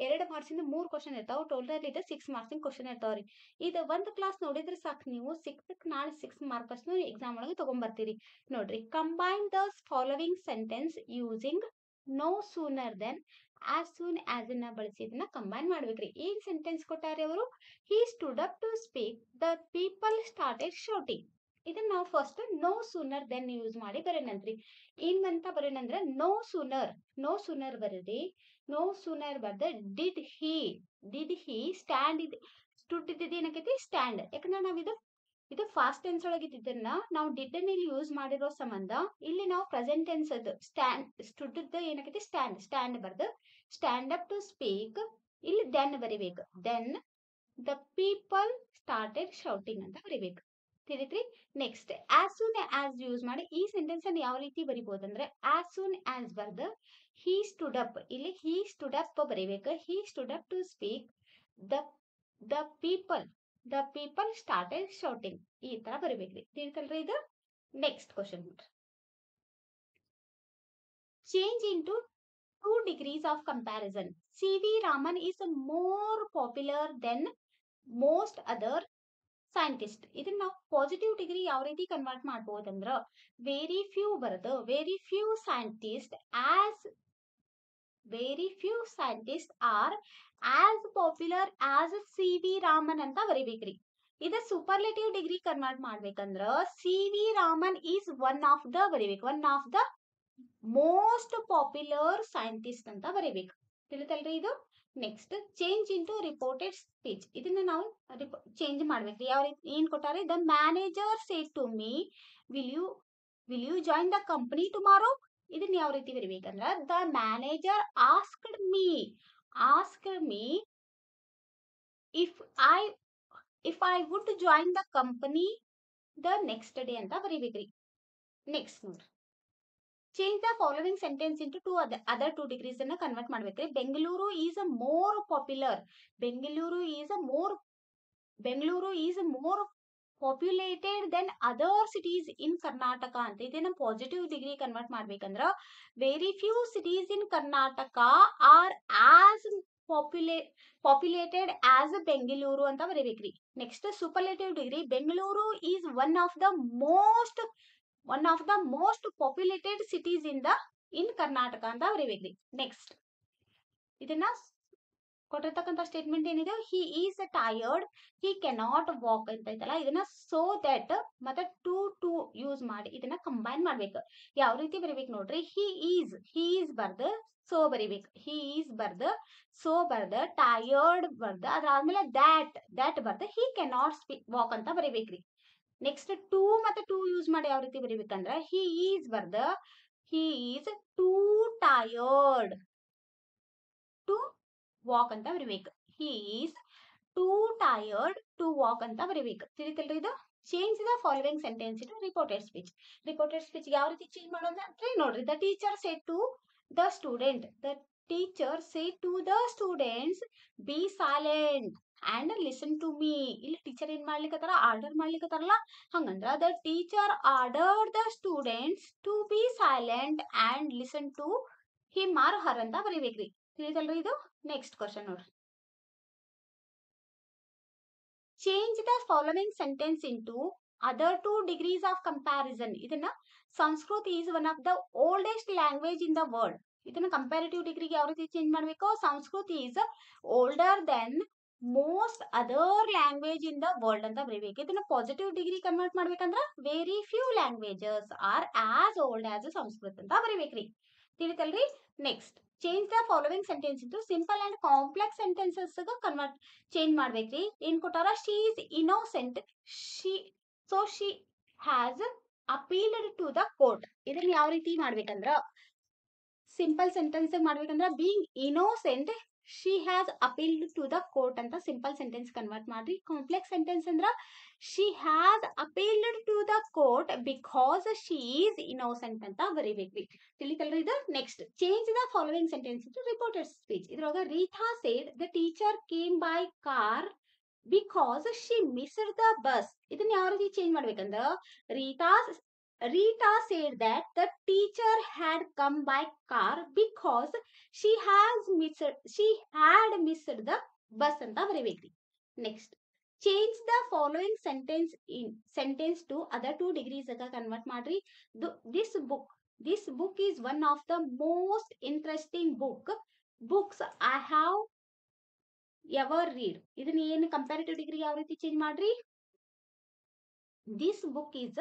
2 ಮಾರ್ಕ್ಸ್ ಇಂದ 3 ಕ್ವಶನ್ ಇರ್ತಾವ. ಟೋಟಲ್ ಇದು 6 ಮಾರ್ಕ್ಸ್ ಕ್ವಶನ್ ಇರ್ತಾವ್ರಿ. ಇದು ಒಂದು ಕ್ಲಾಸ್ ನೋಡಿದ್ರೆ ಸಾಕು, ನೀವು 6 ಮಾರ್ಕ್ಸ್ ಎಕ್ಸಾಮ್ ಒಳಗೆ ತಗೊಂಡ್ಬರ್ತೀರಿ. ನೋಡ್ರಿ, combine the following sentence using no sooner than as soon as ನ ಬಳಸಿ ಇದನ್ನ ಕಂಬೈನ್ ಮಾಡ್ಬೇಕ್ರಿ. ಏನ್ ಸೆಂಟೆನ್ಸ್ ಕೊಟ್ಟಾರೆ ಅವರು? He stood up to speak, the people started shouting. ಇದನ್ನ ನಾವು first no sooner than use ಮಾಡಿ ಬರೋಣಂತ್ರಿ. ಏನಂತ ಬರೋಣಂದ್ರೆ ನೋ ಸೂನರ್ ಬರೀರಿ. ನೋ ಸೂನರ್ ಬರ್ದ ಡಿಡ್ ಹಿ ಸ್ಟ್ಯಾಂಡ್ ಸ್ಟುಡ್ ಇದ್ದಿದ್ದು ಏನಕೈತಿ? ಸ್ಟ್ಯಾಂಡ್. ಯಾಕಂದ್ರೆ ನಾವ್ ಇದು ಫಾಸ್ಟ್ ಟೆನ್ಸ್ ಒಳಗೆ ಇದನ್ನ ನಾವು ಡಿಡ್ ಇಲ್ಲಿ ಯೂಸ್ ಮಾಡಿರೋ ಸಂಬಂಧ ಇಲ್ಲಿ ನಾವು ಪ್ರೆಸೆಂಟ್ ಟೆನ್ಸ್ ಅದು ಸ್ಟುಡ್ ಏನಕೈತಿ? ಸ್ಟ್ಯಾಂಡ್ ಬರ್ದು ಸ್ಟ್ಯಾಂಡ್ ಅಪ್ ಟು ಸ್ಪೀಕ್ ಇಲ್ಲಿ ದೆನ್ ಬರಿಬೇಕು. Than the people started shouting ಅಂತ ಬರಿಬೇಕು. ತಿಳಿತ್ರಿ? Next as soon as use ಮಾಡಿ ಈ ಸೆಂಟೆನ್ಸ್ ಅನ್ನು ಯಾವ ರೀತಿ ಬರಿಬಹುದಂದ್ರೆ ಆಸ್ ಸೂನ್ ಆಸ್ ಬರ್ದು ಹಿ ಸ್ಟುಡ್ ಅಪ್ ಇಲ್ಲಿ ಹಿ ಸ್ಟುಡ್ ಅಪ್ ಬರಿಬೇಕು. He stood up to speak the people started shouting. ಈ ತರ ಬರಿಬೇಕ್ರಿ. ತಿಳಿತಲ್ರಿ ಇದು? ನೆಕ್ಸ್ಟ್ ಕ್ವಶನ್ ನೋಡ್ರಿ. Change into 2 degrees of comparison. C.V. Raman is more popular than most other scientists. ಇದನ್ನ ನಾವು ಪಾಸಿಟಿವ್ ಡಿಗ್ರಿ ಯಾವ ರೀತಿ ಕನ್ವರ್ಟ್ ಮಾಡಬಹುದಂದ್ರ ವೆರಿ ಫ್ಯೂ ಬರದು very few scientist are as popular as C.V. Raman ಅಂತ ಬರಿಬೇಕ್ರಿ. ಇದ ಸೂಪರ್ಲೇಟಿವ್ ಡಿಗ್ರಿ ಕನ್ವರ್ಟ್ ಮಾಡ್ಬೇಕಂದ್ರ C.V. Raman is one of the ಬರಿಬೇಕು. One of the most popular scientist ಅಂತ ಬರೀಬೇಕು. ತಿಳಿತಲ್ರಿ ಇದು? Next change into reported speech. ಇದನ್ನ ನಾವು ಚೇಂಜ್ ಮಾಡ್ಬೇಕ್ರಿ. ಯಾವ ರೀತಿ? ಏನ್ ಕೊಟ್ಟಾರೆ? The manager said to me will you join the company tomorrow. ಇದನ್ನ ಯಾವ ರೀತಿ ಬರಿಬೇಕಂದ್ರ the manager asked me if I would join the company the next day ಅಂತ ಬರಿಬೇಕ್ರಿ. ನೆಕ್ಸ್ಟ್ ನೋಡ್ರಿ, change the following sentence into other 2 degrees ಅನ್ನ convert ಮಾಡ್ಬೇಕ್ರಿ. Bengaluru is more popular. Bengaluru is more populated than other cities in Karnataka ಅಂತ. ಇದನ್ನ positive degree convert ಮಾಡ್ಬೇಕಂದ್ರ very few cities in Karnataka are as populated as Bengaluru ಅಂತ ಬರೀಬೇಕ್ರಿ. Next superlative degree Bengaluru is one of the most one of the most populated cities in Karnataka ಅಂತ ಬರೀಬೇಕ್ರಿ. Next ಇದನ್ನ ಕೊಟ್ಟಿರ್ತಕ್ಕಂಥ statement ಏನಿದೆ, he is tired, he cannot walk ಅಂತ ಐತಲ್ಲ, ಇದನ್ನ ಸೋ ದಟ್ ಮತ್ತೆ ಟು ಯೂಸ್ ಮಾಡಿ ಇದನ್ನ ಕಂಬೈನ್ ಮಾಡ್ಬೇಕು. ಯಾವ ರೀತಿ ಬರಿಬೇಕು ನೋಡ್ರಿ, ಹಿ ಈಸ್ ಬರ್ದ ಸೋ ಬರಿಬೇಕು, ಹಿ ಈಸ್ ಬರ್ದ ಸೋ ಬರ್ದ, ಟಯರ್ಡ್ ಬರ್ದ, ಅದಾದ್ಮೇಲೆ ದ್ಯಾಟ್ ಬರ್ದ ಹಿ ಕೆನಾಟ್ ವಾಕ್ ಅಂತ ಬರಿಬೇಕ್ರಿ. ನೆಕ್ಸ್ಟ್ ಟು ಮತ್ತೆ ಟು ಯೂಸ್ ಮಾಡಿ ಯಾವ ರೀತಿ ಬರಿಬೇಕಂದ್ರ, ಹಿ ಈಸ್ ಬರ್ದ he is too tired to walk ಅಂತ ಬರಿಬೇಕು, he is too tired to walk ಅಂತ ಬರಿಬೇಕು. ತಿಳಿತಲ್ರಿ ಇದು? Change the following sentence in reported speech. Reported speech ಯಾವ ರೀತಿ ಚೇಂಜ್ ಮಾಡೋದಂದ್ರೆ ನೋಡ್ರಿ, the teacher say to the student, the teacher say to the students be silent and listen to me. ಇಲ್ಲಿ teacher ಏನ್ ಮಾಡ್ಲಿಕ್ಕತ್ತಾರ, ಆರ್ಡರ್ ಮಾಡ್ಲಿಕ್ಕತ್ತಾರಲ್ಲ, ಹಂಗಂದ್ರ the teacher order the students to be silent and listen to him or her ಅಂತ ಬರಿಬೇಕ್ರಿ. ತಿಳಿದಲ್ರಿ ಇದು? Next question ನೋಡ್ರಿ, change the following sentence into other two degrees of comparison. ಇದನ್ನ Sanskrit is one of the oldest language in the world. ಇದನ್ನ comparative ಡಿಗ್ರಿಗೆ ಯಾವ ರೀತಿ ಚೇಂಜ್ ಮಾಡಬೇಕು, Sanskrit is older than most other language in the world ಅಂತ ಬರೀಬೇಕು. ಇದನ್ನ ಪಾಸಿಟಿವ್ ಡಿಗ್ರಿ ಕನ್ವರ್ಟ್ ಮಾಡ್ಬೇಕಂದ್ರ very few languages are as old as Sanskrit ಅಂತ ಬರೀಬೇಕ್ರಿ. ತಿಳಿತಲ್ರಿ? Next change the following sentence into simple and complex sentences convert change ಮಾಡ್ಬೇಕ್ರಿ. ಏನ್ ಕೊಟ್ಟಾರ, she is innocent, she has appealed to the court. ಇದನ್ನ ಯಾವ ರೀತಿ ಮಾಡ್ಬೇಕಂದ್ರ, ಸಿಂಪಲ್ ಸೆಂಟೆನ್ಸ್ ಮಾಡ್ಬೇಕಂದ್ರ being innocent she has appealed to the court ಅಂತ simple sentence convert ಮಾಡ್ರಿ. ಕಾಂಪ್ಲೆಕ್ಸ್ ಸೆಂಟೆನ್ಸ್ ಅಂದ್ರ she has appealed to the court because she is innocent ಅಂತ ಬರೀಬೇಕ್ರಿ. ತಿಳಿತಲ್ರಿ ಇದು? Next change the following sentence to reported speech. ಇದ್ರೊಳಗ Rita said the teacher came by car because she missed the bus. ಇದನ್ನ ಯಾವ ರೀತಿ change ಮಾಡ್ಬೇಕಂದ್ರ, Rita said that the teacher had come by car because she had missed the bus ಅಂತ ಬರೀಬೇಕ್ರಿ. Next change the following sentence to other two degrees convert ಮಾಡ್ರಿ. This book is one of the most interesting books I have ever read. ಇದನ್ನ ಏನು comparative degree ಯಾವ ರೀತಿ change ಮಾಡ್ರಿ, this book is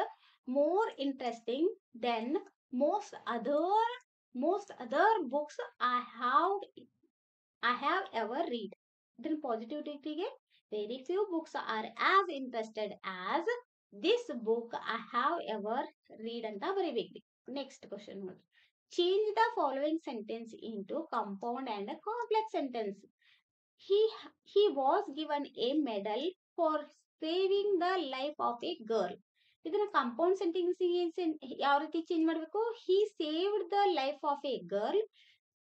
more interesting than most other books I have ever read. Then positive degree, very few books are as interested as this book I have ever read anta ಬರಿಬೇಕ್ರಿ. Next question ನೋಡಿ, change the following sentence into compound and complex sentence. He was given a medal for saving the life of a girl. ಇದನ್ನ compound sentence ಯಾವ ರೀತಿ change ಮಾಡಬೇಕು, he saved the life of a girl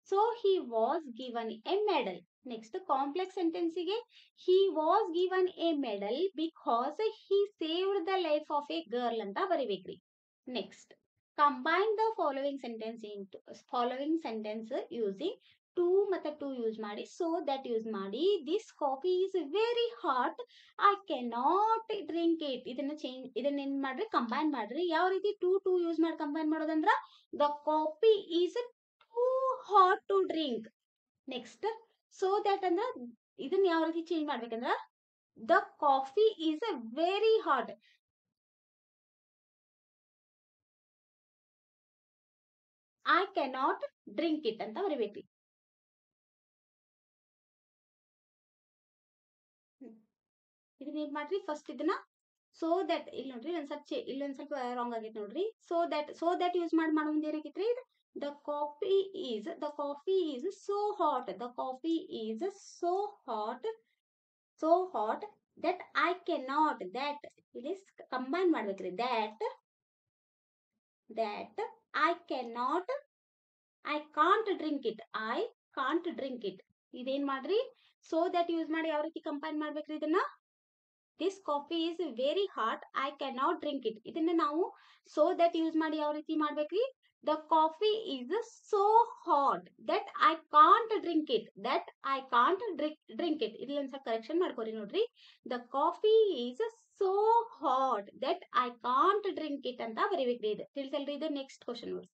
so he was given a medal. Next complex ಸೆಂಟೆನ್ಸಿಗೆ he was given a medal because he saved the life of a girl ಅಂತ ಬರಿಬೇಕ್ರಿ. Next combine the following sentence using too ಮತ್ತೆ too use ಮಾಡಿ, so that use ಮಾಡಿ, this coffee is very hot I cannot drink it. ಇದನ್ನ ಏನ್ ಮಾಡ್ರಿ, combine ಮಾಡ್ರಿ. ಯಾವ ರೀತಿ ಟು ಯೂಸ್ ಮಾಡಿ ಕಂಬೈನ್ ಮಾಡೋದಂದ್ರ, the coffee is too hot to drink. Next so that ಅಂದ್ರ ಇದನ್ನ ಯಾವ ರೀತಿ ಚೇಂಜ್ ಮಾಡ್ಬೇಕಂದ್ರ, the coffee is very hot I cannot drink it ಅಂತ ಬರಿಬೇಕ್ರಿ. ಇದನ್ನ ಏನ್ ಮಾಡ್ರಿ, ಫಸ್ಟ್ ಇದನ್ನ ಸೊ ದಟ್, ಇಲ್ಲಿ ನೋಡ್ರಿ ಇಲ್ಲೊಂದ್ ಸ್ವಲ್ಪ ರಾಂಗ್ ಆಗೈತೆ ನೋಡ್ರಿ. ಸೊ ದಟ್ ಯೂಸ್ ಮಾಡಿ ಮುಂದೆ ಏನಾಗೈತ್ರಿ, the coffee is so hot, the coffee is so hot that I cannot, that ಇಲ್ಲಿ ಕಂಬೈನ್ ಮಾಡ್ಬೇಕ್ರಿ, that I can't drink it. ಇದೇನ್ ಮಾಡ್ರಿ, ಸೊ ದಟ್ ಯೂಸ್ ಮಾಡಿ ಯಾವ ರೀತಿ ಕಂಬೈನ್ ಮಾಡ್ಬೇಕ್ರಿ ಇದನ್ನ, this coffee is very hot, I can not drink it. ಇದನ್ನ ನಾವು ಸೋ ದಟ್ ಯೂಸ್ ಮಾಡಿ ಯಾವ ರೀತಿ ಮಾಡ್ಬೇಕ್ರಿ? The coffee is so hot that I can't drink it. That I can't drink it. ಇಲ್ಲಿ ಒಂದ್ಸಲ ಕರೆಕ್ಷನ್ ಮಾಡ್ಕೊರಿ ನೋಡ್ರಿ. The coffee is so hot that I can't drink it ಅಂತ ಬರೀಬೇಕ್ರಿ. ಇದು ತಿಳಿಸಲ್ರಿ? ಇದು ನೆಕ್ಸ್ಟ್ ಕ್ವಶನ್ ನೋಡಿ.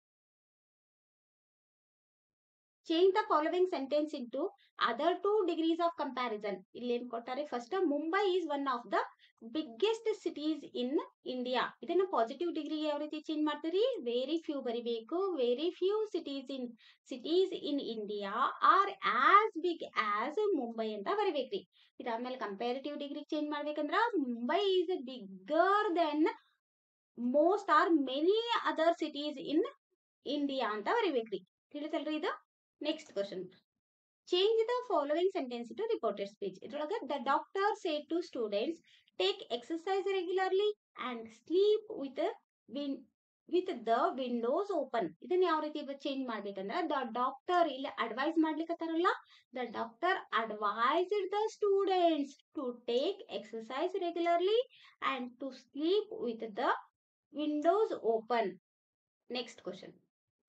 Change the following sentence into other two degrees of comparison. ಇಲ್ಲಿ ಏನ್ ಕೊಟ್ಟಾರೆ? First, Mumbai is one of the biggest cities in India. ಇದನ್ನ positive degree ಯಾವ ರೀತಿ ಚೇಂಜ್ ಮಾಡ್ತೀರಿ? ವೆರಿ ಫ್ಯೂ ಬರಿಬೇಕು. Very few cities in India are as big as Mumbai ಅಂತ ಬರಿಬೇಕ್ರಿ. ಇದಾದ್ಮೇಲೆ ಕಂಪ್ಯಾರಿಟಿವ್ ಡಿಗ್ರಿ ಚೇಂಜ್ ಮಾಡ್ಬೇಕಂದ್ರ Mumbai is bigger than most or many other cities in India ಅಂತ ಬರಿಬೇಕ್ರಿ. ತಿಳಿತಲ್ರಿ ಇದು? Next question. Change the following sentence to reported speech. ಇದ್ರೊಳಗ the doctor said to students take exercise regularly and sleep with the windows open. ಇದನ್ನ ಯಾವ ರೀತಿ change ಮಾಡ್ಬೇಕಂದ್ರ the doctor, ಇಲ್ಲಿ ಅಡ್ವೈಸ್ ಮಾಡ್ಲಿಕ್ಕತ್ತಾರಲ್ಲ, the doctor advised the students to take exercise regularly and to sleep with the windows open. Next question.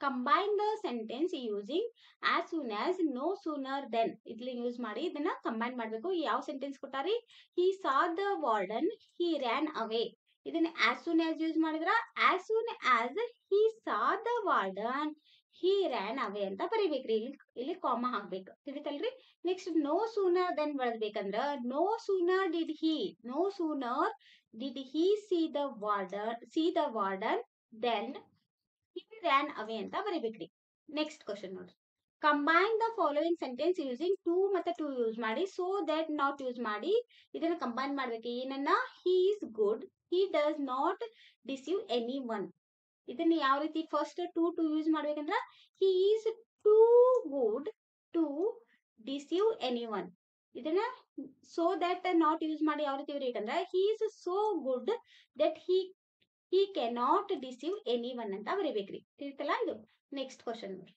Combine the sentence using as soon as, no sooner than. ಇಲ್ಲಿ use ಮಾಡಿ ಇದನ್ನ combine ಮಾಡಬೇಕು. ಯಾವ sentence ಕೊಟ್ಟಾರಿ? He saw the warden, he ran away. ಇದನ್ನ as soon as use ಮಾಡಿದ್ರ as soon as he saw the warden he ran away ಅಂತ ಬರಿಬೇಕ್ರಿ. ಇಲ್ಲಿ ಕಾಮಾ ಹಾಕ್ಬೇಕು. ತಿಳಿತಲ್ರಿ? ನೆಕ್ಸ್ಟ್, ನೋ ಸೂನರ್ ದೆನ್ ಬಳಸ್ಬೇಕಂದ್ರ no sooner did he see the warden than he ran away ಅಂತ ಬರಿಬೇಕ್ರಿ. ನೆಕ್ಸ್ಟ್ ಕ್ವಶನ್ ನೋಡ್ರಿ. Combine the following sentence using too ಮತ್ತೆ ಟು ಯೂಸ್ ಮಾಡಿ, ಸೋ ದಟ್ ನಾಟ್ ಯೂಸ್ ಮಾಡಿ ಇದನ್ನ ಕಂಬೈನ್ ಮಾಡ್ಬೇಕು. ಏನನ್ನ? He is good, he does not deceive any one. ಇದನ್ನ ಯಾವ ರೀತಿ? ಫಸ್ಟ್ ಟು ಯೂಸ್ ಮಾಡ್ಬೇಕಂದ್ರ he is too good to deceive any one. ಇದನ್ನ ಸೋ ದಟ್ ನಾಟ್ ಯೂಸ್ ಮಾಡಿ ಯಾವ ರೀತಿ ಬರೀಬೇಕಂದ್ರ he is so good that he cannot deceive anyone ಅಂತ ಬರೀಬೇಕ್ರಿ. ತಿಳಿತಲ್ಲ ಇದು? ನೆಕ್ಸ್ಟ್ ಕ್ವಶನ್ ನೋಡಿ.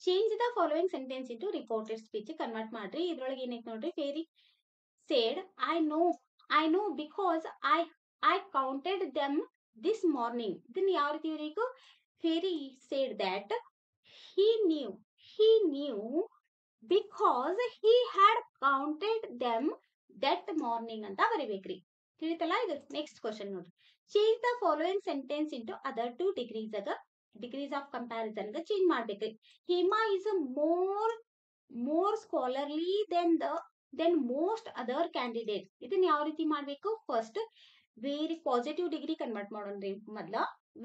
Change the following sentence into reported speech convert ಮಾಡ್ರಿ. ಇದ್ರೊಳಗೆ ಏನೈತೆ ನೋಡ್ರಿ. Ferry said I know because I counted them this morning. ಇದನ್ನ ಯಾವ ರೀತಿ ಬರೀಬೇಕು? Ferry said that he knew because he had counted them that morning ಅಂತ ಬರೀಬೇಕ್ರಿ. ತಿಳಿತಲ್ಲ ಇದು? ನೆಕ್ಸ್ಟ್ ಕ್ವಶನ್ ನೋಡ್ರಿ. Change the following sentence into other two degrees of comparison change ಮಾಡ್ಬೇಕ್ರಿ. Hema is more scholarly than most other candidate. ಇದನ್ನ ಯಾವ ರೀತಿ ಮಾಡ್ಬೇಕು? First very positive degree convert ಮಾಡೋಣ್ರಿ. ಮೊದ್ಲ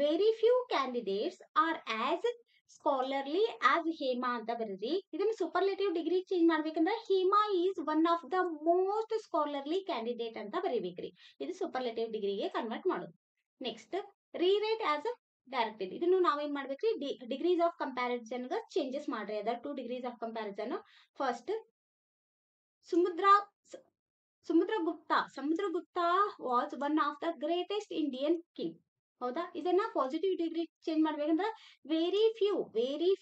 very few candidates are as scholarly as Hema ಅಂತ ಬರೀರಿ. ಇದನ್ನ ಸೂಪರ್ಲೇಟಿವ್ ಡಿಗ್ರಿ ಚೇಂಜ್ ಮಾಡ್ಬೇಕಂದ್ರೆ Hema is one of the most scholarly candidate ಅಂತ ಬರೀಬೇಕ್ರಿ. ಇದು ಸೂಪರ್ಲೇಟಿವ್ ಡಿಗ್ರಿಗೆ ಕನ್ವರ್ಟ್ ಮಾಡೋದು. Next, rewrite as a directed. ಇದನ್ನು ನಾವೇನ್ ಮಾಡ್ಬೇಕ್ರಿ? ಡಿಗ್ರೀಸ್ ಆಫ್ ಕಂಪ್ಯಾರಿಸನ್ ಚೇಂಜಸ್ ಮಾಡ್ರಿ. Other two degrees of comparison. First, Samudragupta was one of the greatest Indian king. ಹೌದಾ? ಇದನ್ನ ಪಾಸಿಟಿವ್ ಡಿಗ್ರಿ ಚೇಂಜ್ ಮಾಡ್ಬೇಕಂದ್ರ very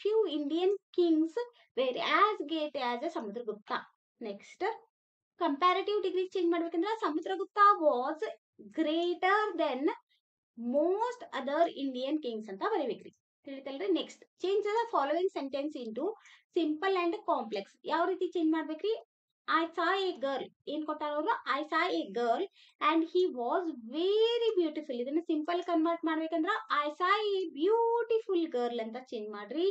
few Indian kings were as great as a Samudragupta. Next, comparative degree change ಮಾಡ್ಬೇಕಂದ್ರ Samudragupta was greater than most other Indian kings ಅಂತ ಬರೀಬೇಕ್ರಿ. ತಿಳಿತಲ್ರಿ? Next, change the following sentence into simple and complex. ಯಾವ ರೀತಿ change ಮಾಡ್ಬೇಕ್ರಿ? I saw A girl. ಏನ್ ಕೊಟ್ಟಾರ ಅವರು? I saw A girl and he was very beautiful. ಇದನ್ನ ಸಿಂಪಲ್ ಕನ್ವರ್ಟ್ ಮಾಡ್ಬೇಕಂದ್ರ I saw A beautiful girl ಅಂತ ಚೇಂಜ್ ಮಾಡ್ರಿ.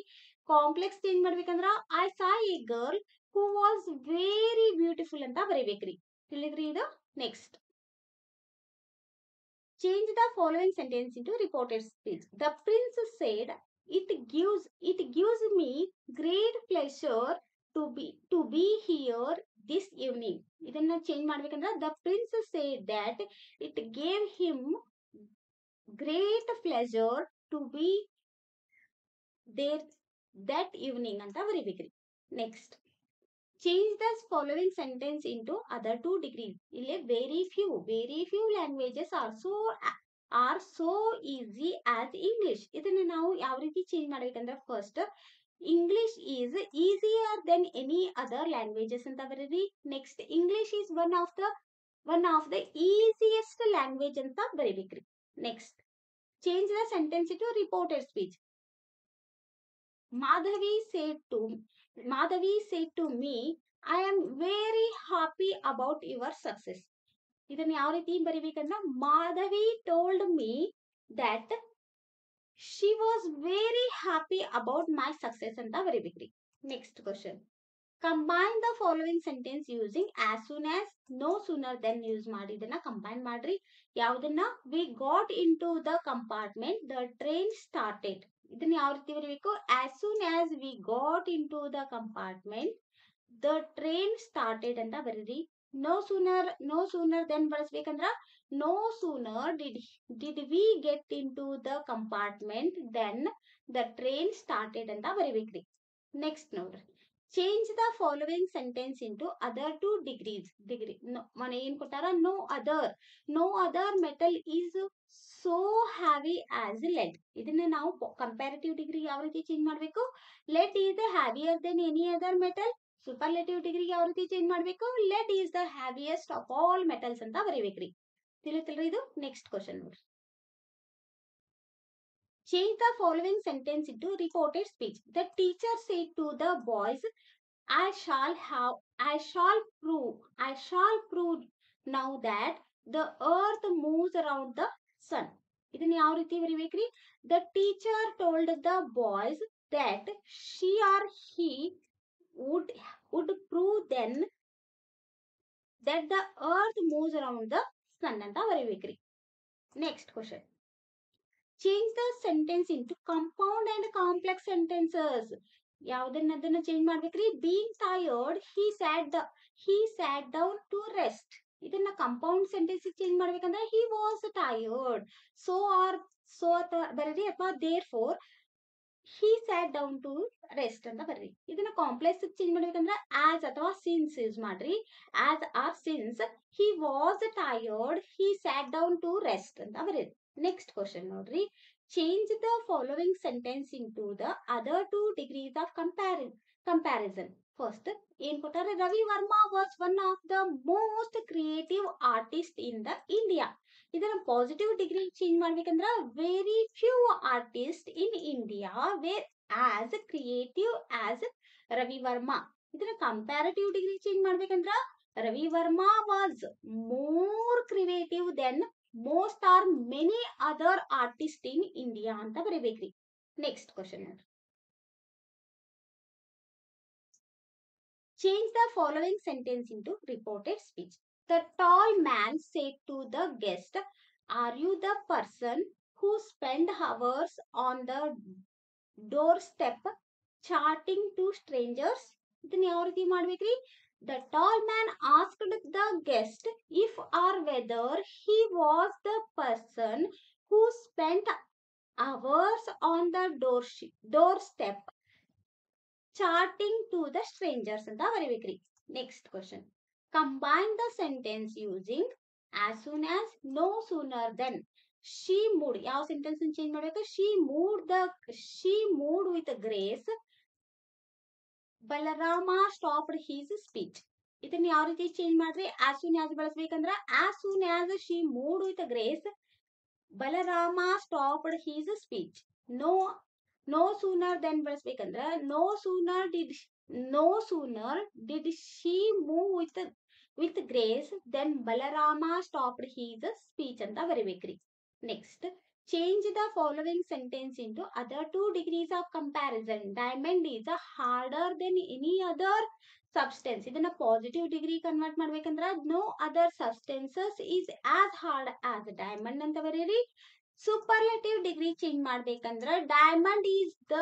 ಕಾಂಪ್ಲೆಕ್ಸ್ ಚೇಂಜ್ ಮಾಡ್ಬೇಕಂದ್ರ I saw A girl who was very beautiful ಅಂತ ಬರೀಬೇಕ್ರಿ. ತಿಳಿದ್ರಿ ಇದು? Next, change the following sentence into reported speech. The prince said, it gives me great pleasure to be here this evening. ಇದನ್ನ change ಮಾಡ್ಬೇಕಂದ್ರೆ the prince said that it gave him great pleasure to be there that evening ಅಂತ ಬರೀಬೇಕ್ರಿ. Next, change the following sentence into other two degrees. ಇಲ್ಲಿ very few languages are so easy as English. ಇದನ್ನ ನಾವು ಯಾವ ರೀತಿ change ಮಾಡ್ಬೇಕಂದ್ರೆ first English is easier than any other languages ಅಂತ ಬರೀರಿ. Next English is one of the easiest language ಅಂತ ಬರೀಬೇಕ್ರಿ. Next change the sentence to reported speech. Madhavi said to me, I am very happy about your success. ಇದನ್ನ ಯಾವ ರೀತಿ ಬರೀಬೇಕಂದ್ರ Madhavi told me that she was very happy about my success ಅಂತ ಬರೀಬೇಕ್ರಿ. Next question, combine the following sentence using as soon as, no sooner than use ಮಾಡಿ ಇದನ್ನ combine ಮಾಡ್ರಿ. ಯಾವ್ದನ್ನ, we got in to the compartment the train started. ಇದನ್ನ ಯಾವ ರೀತಿ ಬರೀಬೇಕು, as soon as we got in to the compartment the train started ಅಂತ ಬರೀರಿ. ನೋ ಸೂನರ್ ದೆನ್ ಬಳಸ್ಬೇಕಂದ್ರ no sooner did we get in to the compartment than the train started ಅಂತ ಬರೀಬೇಕ್ರಿ. Next ನೋಡ್ರಿ, change the following sentence into other two degrees. ಮನೆ ಏನ್ ಕೊಟ್ಟಾರ, no other metal is so heavy as lead. ಇದನ್ನ ನಾವು comparative degree ಯಾವ ರೀತಿ ಚೇಂಜ್ ಮಾಡಬೇಕು, lead is the heavier than any other metal. Superlative degree ಯಾವ ರೀತಿ ಚೇಂಜ್ ಮಾಡಬೇಕು, lead is the heaviest of all metals ಅಂತ ಬರೀಬೇಕ್ರಿ. ತಿಳಿತಲ್ರಿ ಇದು. ನೆಕ್ಸ್ಟ್ ಕ್ವಶನ್ ನೋಡ್ರಿ, change the following sentence into reported speech. The teacher said to the boys, I shall prove now that the earth moves around the sun. ಇದನ್ನ ಯಾವ ರೀತಿ ಬರೀಬೇಕ್ರಿ, the teacher told the boys that she or he would prove then that the earth moves around the sun ಅಂತ ಬರೀಬೇಕ್ರಿ. Next question, change the sentence into compound and complex sentences. ಯಾವ್ದನ್ನ change ಮಾಡ್ಬೇಕ್ರಿ, being tired he sat down to rest. ಇದನ್ನ compound sentence change ಮಾಡ್ಬೇಕಂದ್ರೆ he was tired, so ಬರೀರಿ, ಅಥವಾ therefore he sat down to rest ಅಂತ ಬರ್ರಿ. ಇದನ್ನ complex change ಮಾಡ್ಬೇಕಂದ್ರೆ as ಅಥವಾ since ಯೂಸ್ ಮಾಡ್ರಿ. as or since he was tired he sat down to rest ಅಂತ ಬರೀರಿ. ನೆಕ್ಸ್ಟ್ ಕ್ವಶನ್ ನೋಡ್ರಿ, change the following sentence into the other two degrees of comparison. First ಏನ್ ಕೊಟ್ಟಾರೆ, Ravi Varma was one of the most creative artist in the India. ಇದನ್ನ positive degree change ಮಾಡ್ಬೇಕಂದ್ರ very few artist in India were as creative as Ravi Varma. ಇದನ್ನ comparative degree change ಮಾಡ್ಬೇಕಂದ್ರ Ravi Varma was more creative than most or many other artist in India ಅಂತ ಬರೀಬೇಕ್ರಿ. Next question ನೋಡ್ರಿ, change the following sentence into reported speech. The tall man said to the guest, are you the person who spent hours on the doorstep chatting to strangers? ಇದನ್ನ ಯಾವ ರೀತಿ ಮಾಡ್ಬೇಕ್ರಿ, the tall man asked the guest if or whether he was the person who spent hours on the doorstep chatting to the strangers ಅಂತ ಬರೀಬೇಕ್ರಿ. Next question, combine the sentence using as soon as, no sooner than, she moved. ಯಾವ sentence change ಮಾಡ್ಬೇಕು, she moved with grace Balarama stopped his speech. ಇದನ್ನ ಯಾವ ರೀತಿ change ಮಾಡ್ರಿ, as soon as ಬಳಸ್ಬೇಕಂದ್ರ as soon as she moved with grace Balarama stopped his speech. No sooner than ಬಳಸ್ಬೇಕಂದ್ರ no sooner did she move with grace than Balarama stopped his speech ಅಂತ ಬರೀಬೇಕ್ರಿ. Next, change the following sentence into other two degrees of comparison. Diamond is harder than any other substance. ಇದನ್ನ positive degree convert ಮಾಡ್ಬೇಕಂದ್ರ no other substances is as hard as diamond ಅಂತ ಬರೀರಿ. Superlative degree change ಮಾಡ್ಬೇಕಂದ್ರ diamond is the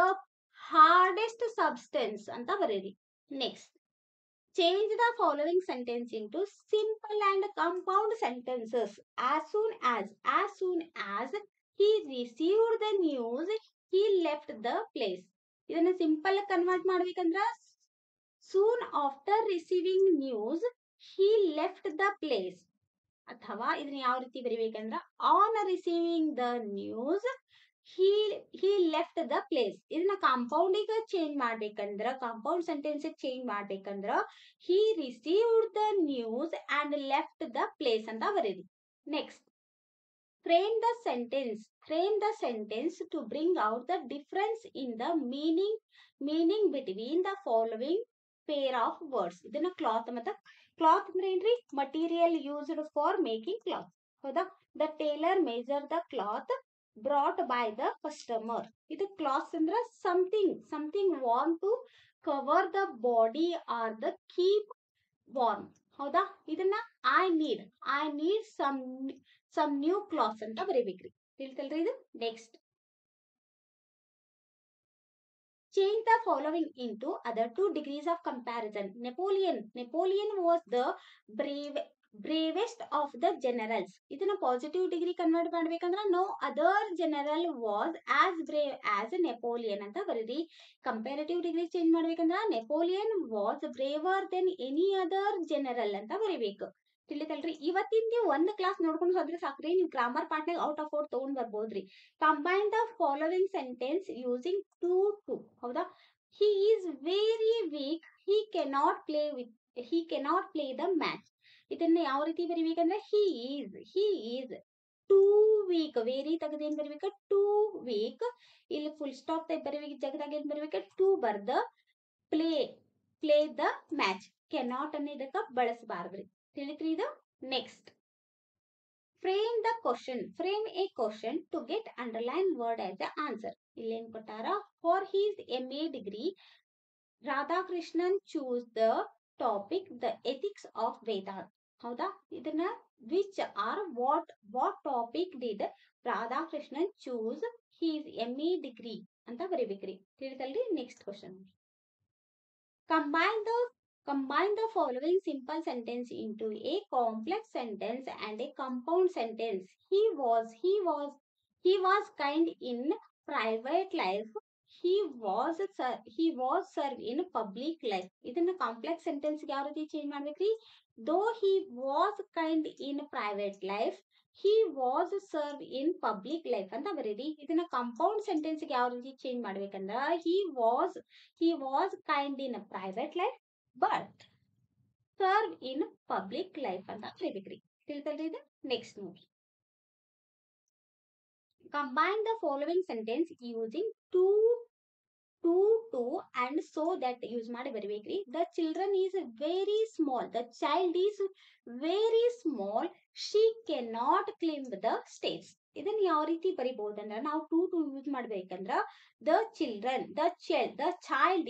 hardest substance ಅಂತ ಬರೀರಿ. Next, change the following sentence into simple and compound sentences. As soon as he received the news he left the place. ಇದನ್ನ simple convert ಮಾಡ್ಬೇಕಂದ್ರ soon after receiving news he left the place. ಅಥವಾ ಇದನ್ನ ಯಾವ ರೀತಿ ಬರೀಬೇಕಂದ್ರ on receiving the news he left the place. ಇದನ್ನ ಕಾಂಪೌಂಡಿಗ change ಮಾಡ್ಬೇಕಂದ್ರ, ಕಾಂಪೌಂಡ್ ಸೆಂಟೆನ್ಸ್ ಚೇಂಜ್ ಮಾಡ್ಬೇಕಂದ್ರ he received the news and left the place ಅಂತ ಬರೀರಿ. Next, frame the sentence. Frame the sentence to bring out the difference in the meaning between the following pair of words. ಇದನ್ನ cloth ಮತ್ತ cloth ಅಂದ್ರೆ ಏನ್ರಿ, material used for making cloth. ಹೌದಾ? The tailor measured the cloth brought by the customer. ಇದು cloth ಅಂದ್ರೆ something warm to cover the body or the keep warm. ಹೌದಾ? ಇದನ್ನ I need some new clothes ಅಂತ ಬರೀಬೇಕ್ರಿ. ತಿಳಿತಲ್ರಿ ಇದು? Next, change the following into other two degrees of comparison. Napoleon was the bravest of the generals. ಇದನ್ನ positive degree convert ಮಾಡ್ಬೇಕಂದ್ರ no other general was as brave as Napoleon ಅಂತ ಬರೀರಿ. Comparative degree change ಮಾಡ್ಬೇಕಂದ್ರ Napoleon was braver than any other general ಅಂತ ಬರೀಬೇಕು. ತಿಳಿತಲ್ರಿ? ಇವತ್ತಿಂದ ಒಂದ್ class ನೋಡ್ಕೊಂಡು ಹೋದ್ರೆ ಸಾಕ್ರಿ, ನೀವು ಗ್ರಾಮರ್ ಪಾರ್ಟ್ನಾಗ ಔಟ್ ಆಫ್ ಔಟ್ ತಗೊಂಡ್ ಬರ್ಬೋದ್ರಿ. Combine the following sentence using too. ಹೌದಾ? he is very weak, he cannot play the match. ಇದನ್ನ ಯಾವ ರೀತಿ ಬರಿಬೇಕಂದ್ರೆ he is too weak. Very ತೆಗೆದು ಏನ್ ಬರಿಬೇಕು? too weak. ಇಲ್ಲಿ ಫುಲ್ ಸ್ಟಾಪ್ ಬರಿಬೇಕು, ಜಗದಾಗ ಏನ್ ಬರಿಬೇಕು? ಟು ಬರ್ದ ಪ್ಲೇ ದ ಮ್ಯಾಚ್. ಕೆನಾಟ್ ಅನ್ನ ಇದಕ್ಕ ಬಳಸಬಾರ್ದ್ರಿ. ತಿಳಿತ್ರಿ ಇದು? Next, frame the question. Frame a question to get underline word as the answer. ಇಲ್ಲೇನ್ ಕೊಟ್ಟಾರ? For his MA degree, Radhakrishnan choose the topic the ethics of Vedanta. ಹೌದಾ? ಇದನ್ನ which or what topic did Radhakrishnan choose his MA degree ಅಂತ ಬರೀಬೇಕ್ರಿ. ತಿಳಿತಲ್ರಿ? Next question, Combine the following simple sentence into a complex sentence and a compound sentence. He was kind in private life. He was served in public life. ಇದನ್ನ complex sentence ಯಾವ ರೀತಿ change ಮಾಡ್ಬೇಕ್ರಿ? Though he was kind in private life, he was served in public life ಅಂತ ಬರೀರಿ. ಇದನ್ನ compound sentence ಯಾವ ರೀತಿ change ಮಾಡ್ಬೇಕಂದ್ರ he was kind in private life but serve in public life ಅಂತ ಬರೀಬೇಕ್ರಿ. ತಿಳಿತಲ್ರಿ ಇದು? ನೆಕ್ಸ್ಟ್ ನೋಡಿ, combine the following sentence using to and so that use ಮಾಡಿ ಬರೀಬೇಕ್ರಿ. The children is very small. The child is very small. She cannot climb the stairs. ಇದನ್ನ ಯಾವ ರೀತಿ ಬರಿಬಹುದಂದ್ರ ನಾವು ಟು ಯೂಸ್ ಮಾಡ್ಬೇಕಂದ್ರ the child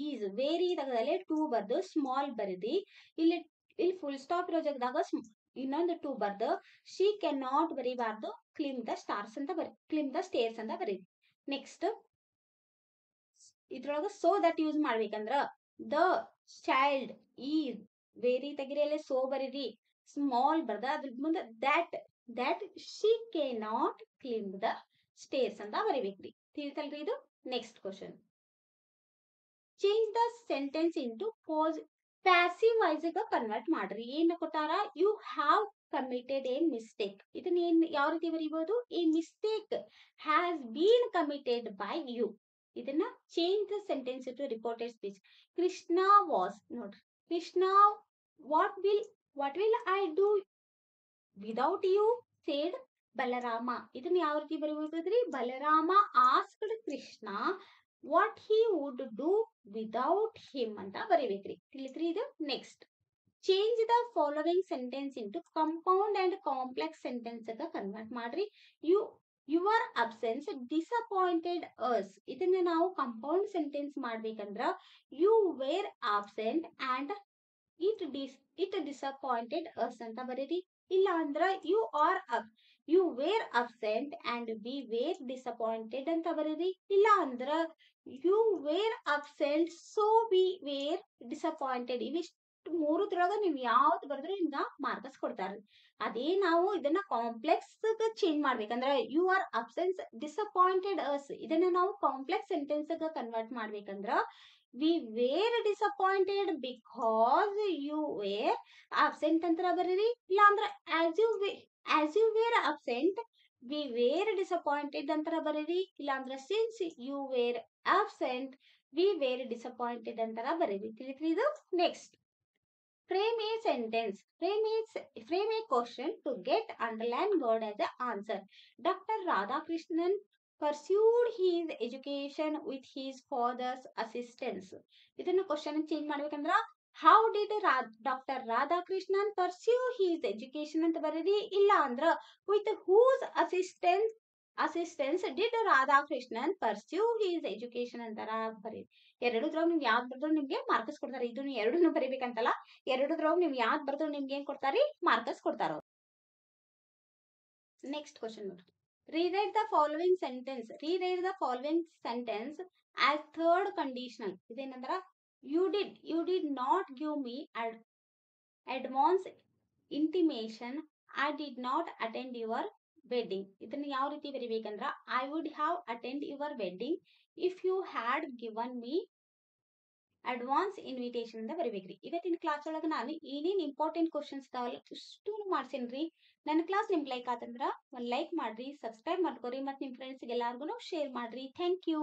is very ತಗದಲ್ಲಿ too ಬರ್ದು small ಬರೆದಿ, ಇಲ್ಲಿ ಫುಲ್ ಸ್ಟಾಪ್ ಇರೋ ಜಾಗದಾಗ ಇನ್ನೊಂದು ಟು ಬರ್ದು ಶಿ ಕ್ಯಾನ್ ನಾಟ್ ಬರೀಬಾರ್ದು, ಕ್ಲಿಮ್ ದ ಸ್ಟೇರ್ಸ್ ಅಂತ ಬರೀರಿ. ನೆಕ್ಸ್ಟ್, ಇದ್ರೊಳಗ ಸೋ ದಟ್ ಯೂಸ್ ಮಾಡ್ಬೇಕಂದ್ರ ದ ಚೈಲ್ಡ್ ಈಸ್ ವೇರಿ ತೆಗಿರಿಯಲ್ಲಿ ಸೋ ಬರೀರಿ, ಸ್ಮಾಲ್ ಬರ್ದ ಅದ್ರ ಮುಂದೆ that she cannot climb the stairs ಅಂತ ಬರೀಬೇಕ್ರಿ. ತಿಳಿತಲ್ರಿ ಇದು? Next question, change the sentence into passive voice ಗ ಕನ್ವರ್ಟ್ ಮಾಡ್ರಿ. ಏನ್ ಕೊಟ್ಟಾರ? You have committed a mistake. ಇದನ್ನ ಏನ್ ಯಾವ ರೀತಿ ಬರೀಬಹುದು? A mistake has been committed by you. ಇದನ್ನ change the sentence to reported speech. Krishna was, ನೋಡ್ರಿ, Krishna what will I do without you said Balarama. ಇದನ್ನ ಯಾವ ರೀತಿ ಬರೀಬಹುದ್ರಿ? Balarama asked Krishna what he would do without him ಅಂತ ಬರೀಬೇಕ್ರಿ. ತಿಳಿತ್ರಿ ಇದು? Next, change the following sentence into compound and complex sentence ಗ ಕನ್ವರ್ಟ್ ಮಾಡ್ರಿ. Your absence disappointed us. ಇದನ್ನ ನಾವು ಕಂಪೌಂಡ್ ಸೆಂಟೆನ್ಸ್ ಮಾಡ್ಬೇಕಂದ್ರ you were absent and it disappointed us ಅಂತ ಬರೀರಿ. ಇಲ್ಲ ಅಂದ್ರ you were absent and we were disappointed ಅಂತ ಬರೀರಿ. ಇಲ್ಲ ಅಂದ್ರ you were absent so we were disappointed. ಇವಿಷ್ಟು ಮೂರದ್ರೊಳಗ ನೀವು ಯಾವ್ದು ಬರೆದ್ರೆ ನಿಮ್ಗ ಮಾರ್ಕ್ಸ್ ಕೊಡ್ತಾರ. ಅದೇ ನಾವು ಇದನ್ನ ಕಾಂಪ್ಲೆಕ್ಸ್ ಚೇಂಜ್ ಮಾಡ್ಬೇಕಂದ್ರ you are absence disappointed us. ಇದನ್ನ ನಾವು ಕಾಂಪ್ಲೆಕ್ಸ್ ಸೆಂಟೆನ್ಸ್ ಕನ್ವರ್ಟ್ ಮಾಡ್ಬೇಕಂದ್ರ we were disappointed because you were absent ಅಂತ ಬರೀರಿ. ಇಲ್ಲ ಅಂದ್ರ as you were absent we were disappointed ಅಂತಾರ ಬರೀರಿ. ಇಲ್ಲಾಂದ್ರೆ since you were absent we were disappointed ಅಂತಾರ ಬರೀರಿ. ತಿಳಿತ್ರಿ ಇದು. Next, frame a sentence. Frame a question to get underline word as an answer. Dr. Radhakrishnan pursued his education with his father's assistance. ಇದನ್ನ question change ಮಾಡ್ಬೇಕಂದ್ರ how did doctor Radhakrishnan pursue his education ಅಂತ ಬರೀರಿ. ಇಲ್ಲ ಅಂದ್ರ with whose assistance did Radhakrishnan pursue his education ಅಂತಾರ ಬರೀರಿ. ಎರಡುದ್ರಾಗ ನಿಮ್ಗೆ ಯಾವ್ದು ಬರೆದ್ರು ನಿಮ್ಗೆ ಮಾರ್ಕ್ಸ್ ಕೊಡ್ತಾರೆ. ಇದನ್ನು ಎರಡನ್ನೂ ಬರೀಬೇಕಂತಲ್ಲ, ಎರಡುದ್ರಾಗ ನೀವು ಯಾವ್ದು ಬರೆದ್ರು ನಿಮ್ಗೆ ಏನ್ ಕೊಡ್ತಾರಿ? ಮಾರ್ಕ್ಸ್ ಕೊಡ್ತಾರ. ನೆಕ್ಸ್ಟ್ ಕ್ವಶನ್ ನೋಡ್ರಿ. Rewrite the following sentence. Rewrite the following sentence as third conditional. ಇದೇನಂದ್ರ you did not give me advance intimation I did not attend your wedding. ಇದನ್ನ ಯಾವ ರೀತಿ ಬರಿಬೇಕಂದ್ರ I would have attend your wedding if you had given me advance invitation ಅಂತ ಬರಿಬೇಕ್ರಿ. ಇವತ್ತಿನ class ಒಳಗೆ ನಾನು ಏನೇನ್ ಇಂಪಾರ್ಟೆಂಟ್ ಕ್ವಶನ್ಸ್ ಇದಾವಲ್ಲ ಇಷ್ಟು ಮಾಡ್ಸೇನ್ರಿ. ನನ್ನ ಕ್ಲಾಸ್ ನಿಮ್ಗೆ ಲೈಕ್ ಆತಂದ್ರ ಒಂದು ಲೈಕ್ ಮಾಡ್ರಿ, ಸಬ್ಸ್ಕ್ರೈಬ್ ಮಾಡ್ಕೊರಿ, ಮತ್ತು ನಿಮ್ಮ ಫ್ರೆಂಡ್ಸ್ಗೆ ಎಲ್ಲಾರ್ಗು ಶೇರ್ ಮಾಡ್ರಿ. Thank you.